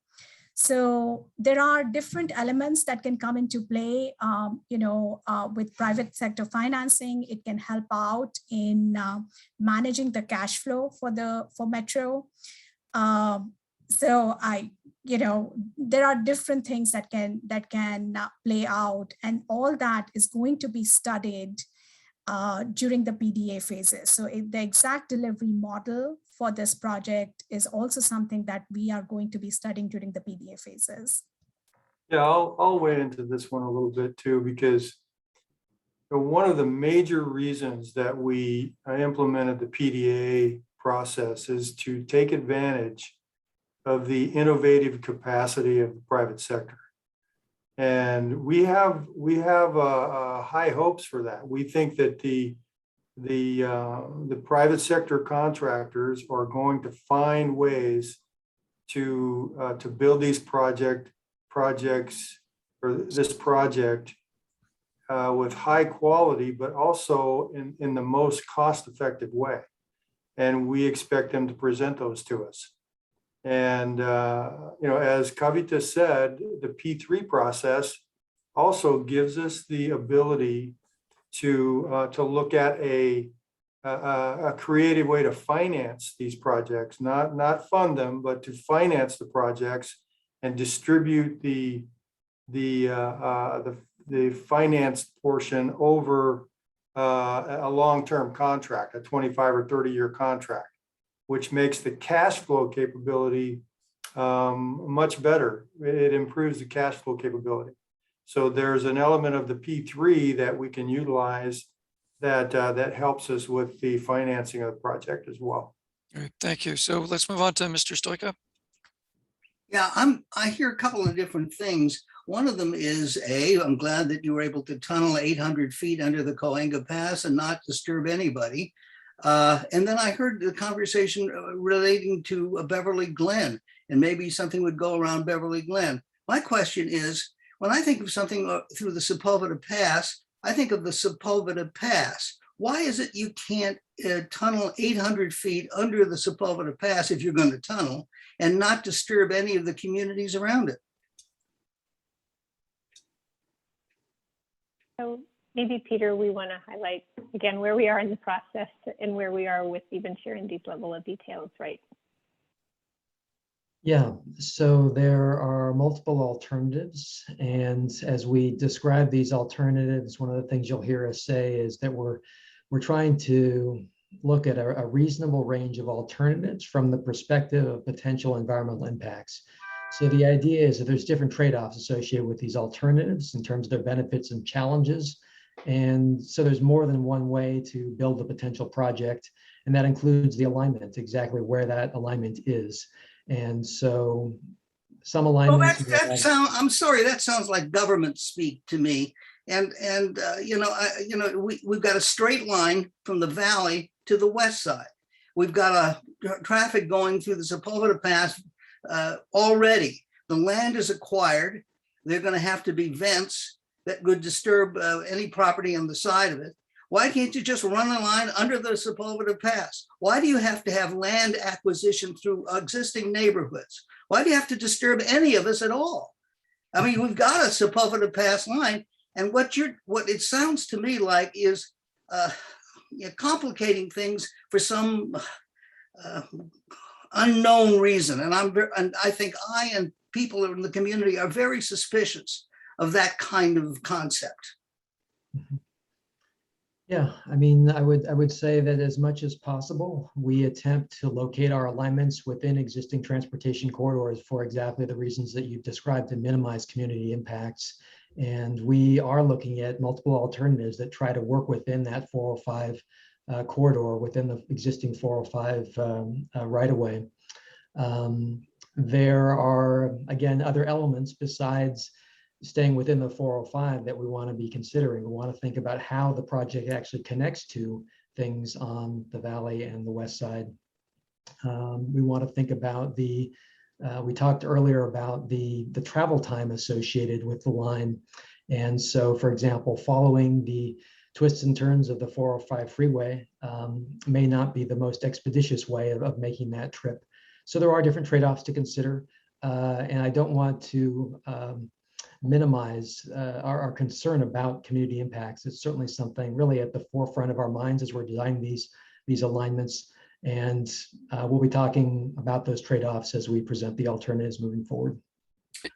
So there are different elements that can come into play, with private sector financing. It can help out in managing the cash flow for Metro. So there are different things that can play out, and all that is going to be studied during the PDA phases. So the exact delivery model for this project is also something that we are going to be studying during the PDA phases. Yeah, I'll weigh into this one a little bit too, because one of the major reasons that we implemented the PDA process is to take advantage of the innovative capacity of the private sector. And we have high hopes for that. We think that the private sector contractors are going to find ways to build these projects or this project with high quality, but also in the most cost-effective way. And we expect them to present those to us. And as Kavita said, the P3 process also gives us the ability to look at a creative way to finance these projects, not fund them, but to finance the projects and distribute the finance portion over a long-term contract, a 25 or 30-year contract, which makes the cash flow capability much better. It improves the cash flow capability. So there's an element of the P3 that we can utilize that helps us with the financing of the project as well. All right, thank you. So let's move on to Mr. Stoica. Yeah, I hear a couple of different things. One of them is I'm glad that you were able to tunnel 800 feet under the Coanga Pass and not disturb anybody. And then I heard the conversation relating to Beverly Glen, and maybe something would go around Beverly Glen. My question is, when I think of something through the Sepulveda Pass, I think of the Sepulveda Pass. Why is it you can't tunnel 800 feet under the Sepulveda Pass if you're going to tunnel and not disturb any of the communities around it? So maybe, Peter, we want to highlight again where we are in the process and where we are with even sharing these level of details, right? Yeah, so there are multiple alternatives. And as we describe these alternatives, one of the things you'll hear us say is that we're trying to look at a reasonable range of alternatives from the perspective of potential environmental impacts. So the idea is that there's different trade-offs associated with these alternatives in terms of their benefits and challenges. And so there's more than one way to build a potential project, and that includes the alignment, exactly where that alignment is. And so some alignments. I'm sorry, that sounds like government speak to me. And we've got a straight line from the valley to the west side. We've got a traffic going through the Sepulveda Pass already. The land is acquired. They're going to have to be vents that would disturb any property on the side of it. Why can't you just run a line under the Sepulveda Pass? Why do you have to have land acquisition through existing neighborhoods? Why do you have to disturb any of us at all? I mean, we've got a Sepulveda Pass line, and what it sounds to me like is complicating things for some unknown reason. And I think I and people in the community are very suspicious of that kind of concept. Yeah, I mean, I would say that as much as possible, we attempt to locate our alignments within existing transportation corridors for exactly the reasons that you've described to minimize community impacts. And we are looking at multiple alternatives that try to work within that 405 corridor, within the existing 405 right-of-way. There are, again, other elements besides staying within the 405 that we want to be considering. We want to think about how the project actually connects to things on the valley and the west side. We want to think about we talked earlier about the travel time associated with the line. And so, for example, following the twists and turns of the 405 freeway may not be the most expeditious way of making that trip. So there are different trade-offs to consider. And I don't want to minimize our concern about community impacts. It's certainly something really at the forefront of our minds as we're designing these alignments. And we'll be talking about those trade-offs as we present the alternatives moving forward.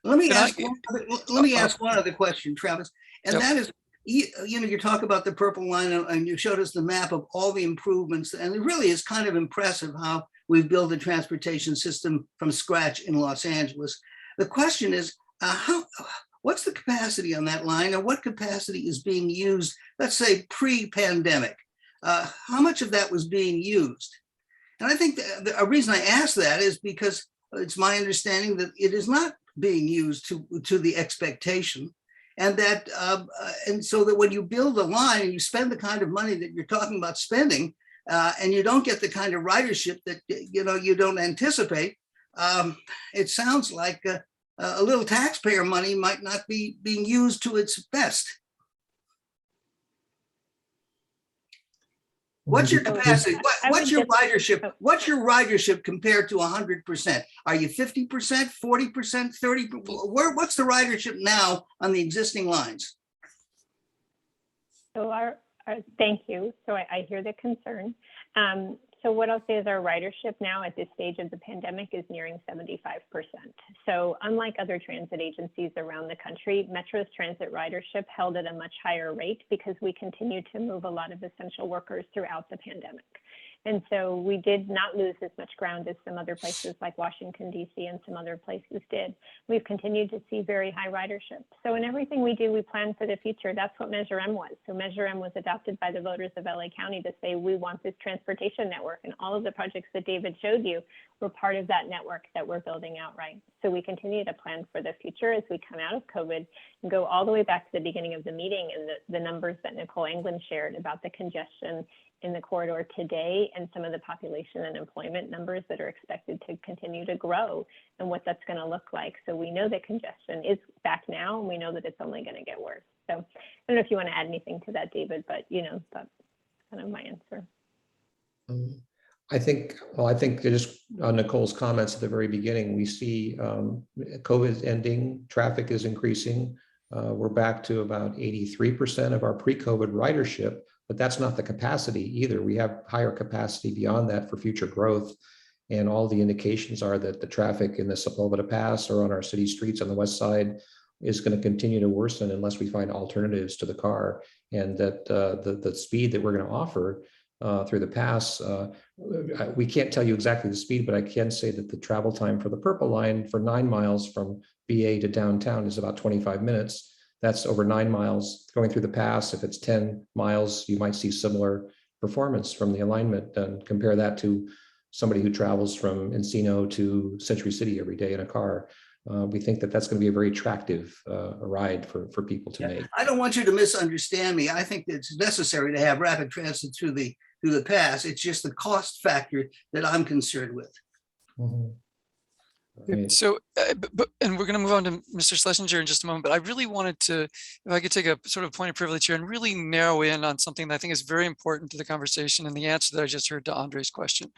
Let me ask one other question, Travis. And that is, you talk about the purple line and you showed us the map of all the improvements. And it really is kind of impressive how we've built a transportation system from scratch in Los Angeles. The question is, what's the capacity on that line, and what capacity is being used, let's say pre-pandemic? How much of that was being used? And I think a reason I ask that is because it's my understanding that it is not being used to the expectation. And that, and so that when you build a line and you spend the kind of money that you're talking about spending, and you don't get the kind of ridership that you don't anticipate, it sounds like a little taxpayer money might not be being used to its best. What's your capacity? What's your ridership? What's your ridership compared to 100%? Are you 50%, 40%, 30%? What's the ridership now on the existing lines? So thank you. So I hear the concern. So what I'll say is our ridership now at this stage of the pandemic is nearing 75%. So unlike other transit agencies around the country, Metro's transit ridership held at a much higher rate because we continue to move a lot of essential workers throughout the pandemic. And so we did not lose as much ground as some other places like Washington, DC, and some other places did. We've continued to see very high ridership. So in everything we do, we plan for the future. That's what Measure M was. So Measure M was adopted by the voters of LA County to say, we want this transportation network. And all of the projects that David showed you were part of that network that we're building out, right? So we continue to plan for the future as we come out of COVID and go all the way back to the beginning of the meeting and the numbers that Nicole England shared about the congestion in the corridor today and some of the population and employment numbers that are expected to continue to grow and what that's going to look like. So we know that congestion is back now, and we know that it's only going to get worse. So I don't know if you want to add anything to that, David, but that's kind of my answer. I think just on Nicole's comments at the very beginning, we see COVID is ending, traffic is increasing. We're back to about 83% of our pre-COVID ridership, but that's not the capacity either. We have higher capacity beyond that for future growth. And all the indications are that the traffic in the Sepulveda Pass or on our city streets on the west side is going to continue to worsen unless we find alternatives to the car. And that the speed that we're going to offer through the pass, we can't tell you exactly the speed, but I can say that the travel time for the Purple Line for 9 miles from BA to downtown is about 25 minutes. That's over 9 miles going through the pass. If it's 10 miles, you might see similar performance from the alignment, and compare that to somebody who travels from Encino to Century City every day in a car. We think that that's going to be a very attractive ride for people to make. I don't want you to misunderstand me. I think that it's necessary to have rapid transit through the pass. It's just the cost factor that I'm concerned with. So, and we're going to move on to Mr. Schlesinger in just a moment, but I really wanted to, if I could take a sort of point of privilege here and really narrow in on something that I think is very important to the conversation and the answer that I just heard to Andre's question.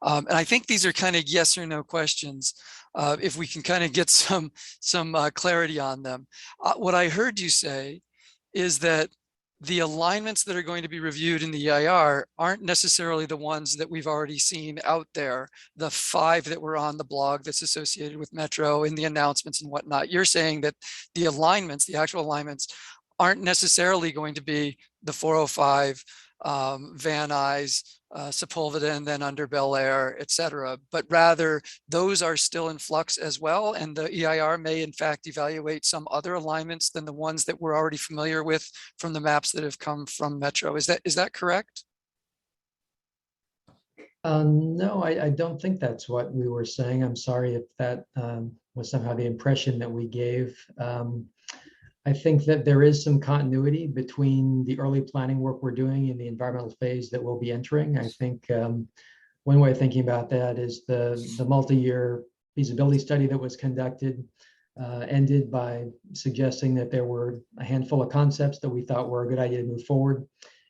And I think these are kind of yes or no questions, if we can kind of get some clarity on them. What I heard you say is that the alignments that are going to be reviewed in the EIR aren't necessarily the ones that we've already seen out there, the 5 that were on the blog that's associated with Metro in the announcements and whatnot. You're saying that the alignments, the actual alignments, aren't necessarily going to be the 405, Van Nuys, Sepulveda, and then under Bel Air, et cetera, but rather those are still in flux as well. And the EIR may in fact evaluate some other alignments than the ones that we're already familiar with from the maps that have come from Metro. Is that correct? No, I don't think that's what we were saying. I'm sorry if that was somehow the impression that we gave. I think that there is some continuity between the early planning work we're doing and the environmental phase that we'll be entering. I think one way of thinking about that is the multi-year feasibility study that was conducted ended by suggesting that there were a handful of concepts that we thought were a good idea to move forward.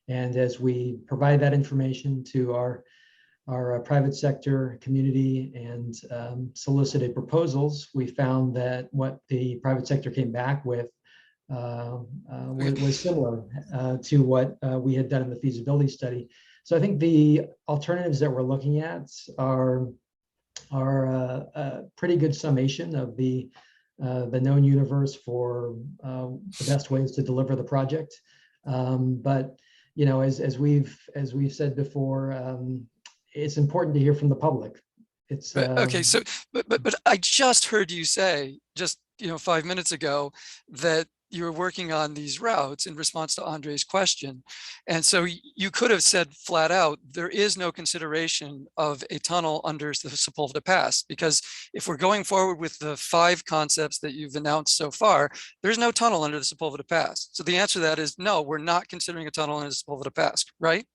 And as we provide that information to our private sector community and solicited proposals, we found that what the private sector came back with was similar to what we had done in the feasibility study. So I think the alternatives that we're looking at are a pretty good summation of the known universe for the best ways to deliver the project. But you know, as we've said before, it's important to hear from the public. It's okay. So, but I just heard you say just 5 minutes ago that you were working on these routes in response to Andre's question. And so you could have said flat out, there is no consideration of a tunnel under the Sepulveda Pass, because if we're going forward with the 5 concepts that you've announced so far, there's no tunnel under the Sepulveda Pass. So the answer to that is no, we're not considering a tunnel under the Sepulveda Pass, right?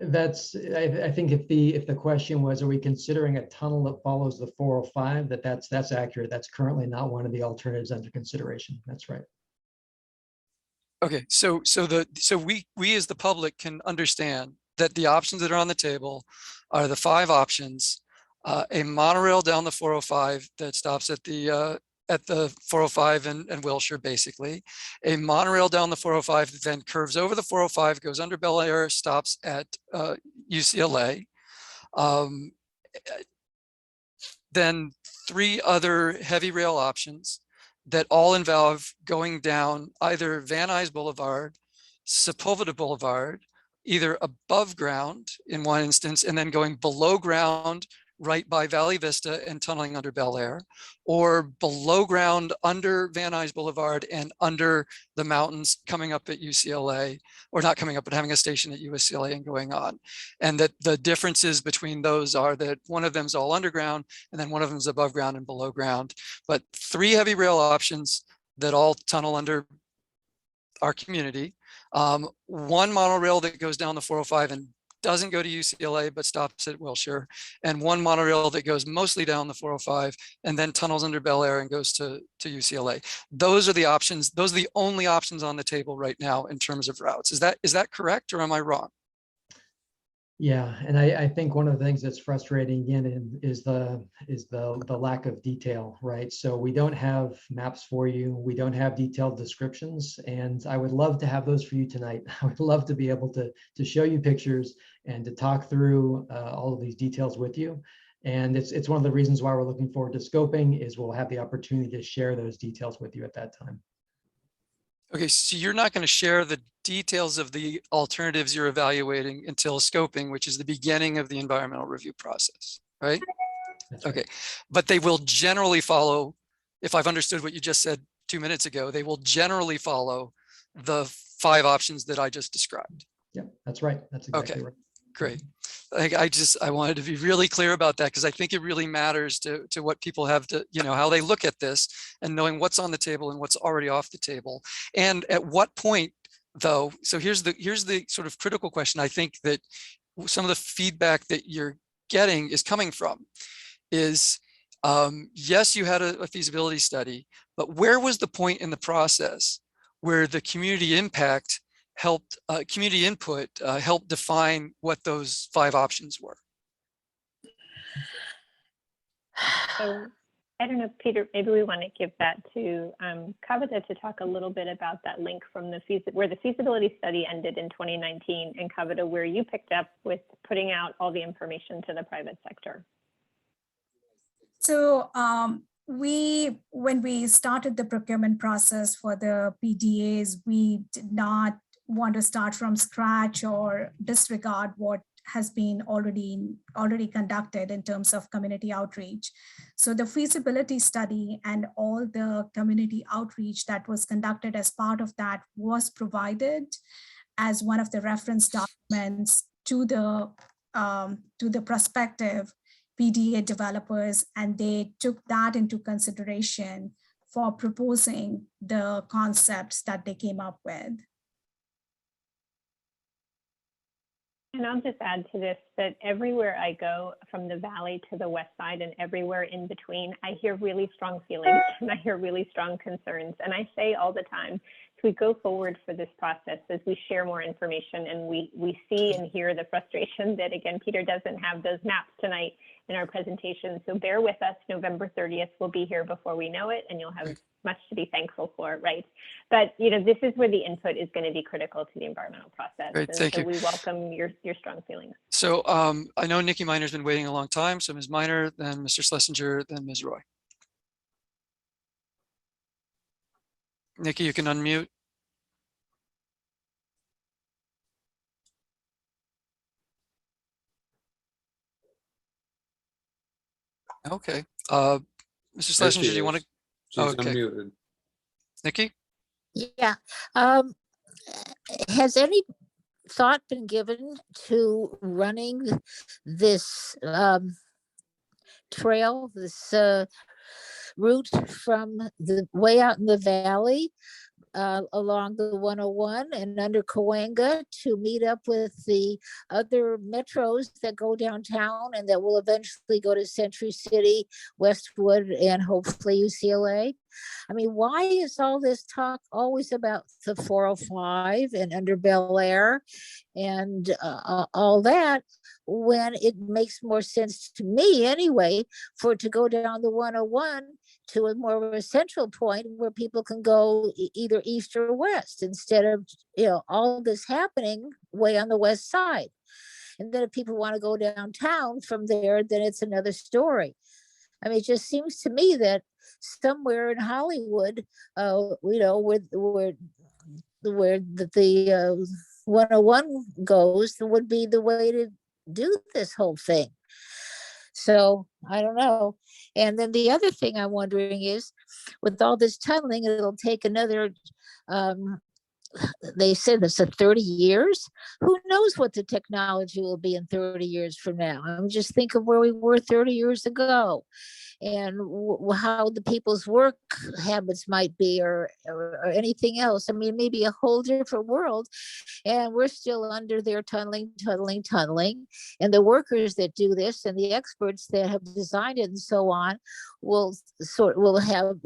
That's, I think if the question was, are we considering a tunnel that follows the 405, that's accurate. That's currently not one of the alternatives under consideration. That's right. Okay, so we as the public can understand that the options that are on the table are the 5 options: a monorail down the 405 that stops at the 405 and Wilshire, basically, a monorail down the 405 that then curves over the 405, goes under Bel Air, stops at UCLA. Then 3 other heavy rail options that all involve going down either Van Nuys Boulevard, Sepulveda Boulevard, either above ground in one instance and then going below ground right by Valley Vista and tunneling under Bel Air, or below ground under Van Nuys Boulevard and under the mountains coming up at UCLA, or not coming up, but having a station at UCLA and going on. And that the differences between those are that one of them is all underground and then one of them is above ground and below ground. But 3 heavy rail options that all tunnel under our community. 1 monorail that goes down the 405 and doesn't go to UCLA, but stops at Wilshire, and 1 monorail that goes mostly down the 405 and then tunnels under Bel Air and goes to UCLA. Those are the options. Those are the only options on the table right now in terms of routes. Is that correct, or am I wrong? Yeah, and I think one of the things that's frustrating again is the lack of detail, right? So we don't have maps for you. We don't have detailed descriptions, and I would love to have those for you tonight. I would love to be able to show you pictures and to talk through all of these details with you. And it's one of the reasons why we're looking forward to scoping, is we'll have the opportunity to share those details with you at that time. Okay, so you're not going to share the details of the alternatives you're evaluating until scoping, which is the beginning of the environmental review process, right? That's right. Okay, but they will generally follow, if I've understood what you just said 2 minutes ago, they will generally follow the 5 options that I just described. Yeah, that's right. That's exactly right. Great. I wanted to be really clear about that, because I think it really matters to what people have to, how they look at this, and knowing what's on the table and what's already off the table. And at what point, though, so here's the sort of critical question I think that some of the feedback that you're getting is coming from is, yes, you had a feasibility study, but where was the point in the process where the community impact helped, community input helped define what those 5 options were? So I don't know, Peter, maybe we want to give that to Kavita to talk a little bit about that link from where the feasibility study ended in 2019, and Kavita, where you picked up with putting out all the information to the private sector. So when we started the procurement process for the PDAs, we did not want to start from scratch or disregard what has been already conducted in terms of community outreach. So the feasibility study and all the community outreach that was conducted as part of that was provided as one of the reference documents to the prospective PDA developers, and they took that into consideration for proposing the concepts that they came up with. And I'll just add to this that everywhere I go, from the valley to the west side and everywhere in between, I hear really strong feelings and I hear really strong concerns. And I say all the time, as we go forward for this process, as we share more information and we see and hear the frustration that, again, Peter doesn't have those maps tonight in our presentation. So bear with us. November 30th will be here before we know it, and you'll have much to be thankful for, right? But this is where the input is going to be critical to the environmental process. Great, and thank so you. we welcome your strong feelings. So I know Nikki Miner's been waiting a long time. So Ms. Miner, then Mr. Schlesinger, then Ms. Roy. Nikki, you can unmute. Okay. Mr. Schlesinger, do you want to? She's Okay. unmuted. Nikki? Yeah. Has any thought been given to running this trail, this route from the way out in the valley along the 101 and under Cahuenga to meet up with the other metros that go downtown and that will eventually go to Century City, Westwood, and hopefully UCLA? I mean, why is all this talk always about the 405 and under Bel Air and all that, when it makes more sense to me anyway for it to go down the 101 to a more of a central point where people can go either east or west, instead of all this happening way on the west side. And then if people want to go downtown from there, then it's another story. I mean, it just seems to me that somewhere in Hollywood, where the 101 goes, would be the way to do this whole thing. So I don't know. And then the other thing I'm wondering is, with all this tunneling, it'll take another, they said it's a 30 years. Who knows what the technology will be in 30 years from now? I'm just think of where we were 30 years ago, and how the people's work habits might be, or anything else. I mean, maybe a whole different world, and we're still under there tunneling. And the workers that do this and the experts that have designed it and so on will have,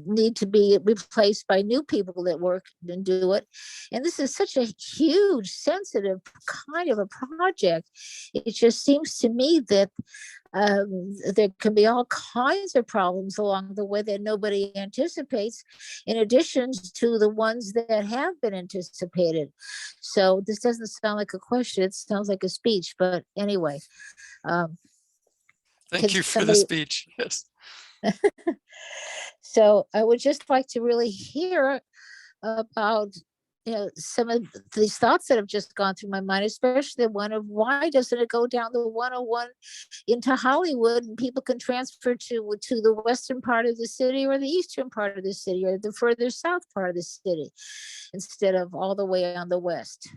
need to be replaced by new people that work and do it. And this is such a huge, sensitive kind of a project. It just seems to me that there can be all kinds of problems along the way that nobody anticipates, in addition to the ones that have been anticipated. So this doesn't sound like a question, it sounds like a speech, but anyway. Thank you for the speech. Yes. So I would just like to really hear about some of these thoughts that have just gone through my mind, especially the one of why doesn't it go down the 101 into Hollywood, and people can transfer to the western part of the city, or the eastern part of the city, or the further south part of the city, instead of all the way on the west.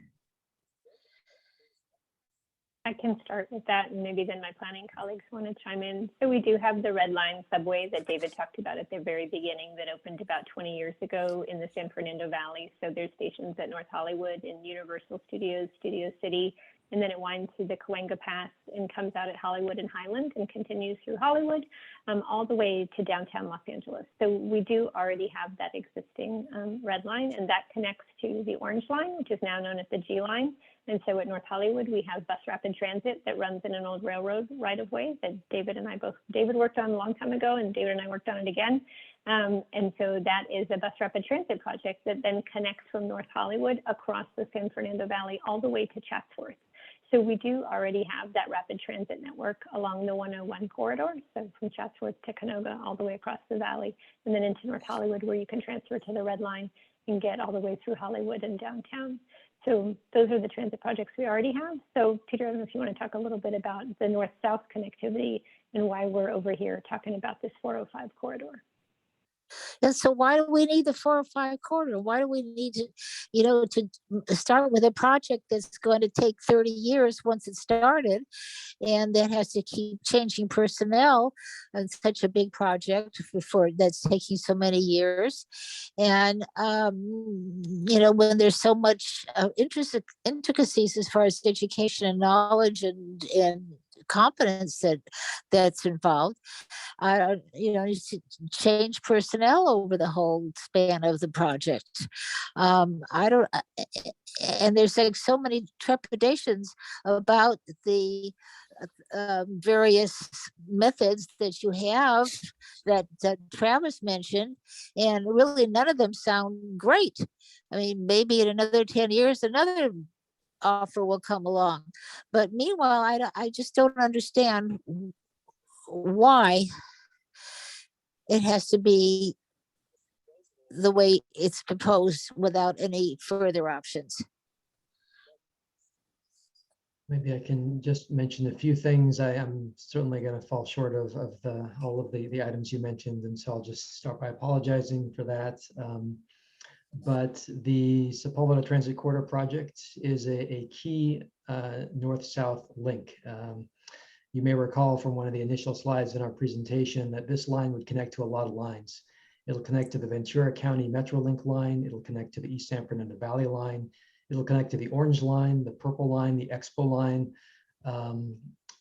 I can start with that, and maybe then my planning colleagues want to chime in. So we do have the Red Line subway that David talked about at the very beginning that opened about 20 years ago in the San Fernando Valley. So there's stations at North Hollywood and Universal Studios, Studio City, and then it winds through the Cahuenga Pass and comes out at Hollywood and Highland and continues through Hollywood all the way to downtown Los Angeles. So we do already have that existing Red Line, and that connects to the Orange Line, which is now known as the G Line. And so at North Hollywood, we have bus rapid transit that runs in an old railroad right of way that David worked on a long time ago, and David and I worked on it again. And so that is a bus rapid transit project that then connects from North Hollywood across the San Fernando Valley all the way to Chatsworth. So we do already have that rapid transit network along the 101 corridor, so from Chatsworth to Canoga all the way across the valley, and then into North Hollywood, where you can transfer to the Red Line and get all the way through Hollywood and downtown. So those are the transit projects we already have. So Peter, I don't know if you want to talk a little bit about the north-south connectivity and why we're over here talking about this 405 corridor. And so why do we need the 405 corridor? Why do we need to, to start with a project that's going to take 30 years once it's started, and that has to keep changing personnel, and such a big project for that's taking so many years. And, when there's so much intricacies as far as education and knowledge and competence that's involved, to change personnel over the whole span of the project. And there's like so many trepidations about the various methods that you have that Travis mentioned, and really none of them sound great. I mean, maybe in another 10 years, another offer will come along. But meanwhile, I just don't understand why it has to be the way it's proposed without any further options. Maybe I can just mention a few things. I am certainly going to fall short of all of the items you mentioned, and so I'll just start by apologizing for that. But the Sepulveda Transit Corridor project is a key north-south link. You may recall from one of the initial slides in our presentation that this line would connect to a lot of lines. It'll connect to the Ventura County Metrolink line. It'll connect to the East San Fernando Valley line. It'll connect to the Orange line, the Purple line, the Expo line.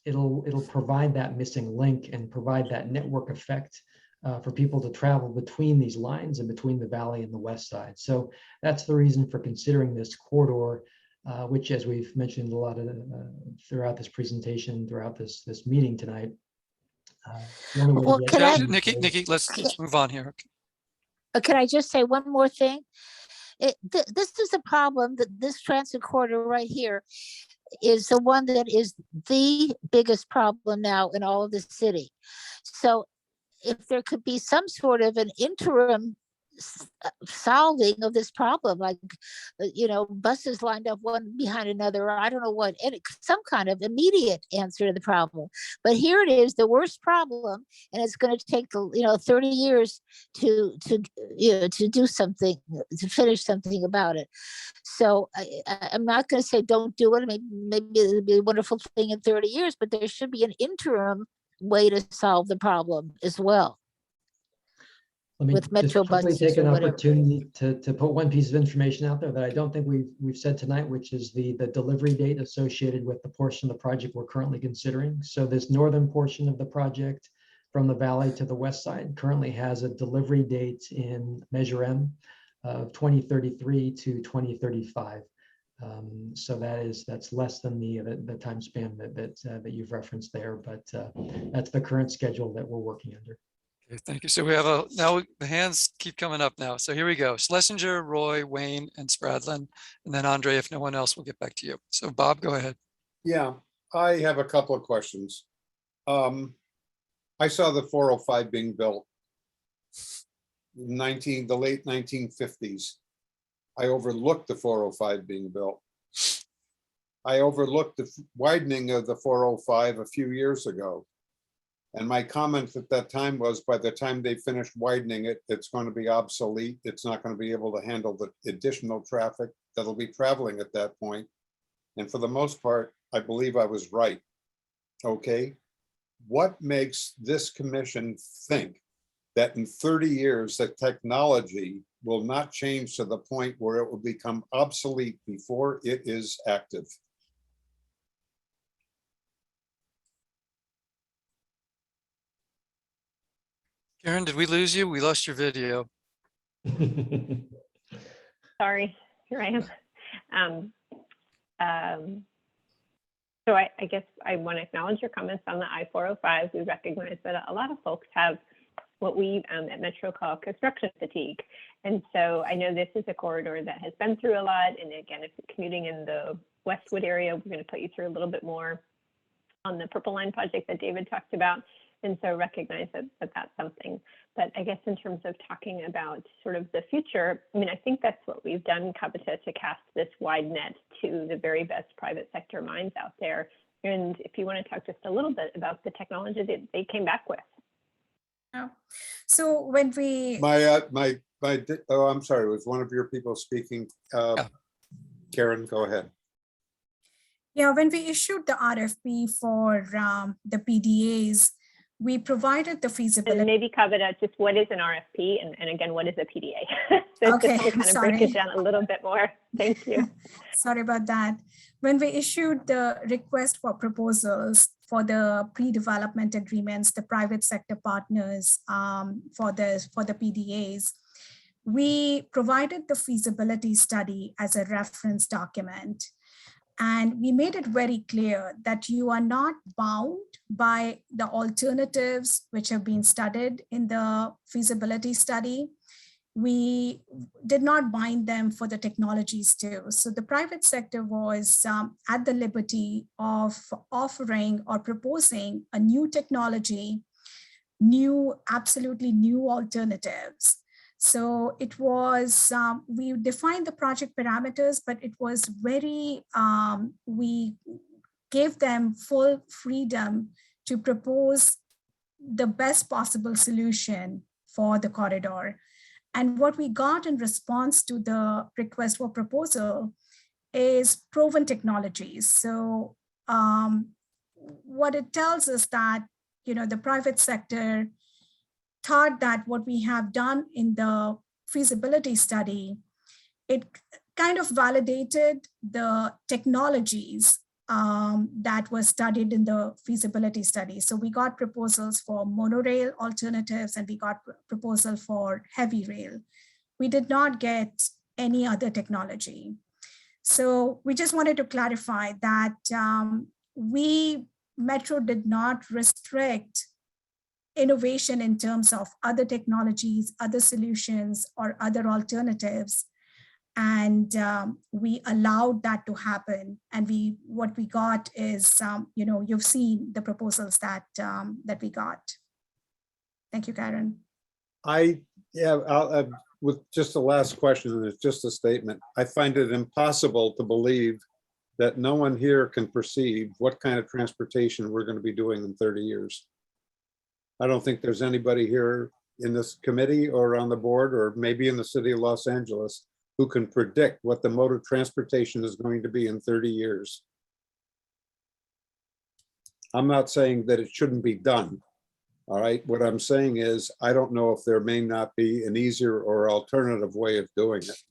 It'll provide that missing link and provide that network effect for people to travel between these lines and between the valley and the west side. So that's the reason for considering this corridor, which, as we've mentioned a lot of throughout this presentation, throughout this meeting tonight. Nikki, let's move on here. Can I just say one more thing? This is a problem that this transit corridor right here is the one that is the biggest problem now in all of the city. So if there could be some sort of an interim solving of this problem, like, buses lined up one behind another, or I don't know what, and some kind of immediate answer to the problem. But here it is, the worst problem, and it's going to take 30 years to do something, to finish something about it. So I'm not going to say don't do it. Maybe it'll be a wonderful thing in 30 years, but there should be an interim way to solve the problem as well. Let me With metro just quickly buses take or an whatever. opportunity to put one piece of information out there that I don't think we've said tonight, which is the delivery date associated with the portion of the project we're currently considering. So this northern portion of the project from the valley to the west side currently has a delivery date in Measure M of 2033 to 2035. So that's less than the time span that you've referenced there, but that's the current schedule that we're working under. Okay, thank you. So we have now the hands keep coming up now. So here we go. Schlesinger, Roy, Wayne, and Spradlin. And then Andre, if no one else, we'll get back to you. So Bob, go ahead. Yeah, I have a couple of questions. I saw the 405 being built the late 1950s. I overlooked the 405 being built. I overlooked the widening of the 405 a few years ago. And my comment at that time was, by the time they finish widening it, it's going to be obsolete. It's not going to be able to handle the additional traffic that'll be traveling at that point. And for the most part, I believe I was right. Okay. What makes this commission think that in 30 years, that technology will not change to the point where it will become obsolete before it is active? Karen, did we lose you? We lost your video. Sorry, here I am. So I guess I want to acknowledge your comments on the I-405. We recognize that a lot of folks have what we at Metro call construction fatigue. And so I know this is a corridor that has been through a lot. And again, if you're commuting in the Westwood area, we're going to put you through a little bit more on the Purple Line project that David talked about. And so recognize that that's something. But I guess in terms of talking about sort of the future, I mean, I think that's what we've done, Kavita, to cast this wide net to the very best private sector minds out there. And if you want to talk just a little bit about the technology that they came back with. So when we I'm sorry, was one of your people speaking? Karen, go ahead. Yeah, when we issued the RFP for the PDAs, we provided the feasibility. And maybe Kavita, just what is an RFP, and again, what is a PDA? So Okay, just to kind of break it down a little bit more. Thank you. Sorry about that. When we issued the request for proposals for the pre-development agreements, the private sector partners for the PDAs, we provided the feasibility study as a reference document. And we made it very clear that you are not bound by the alternatives which have been studied in the feasibility study. We did not bind them for the technologies too. So the private sector was at the liberty of offering or proposing a new technology, absolutely new alternatives. So it was, we defined the project parameters, but it was very, we gave them full freedom to propose the best possible solution for the corridor. And what we got in response to the request for proposal is proven technologies. So what it tells us that, the private sector thought that what we have done in the feasibility study, it kind of validated the technologies that were studied in the feasibility study. So we got proposals for monorail alternatives and we got proposal for heavy rail. We did not get any other technology. So we just wanted to clarify that Metro did not restrict innovation in terms of other technologies, other solutions, or other alternatives. And we allowed that to happen. And what we got is, you've seen the proposals that we got. Thank you, Karen. with just the last question, and it's just a statement. I find it impossible to believe that no one here can perceive what kind of transportation we're going to be doing in 30 years. I don't think there's anybody here in this committee or on the board, or maybe in the city of Los Angeles, who can predict what the mode of transportation is going to be in 30 years. I'm not saying that it shouldn't be done. All right, what I'm saying is, I don't know if there may not be an easier or alternative way of doing it.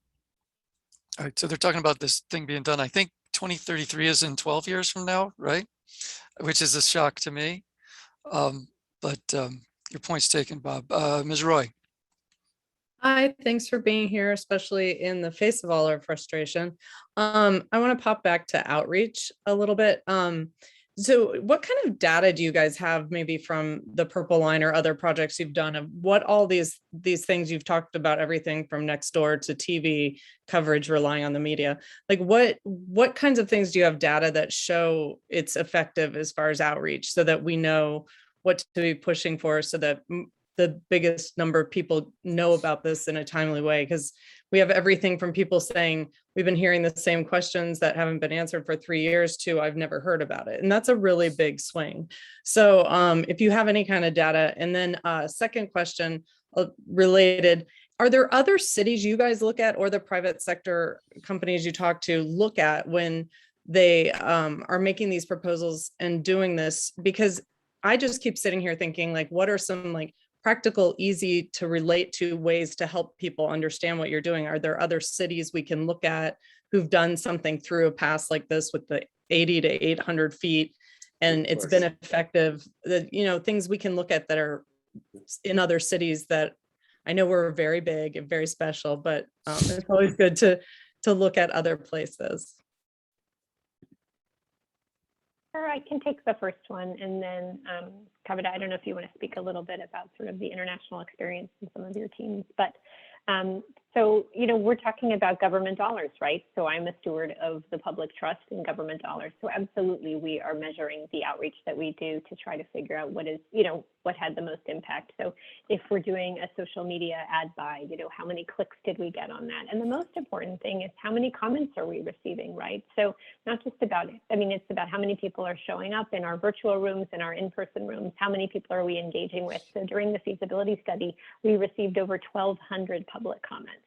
All right, so they're talking about this thing being done. I think 2033 is in 12 years from now, right? Which is a shock to me. But your point's taken, Bob. Ms. Roy. Hi, thanks for being here, especially in the face of all our frustration. I want to pop back to outreach a little bit. So what kind of data do you guys have maybe from the Purple Line or other projects you've done of what all these things you've talked about, everything from next door to TV coverage relying on the media? Like what kinds of things do you have data that show it's effective as far as outreach, so that we know what to be pushing for, so that the biggest number of people know about this in a timely way? Because we have everything from people saying, we've been hearing the same questions that haven't been answered for 3 years to I've never heard about it. And that's a really big swing. So if you have any kind of data. And then second question related, are there other cities you guys look at, or the private sector companies you talk to look at when they are making these proposals and doing this? Because I just keep sitting here thinking, like, what are some like practical, easy to relate to ways to help people understand what you're doing? Are there other cities we can look at who've done something through a pass like this with the 80 to 800 feet and it's been effective? That, you know, things we can look at that are in other cities that I know we're very big and very special, but it's always good to look at other places. Sure, I can take the first one, and then Kavita, I don't know if you want to speak a little bit about sort of the international experience in some of your teams, but so, you know, we're talking about government dollars, right? So I'm a steward of the public trust in government dollars. So absolutely, we are measuring the outreach that we do to try to figure out what is, you know, what had the most impact. So if we're doing a social media ad buy, you know, how many clicks did we get on that? And the most important thing is how many comments are we receiving, right? So not just about, I mean, it's about how many people are showing up in our virtual rooms, in our in-person rooms, how many people are we engaging with? So during the feasibility study, we received over 1,200 public comments.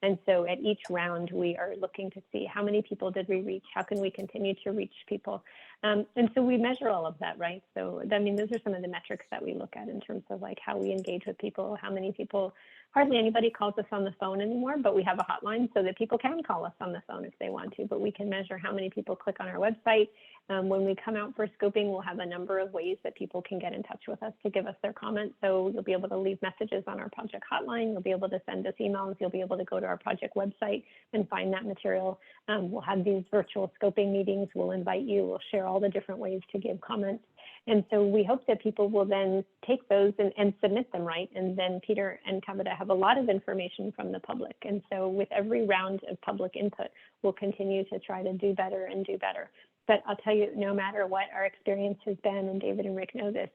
And so at each round, we are looking to see how many people did we reach? How can we continue to reach people? And so we measure all of that, right? So, I mean, those are some of the metrics that we look at in terms of like how we engage with people, how many people, hardly anybody calls us on the phone anymore, but we have a hotline so that people can call us on the phone if they want to, but we can measure how many people click on our website. When we come out for scoping, we'll have a number of ways that people can get in touch with us to give us their comments. So you'll be able to leave messages on our project hotline. You'll be able to send us emails. You'll be able to go to our project website and find that material. We'll have these virtual scoping meetings. We'll invite you. We'll share all the different ways to give comments. And so we hope that people will then take those and submit them, right? And then Peter and Kavita have a lot of information from the public. And so with every round of public input, we'll continue to try to do better and do better. But I'll tell you, no matter what our experience has been, and David and Rick know this,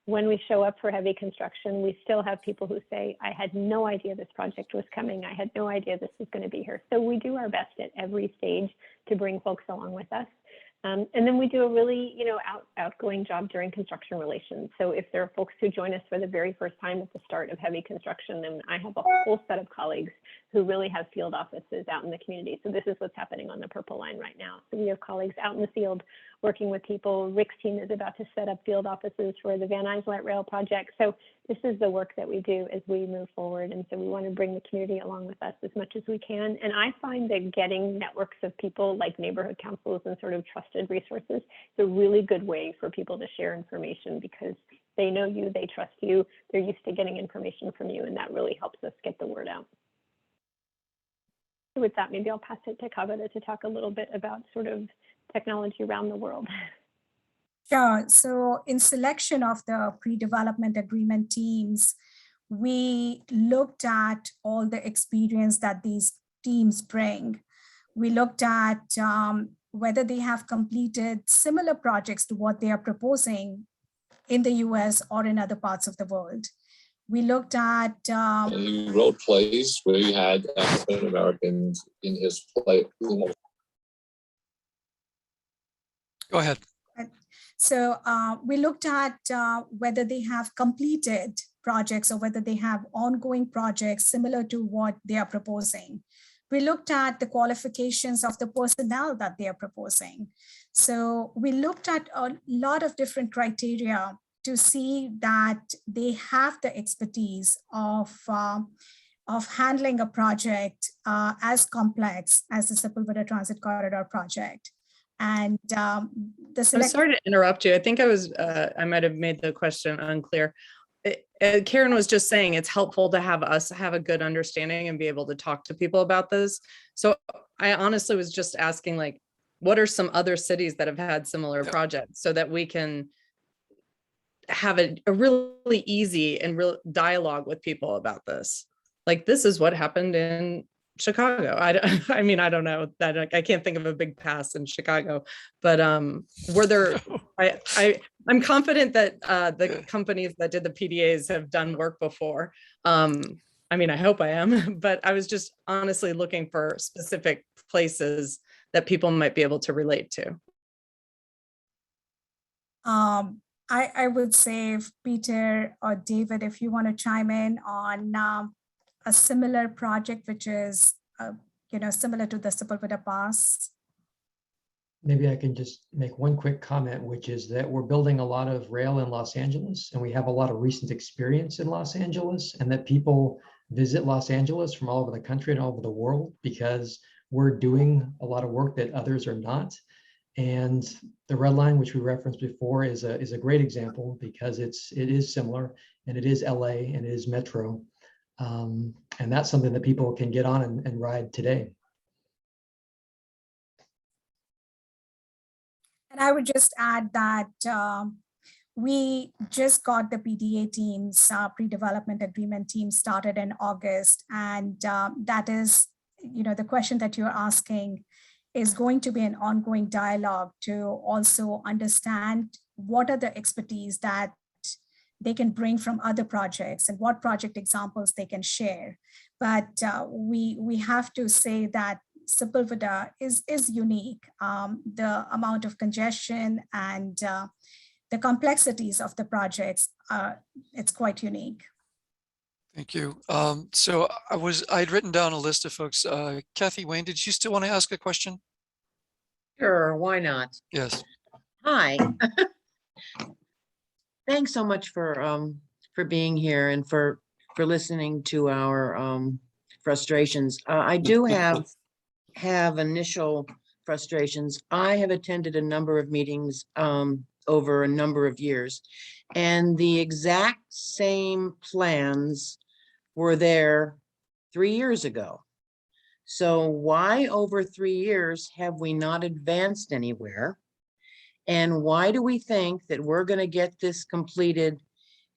when we show up for heavy construction, we still have people who say, I had no idea this project was coming. I had no idea this was going to be here. So we do our best at every stage to bring folks along with us. And then we do a really, you know, outgoing job during construction relations. So if there are folks who join us for the very first time at the start of heavy construction, then I have a whole set of colleagues who really have field offices out in the community. So this is what's happening on the Purple Line right now. So we have colleagues out in the field working with people. Rick's team is about to set up field offices for the Van Nuys Light Rail project. So this is the work that we do as we move forward. And so we want to bring the community along with us as much as we can. And I find that getting networks of people like neighborhood councils and sort of trusted resources is a really good way for people to share information, because they know you, they trust you, they're used to getting information from you, and that really helps us get the word out. So with that, maybe I'll pass it to Kavita to talk a little bit about sort of technology around the world. Sure. So in selection of the pre-development agreement teams, we looked at all the experience that these teams bring. We looked at whether they have completed similar projects to what they are proposing in the US or in other parts of the world. We looked at He wrote plays where he had African Americans in his play. Go ahead. So we looked at whether they have completed projects or whether they have ongoing projects similar to what they are proposing. We looked at the qualifications of the personnel that they are proposing. So we looked at a lot of different criteria to see that they have the expertise of handling a project as complex as the Sepulveda Transit Corridor project. And I'm sorry to interrupt you. I think I might have made the question unclear. Karen was just saying it's helpful to have us have a good understanding and be able to talk to people about this. So I honestly was just asking, like, what are some other cities that have had similar projects so that we can have a really easy and real dialogue with people about this? Like, this is what happened in Chicago. I mean, I don't know that I can't think of a big pass in Chicago, but were there, I'm confident that the companies that did the PDAs have done work before. I mean, I hope I am, but I was just honestly looking for specific places that people might be able to relate to. I would say, if Peter or David, if you want to chime in on a similar project, which is, similar to the Sepulveda Pass. Maybe I can just make one quick comment, which is that we're building a lot of rail in Los Angeles, and we have a lot of recent experience in Los Angeles, and that people visit Los Angeles from all over the country and all over the world because we're doing a lot of work that others are not. And the Red Line, which we referenced before, is a great example because it is similar, and it is LA and it is Metro. And that's something that people can get on and ride today. And I would just add that we just got the PDA teams, pre-development agreement team started in August. And that is, the question that you're asking is going to be an ongoing dialogue to also understand what are the expertise that they can bring from other projects and what project examples they can share. But we have to say that Sepulveda is unique. The amount of congestion and the complexities of the projects, it's quite unique. Thank you. So I'd written down a list of folks. Kathy Wayne, did you still want to ask a question? Sure, why not? Yes. Hi. Thanks so much for being here and for listening to our frustrations. I do have initial frustrations. I have attended a number of meetings over a number of years, and the exact same plans were there 3 years ago. So why over 3 years have we not advanced anywhere? And why do we think that we're going to get this completed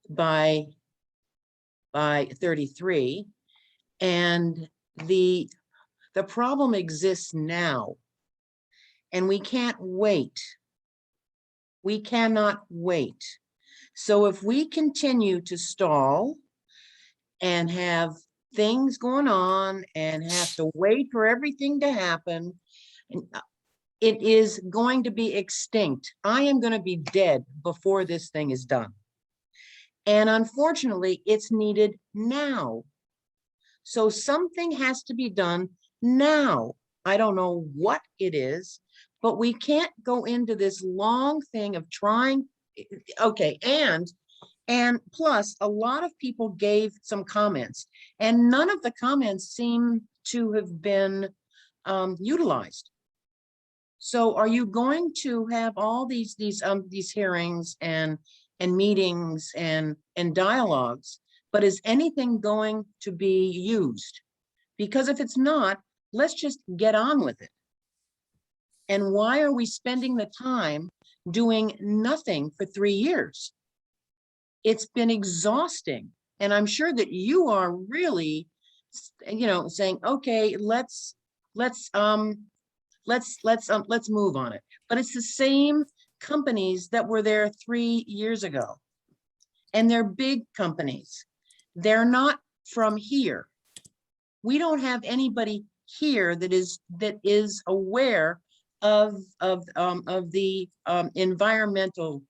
by 33? And the problem exists now, and we can't wait. We cannot wait. So if we continue to stall and have things going on and have to wait for everything to happen, it is going to be extinct. I am going to be dead before this thing is done. And unfortunately, it's needed now. So something has to be done now. I don't know what it is, but we can't go into this long thing of trying. Okay, and plus a lot of people gave some comments, and none of the comments seem to have been utilized. So are you going to have all these hearings and meetings and dialogues, but is anything going to be used? Because if it's not, let's just get on with it. And why are we spending the time doing nothing for 3 years? It's been exhausting. And I'm sure that you are really, saying, okay, let's move on it. But it's the same companies that were there 3 years ago. And they're big companies. They're not from here. We don't have anybody here that is aware of the environmental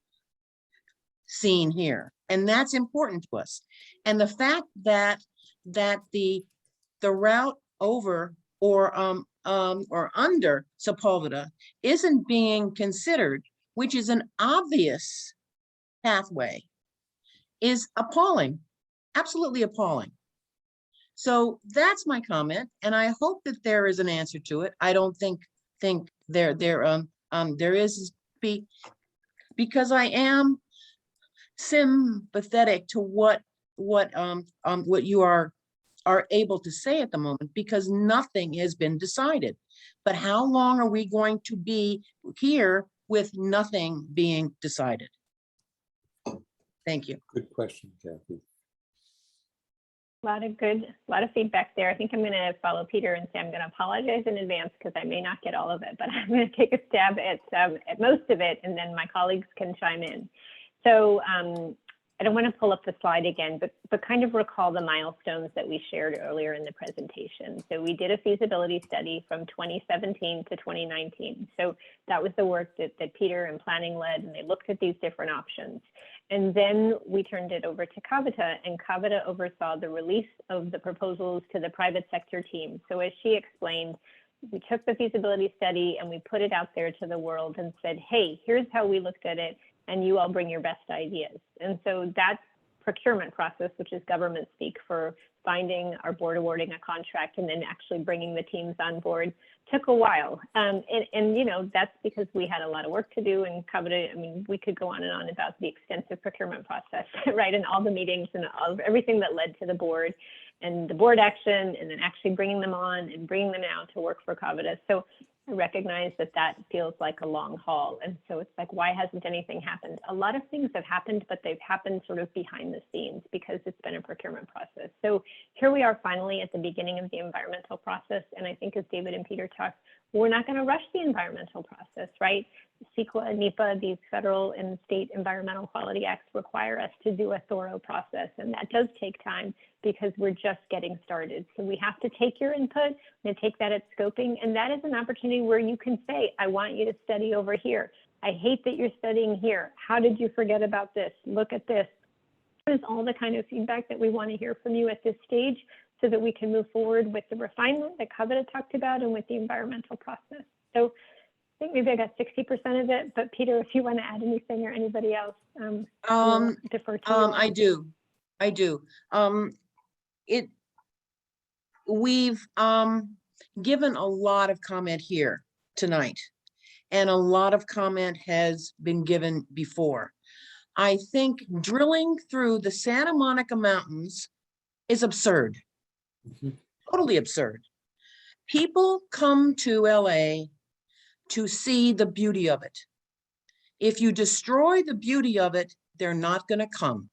scene here, and that's important to us. And the fact that the route over or under Sepulveda isn't being considered, which is an obvious pathway, is appalling, absolutely appalling. So that's my comment, and I hope that there is an answer to it. I don't think there is, because I am sympathetic to what you are able to say at the moment, because nothing has been decided. But how long are we going to be here with nothing being decided? Thank you. Good question, Kathy. A lot of feedback there. I think I'm going to follow Peter and say I'm going to apologize in advance because I may not get all of it, but I'm going to take a stab at most of it, and then my colleagues can chime in. So I don't want to pull up the slide again, but kind of recall the milestones that we shared earlier in the presentation. So we did a feasibility study from 2017 to 2019. So that was the work that Peter and planning led, and they looked at these different options. And then we turned it over to Kavita, and Kavita oversaw the release of the proposals to the private sector team. So as she explained, we took the feasibility study and we put it out there to the world and said, hey, here's how we looked at it, and you all bring your best ideas. And so that procurement process, which is government speak for finding our board awarding a contract and then actually bringing the teams on board, took a while. And you know, that's because we had a lot of work to do, and Kavita, I mean, we could go on and on about the extensive procurement process, right? And all the meetings and everything that led to the board and the board action, and then actually bringing them on and bringing them out to work for Kavita. So I recognize that that feels like a long haul. And so it's like, why hasn't anything happened? A lot of things have happened, but they've happened sort of behind the scenes because it's been a procurement process. So here we are finally at the beginning of the environmental process. And I think as David and Peter talked, we're not going to rush the environmental process, right? CEQA, NEPA, these federal and state environmental quality acts require us to do a thorough process. And that does take time because we're just getting started. So we have to take your input and take that at scoping. And that is an opportunity where you can say, I want you to study over here. I hate that you're studying here. How did you forget about this? Look at this. There's all the kind of feedback that we want to hear from you at this stage so that we can move forward with the refinement that Kavita talked about and with the environmental process. So I think maybe I got 60% of it, but Peter, if you want to add anything or anybody else, defer to you. I do. We've given a lot of comment here tonight, and a lot of comment has been given before. I think drilling through the Santa Monica Mountains is absurd, totally absurd. People come to LA to see the beauty of it. If you destroy the beauty of it, they're not going to come.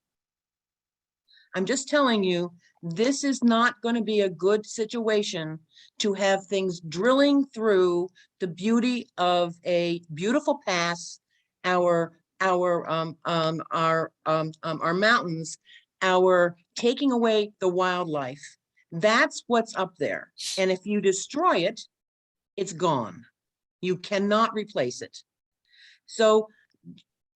I'm just telling you, this is not going to be a good situation to have things drilling through the beauty of a beautiful pass, our mountains, our taking away the wildlife. That's what's up there. And if you destroy it, it's gone. You cannot replace it. So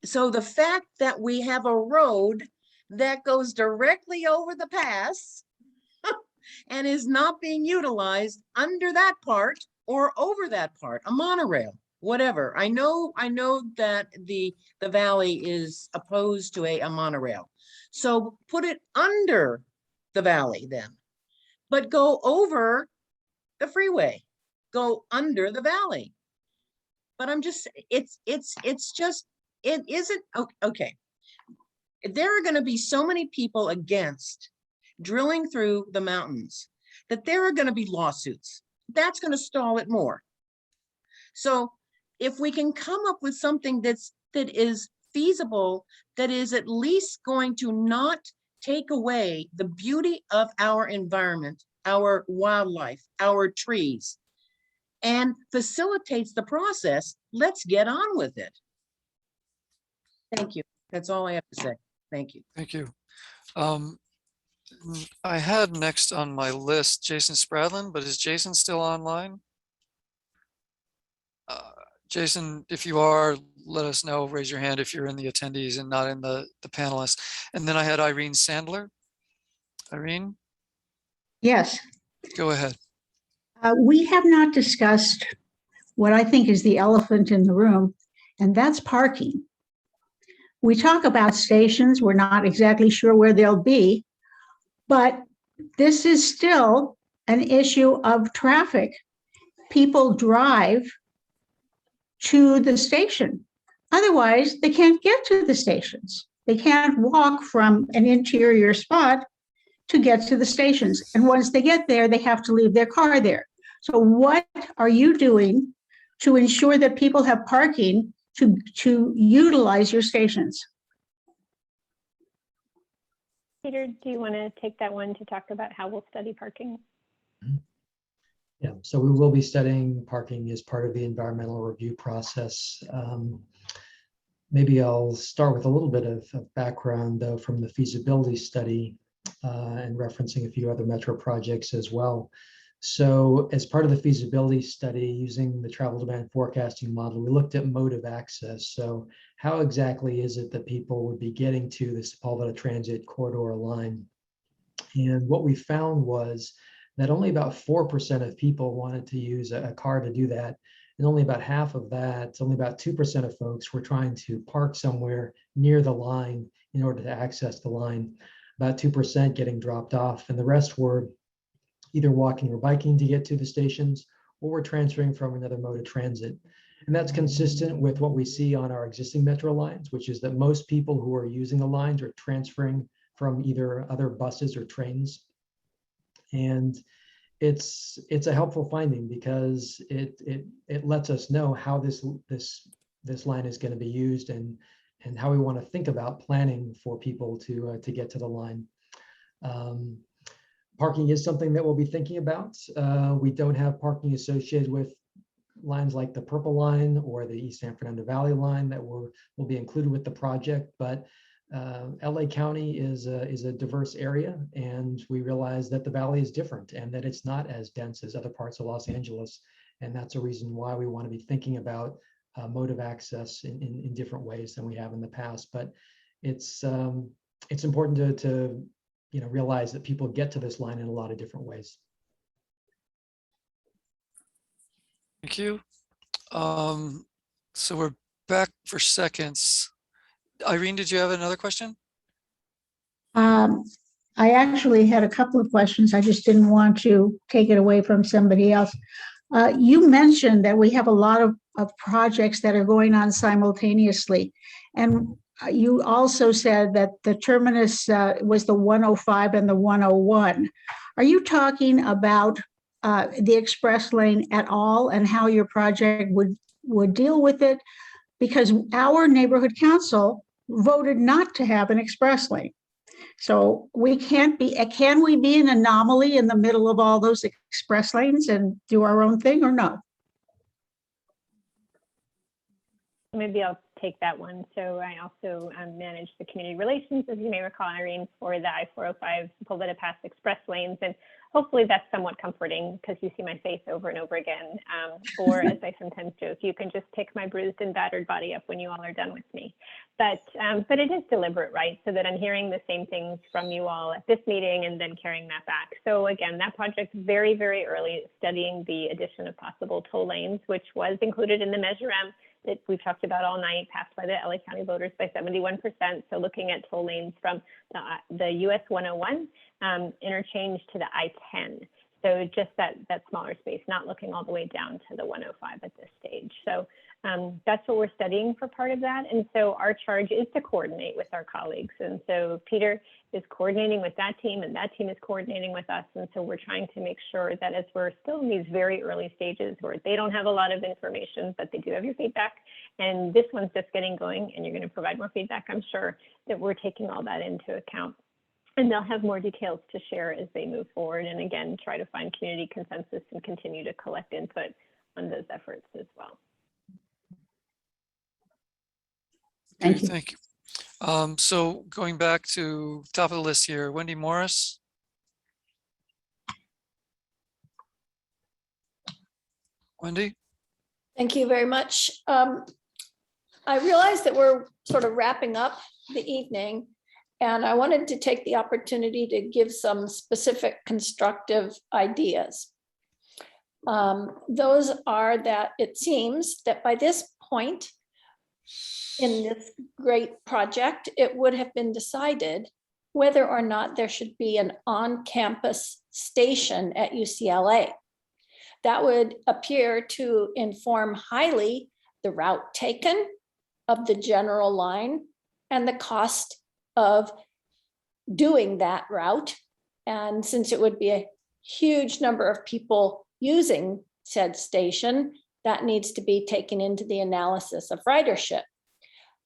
the fact that we have a road that goes directly over the pass and is not being utilized under that part or over that part, a monorail, whatever. I know that the valley is opposed to a monorail. So put it under the valley then, but go over the freeway, go under the valley. But I'm just, it isn't, okay. There are going to be so many people against drilling through the mountains that there are going to be lawsuits. That's going to stall it more. So if we can come up with something that is feasible, that is at least going to not take away the beauty of our environment, our wildlife, our trees, and facilitates the process, let's get on with it. Thank you. That's all I have to say. Thank you. Thank you. I had next on my list Jason Spradlin, but is Jason still online? Jason, if you are, let us know, raise your hand if you're in the attendees and not in the panelists. And then I had Irene Sandler. Irene, Yes, go ahead. we have not discussed what I think is the elephant in the room, and that's parking. We talk about stations, we're not exactly sure where they'll be, but this is still an issue of traffic. People drive to the station. Otherwise, they can't get to the stations. They can't walk from an interior spot to get to the stations. And once they get there, they have to leave their car there. So what are you doing to ensure that people have parking to utilize your stations? Peter, do you want to take that one to talk about how we'll study parking? Yeah, so we will be studying parking as part of the environmental review process. Maybe I'll start with a little bit of background though from the feasibility study and referencing a few other metro projects as well. So as part of the feasibility study using the travel demand forecasting model, we looked at mode of access. So how exactly is it that people would be getting to the Sepulveda Transit Corridor line? And what we found was that only about 4% of people wanted to use a car to do that. And only about half of that, only about 2% of folks were trying to park somewhere near the line in order to access the line. About 2% getting dropped off, and the rest were either walking or biking to get to the stations, or were transferring from another mode of transit. And that's consistent with what we see on our existing metro lines, which is that most people who are using the lines are transferring from either other buses or trains. And it's a helpful finding because it lets us know how this line is going to be used and how we want to think about planning for people to get to the line. Parking is something that we'll be thinking about. We don't have parking associated with lines like the Purple Line or the East San Fernando Valley line that will be included with the project, but LA County is a diverse area, and we realize that the valley is different and that it's not as dense as other parts of Los Angeles. And that's a reason why we want to be thinking about mode of access in different ways than we have in the past. But it's important to realize that people get to this line in a lot of different ways. Thank you. So we're back for seconds. Irene, did you have another question? I actually had a couple of questions. I just didn't want to take it away from somebody else. You mentioned that we have a lot of projects that are going on simultaneously. And you also said that the terminus was the 105 and the 101. Are you talking about the express lane at all and how your project would deal with it? Because our neighborhood council voted not to have an express lane. So we can't be, can we be an anomaly in the middle of all those express lanes and do our own thing or no? Maybe I'll take that one. So I also manage the community relations, as you may recall, Irene, for the I-405 Sepulveda Pass Express lanes. And hopefully that's somewhat comforting because you see my face over and over again. Or as I sometimes joke, you can just pick my bruised and battered body up when you all are done with me. But it is deliberate, right? So that I'm hearing the same things from you all at this meeting and then carrying that back. So again, that project very, very early, studying the addition of possible toll lanes, which was included in the Measure M that we've talked about all night, passed by the LA County voters by 71%. So looking at toll lanes from the US 101 interchange to the I-10. So just that smaller space, not looking all the way down to the 105 at this stage. So that's what we're studying for part of that. And so our charge is to coordinate with our colleagues. And so Peter is coordinating with that team and that team is coordinating with us. And so we're trying to make sure that as we're still in these very early stages where they don't have a lot of information, but they do have your feedback. And this one's just getting going and you're going to provide more feedback, I'm sure, that we're taking all that into account. And they'll have more details to share as they move forward. And again, try to find community consensus and continue to collect input on those efforts as well. Okay, thank you. So going back to top of the list here, Wendy Morris. Wendy? Thank you very much. I realize that we're sort of wrapping up the evening, and I wanted to take the opportunity to give some specific constructive ideas. Those are that it seems that by this point in this great project, it would have been decided whether or not there should be an on-campus station at UCLA. That would appear to inform highly the route taken of the general line and the cost of doing that route. And since it would be a huge number of people using said station, that needs to be taken into the analysis of ridership.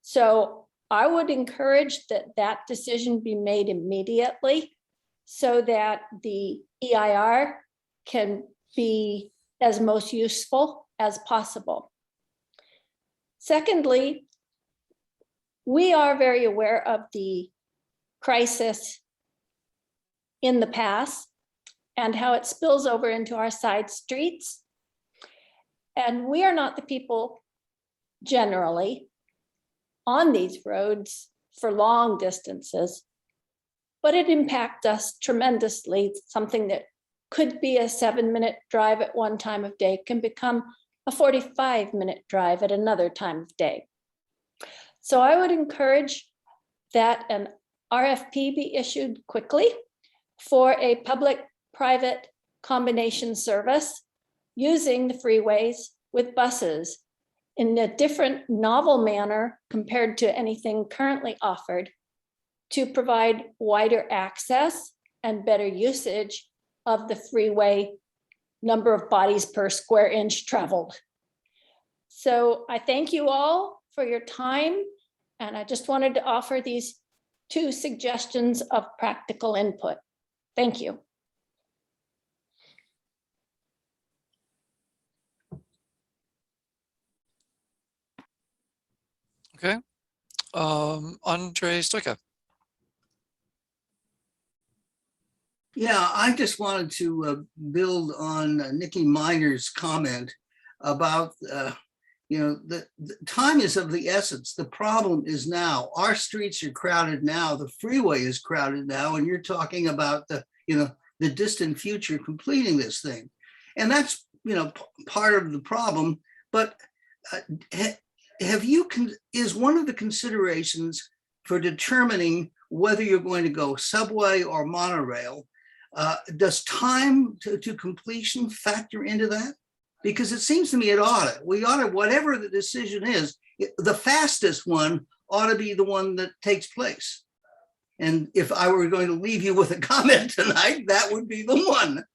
So I would encourage that that decision be made immediately so that the EIR can be as most useful as possible. Secondly, we are very aware of the crisis in the past and how it spills over into our side streets. And we are not the people generally on these roads for long distances, but it impacts us tremendously. Something that could be a 7-minute drive at one time of day can become a 45-minute drive at another time of day. So I would encourage that an RFP be issued quickly for a public-private combination service using the freeways with buses in a different novel manner compared to anything currently offered to provide wider access and better usage of the freeway number of bodies per square inch traveled. So I thank you all for your time. And I just wanted to offer these 2 suggestions of practical input. Thank you. Okay. Andre Stoika. Yeah, I just wanted to build on Nikki Miner's comment about, the time is of the essence. The problem is now. Our streets are crowded now. The freeway is crowded now, and you're talking about the distant future completing this thing, and that's part of the problem. But is one of the considerations for determining whether you're going to go subway or monorail? Does time to completion factor into that? Because it seems to me we ought to, whatever the decision is, the fastest one ought to be the one that takes place. And if I were going to leave you with a comment tonight, that would be the one.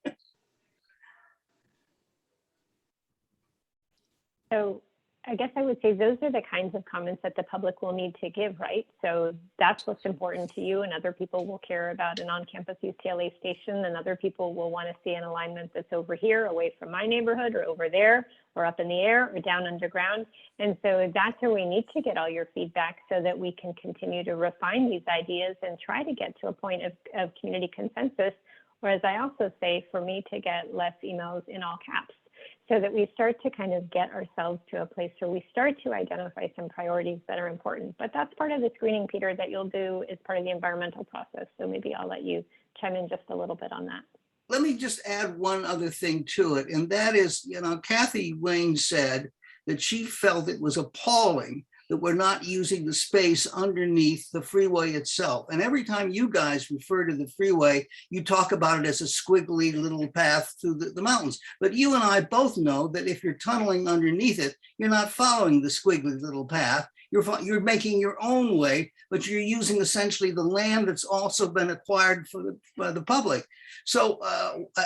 So I guess I would say those are the kinds of comments that the public will need to give, right? So that's what's important to you, and other people will care about an on-campus UCLA station, and other people will want to see an alignment that's over here, away from my neighborhood, or over there, or up in the air, or down underground. And so that's where we need to get all your feedback so that we can continue to refine these ideas and try to get to a point of community consensus, or as I also say, for me to get less emails in all caps, so that we start to kind of get ourselves to a place where we start to identify some priorities that are important. But that's part of the screening, Peter, that you'll do as part of the environmental process. So maybe I'll let you chime in just a little bit on that. Let me just add one other thing to it. And that is, Kathy Wayne said that she felt it was appalling that we're not using the space underneath the freeway itself. And every time you guys refer to the freeway, you talk about it as a squiggly little path through the mountains. But you and I both know that if you're tunneling underneath it, you're not following the squiggly little path. You're making your own way, but you're using essentially the land that's also been acquired by the public. So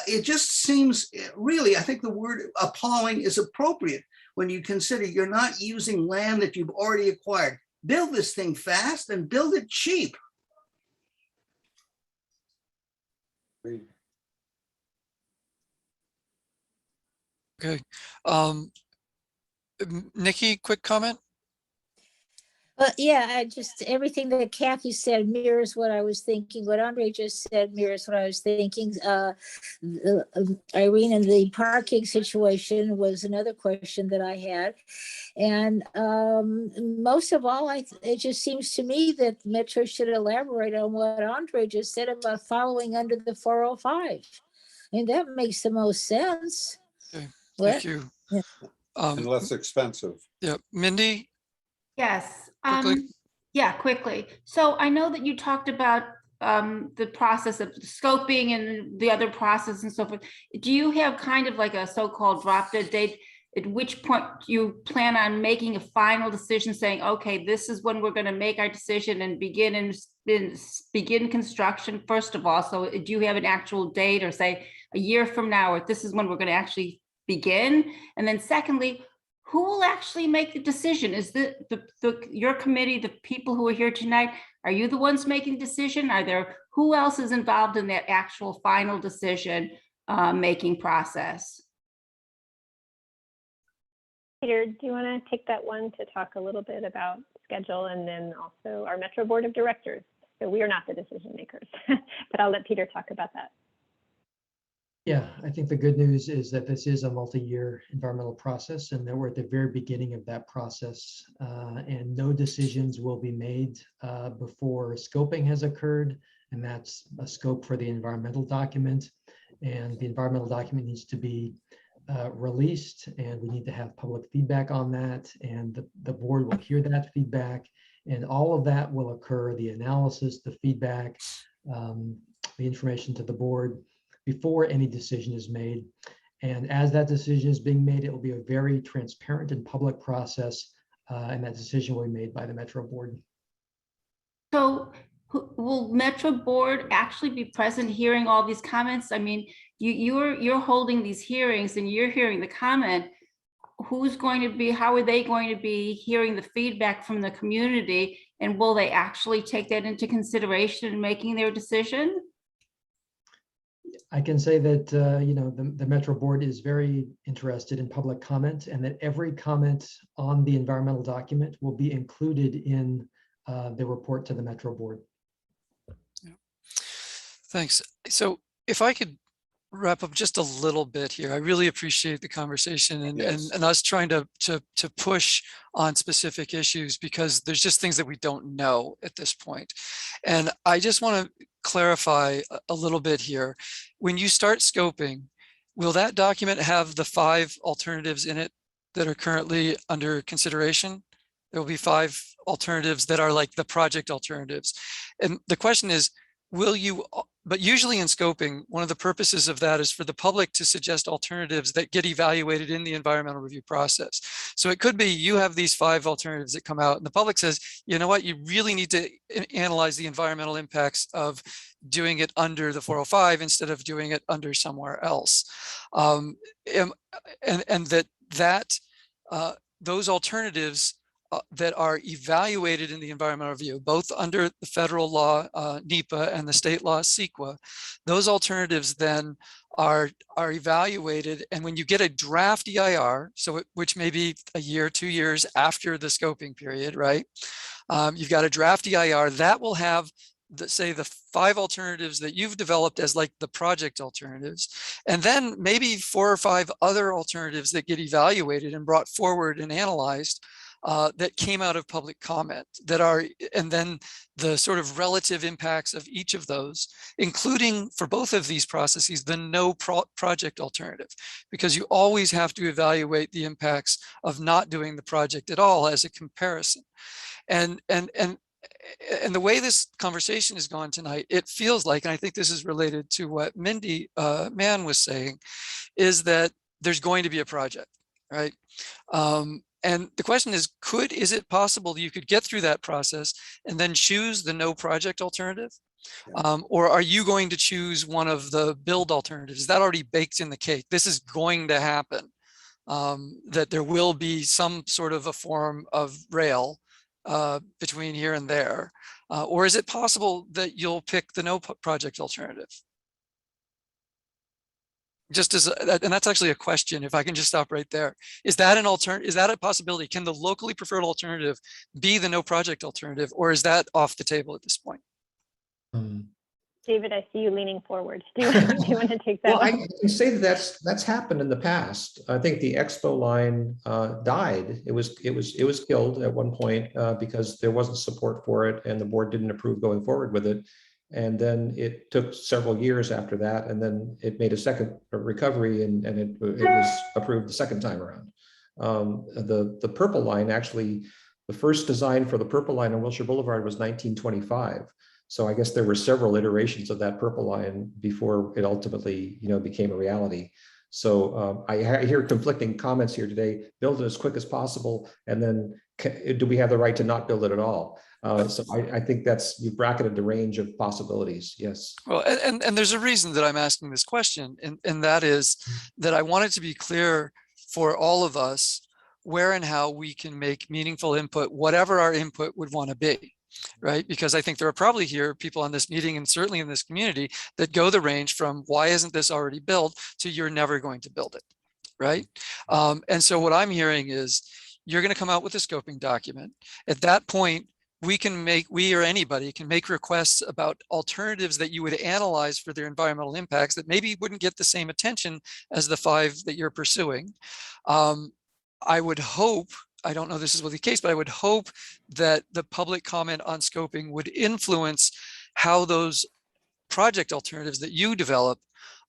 it just seems really, I think the word appalling is appropriate when you consider you're not using land that you've already acquired. Build this thing fast and build it cheap. Okay. Nikki, quick comment. Yeah, I just, everything that Kathy said mirrors what I was thinking. What Andre just said mirrors what I was thinking. Irene, and the parking situation was another question that I had. And most of all, it just seems to me that Metro should elaborate on what Andre just said about following under the 405. I mean, that makes the most sense. Okay, What? thank you. And less expensive. Yeah, Mindy, Yes. quickly. Yeah, quickly. So I know that you talked about the process of scoping and the other process and so forth. Do you have kind of like a so-called drop dead date at which point you plan on making a final decision saying, okay, this is when we're going to make our decision and begin construction first of all? So do you have an actual date, or say a year from now, or this is when we're going to actually begin? And then secondly, who will actually make the decision? Is your committee, the people who are here tonight, are you the ones making the decision? Who else is involved in that actual final decision making process? Peter, do you want to take that one to talk a little bit about schedule, and then also our Metro Board of Directors? So we are not the decision makers, but I'll let Peter talk about that. Yeah, I think the good news is that this is a multi-year environmental process, and that we're at the very beginning of that process, and no decisions will be made before scoping has occurred, and that's a scope for the environmental document. And the environmental document needs to be released, and we need to have public feedback on that, and the board will hear that feedback, and all of that will occur, the analysis, the feedback, the information to the board, before any decision is made. And as that decision is being made, it will be a very transparent and public process, and that decision will be made by the Metro Board. So will Metro Board actually be present hearing all these comments? I mean, you're holding these hearings and you're hearing the comment. Who's going to be, how are they going to be hearing the feedback from the community? And will they actually take that into consideration in making their decision? I can say that the Metro Board is very interested in public comment, and that every comment on the environmental document will be included in the report to the Metro Board. Yeah. Thanks. So if I could wrap up just a little bit here, I really appreciate the conversation and, Yes. and us trying to push on specific issues, because there's just things that we don't know at this point. And I just want to clarify a little bit here. When you start scoping, will that document have the 5 alternatives in it that are currently under consideration? There will be 5 alternatives that are like the project alternatives. And the question is, will you, but usually in scoping, one of the purposes of that is for the public to suggest alternatives that get evaluated in the environmental review process. So it could be you have these 5 alternatives that come out and the public says, you know what, you really need to analyze the environmental impacts of doing it under the 405 instead of doing it under somewhere else. And those alternatives that are evaluated in the environmental review, both under the federal law, NEPA, and the state law, CEQA, those alternatives then are evaluated. And when you get a draft EIR, which may be a year, 2 years after the scoping period, right? You've got a draft EIR that will have say the 5 alternatives that you've developed as like the project alternatives, and then maybe 4 or 5 other alternatives that get evaluated and brought forward and analyzed that came out of public comment that are, and then the sort of relative impacts of each of those, including for both of these processes, the no project alternative, because you always have to evaluate the impacts of not doing the project at all as a comparison. And the way this conversation has gone tonight, it feels like, and I think this is related to what Mindy Mann was saying, is that there's going to be a project, right? And the question is, is it possible that you could get through that process and then choose the no project alternative? Or are you going to choose one of the build alternatives? Is that already baked in the cake? This is going to happen, that there will be some sort of a form of rail between here and there. Or is it possible that you'll pick the no project alternative? just as, and that's actually a question, if I can just stop right there. Is that an alternative? Is that a possibility? Can the locally preferred alternative be the no project alternative, or is that off the table at this point? David, I see you leaning forward. Do you want to take that Well, I one? can say that that's happened in the past. I think the Expo line died. It was killed at one point because there wasn't support for it, and the board didn't approve going forward with it. And then it took several years after that, and then it made a second recovery, and it was approved the second time around. The purple line, actually, the first design for the purple line on Wilshire Boulevard was 1925. So I guess there were several iterations of that purple line before it ultimately, became a reality. So I hear conflicting comments here today. Build it as quick as possible, and then do we have the right to not build it at all? So I think you've bracketed the range of possibilities. Yes. Well, and there's a reason that I'm asking this question, and that is that I want it to be clear for all of us where and how we can make meaningful input, whatever our input would want to be. Right? Because I think there are probably here people on this meeting and certainly in this community that go the range from why isn't this already built to you're never going to build it. Right? And so what I'm hearing is you're going to come out with a scoping document. At that point, we or anybody can make requests about alternatives that you would analyze for their environmental impacts that maybe wouldn't get the same attention as the 5 that you're pursuing. I would hope, I don't know this is the case, but I would hope that the public comment on scoping would influence how those project alternatives that you develop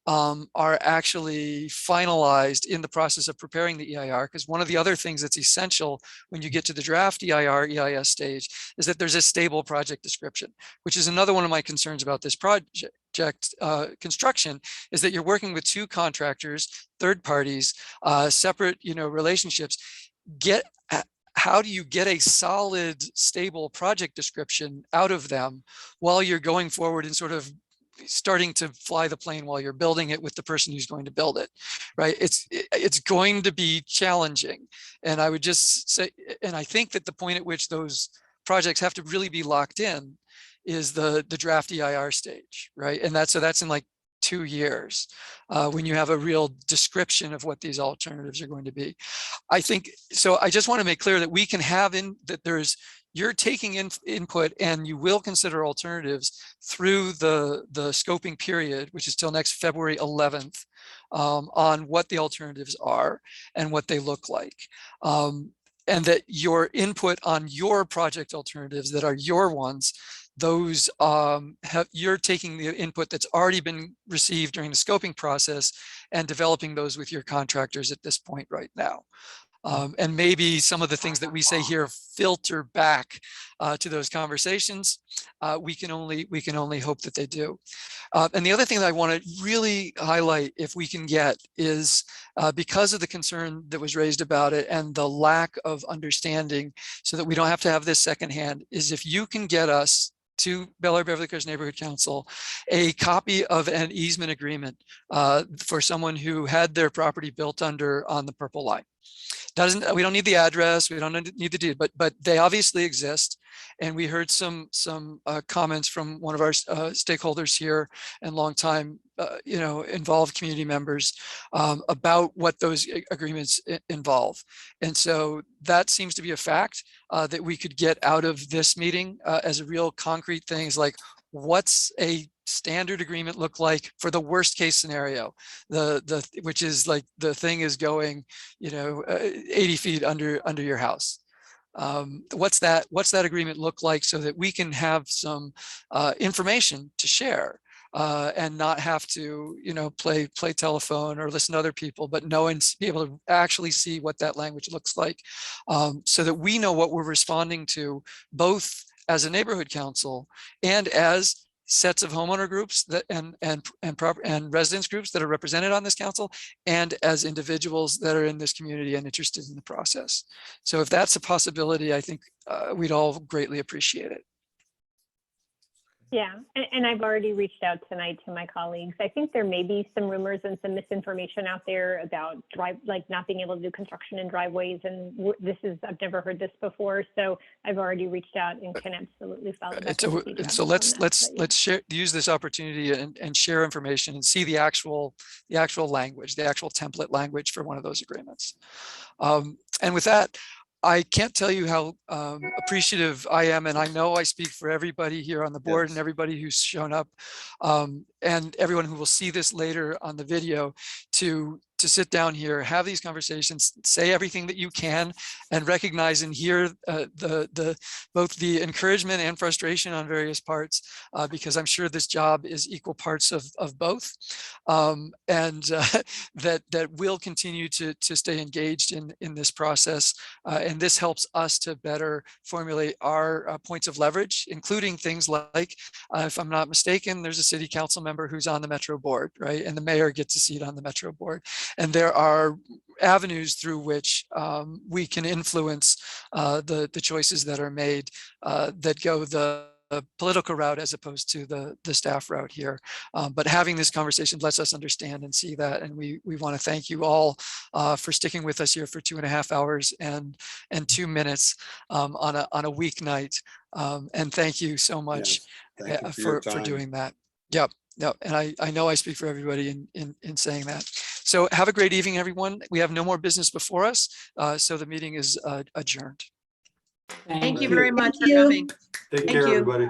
are actually finalized in the process of preparing the EIR. Because one of the other things that's essential when you get to the draft EIR, EIS stage is that there's a stable project description, which is another one of my concerns about this project construction, is that you're working with 2 contractors, third parties, separate relationships. How do you get a solid, stable project description out of them while you're going forward and sort of starting to fly the plane while you're building it with the person who's going to build it, right? It's going to be challenging. And I would just say, and I think that the point at which those projects have to really be locked in is the draft EIR stage, right? And that's in like 2 years when you have a real description of what these alternatives are going to be. I think, so I just want to make clear that we can have you're taking input and you will consider alternatives through the scoping period, which is till next February 11th, on what the alternatives are and what they look like. And that your input on your project alternatives that are your ones, those you're taking the input that's already been received during the scoping process and developing those with your contractors at this point right now. And maybe some of the things that we say here filter back to those conversations. We can only hope that they do. And the other thing that I want to really highlight, if we can get, is because of the concern that was raised about it and the lack of understanding, so that we don't have to have this secondhand, is if you can get us to Air-Beverly Crest Neighborhood Council a copy of an easement agreement for someone who had their property built on the purple line. We don't need the address, we don't need the deed, but they obviously exist. And we heard some comments from one of our stakeholders here and longtime involved community members about what those agreements involve. And so that seems to be a fact that we could get out of this meeting as a real concrete things, like what's a standard agreement look like for the worst case scenario, which is like the thing is going 80 feet under your house. What's that agreement look like, so that we can have some information to share and not have to play telephone or listen to other people, but know and be able to actually see what that language looks like, so that we know what we're responding to, both as a neighborhood council and as sets of homeowner groups that and residents groups that are represented on this council, and as individuals that are in this community and interested in the process. So if that's a possibility, I think we'd all greatly appreciate it. Yeah, and I've already reached out tonight to my colleagues. I think there may be some rumors and some misinformation out there about not being able to do construction in driveways. And I've never heard this before. So I've already reached out and can absolutely follow back. So let's use this opportunity and share information and see the actual language, the actual template language for one of those agreements. And with that, I can't tell you how appreciative I am, and I know I speak for everybody here on the board and everybody who's shown up, and everyone who will see this later on the video, to sit down here, have these conversations, say everything that you can, and recognize and hear both the encouragement and frustration on various parts, because I'm sure this job is equal parts of both, and that we'll continue to stay engaged in this process, and this helps us to better formulate our points of leverage, including things like, if I'm not mistaken, there's a city council member who's on the Metro board, right? And the mayor gets a seat on the Metro board. And there are avenues through which we can influence the choices that are made that go the political route as opposed to the staff route here. But having this conversation lets us understand and see that. And we want to thank you all for sticking with us here for 2.5 hours and 2 minutes on a weeknight. And thank you so much for doing that. Yep. No, and I know I speak for everybody in saying that. So have a great evening, everyone. We have no more business before us, so the meeting is adjourned. Thank you very much for coming. Take care, everybody.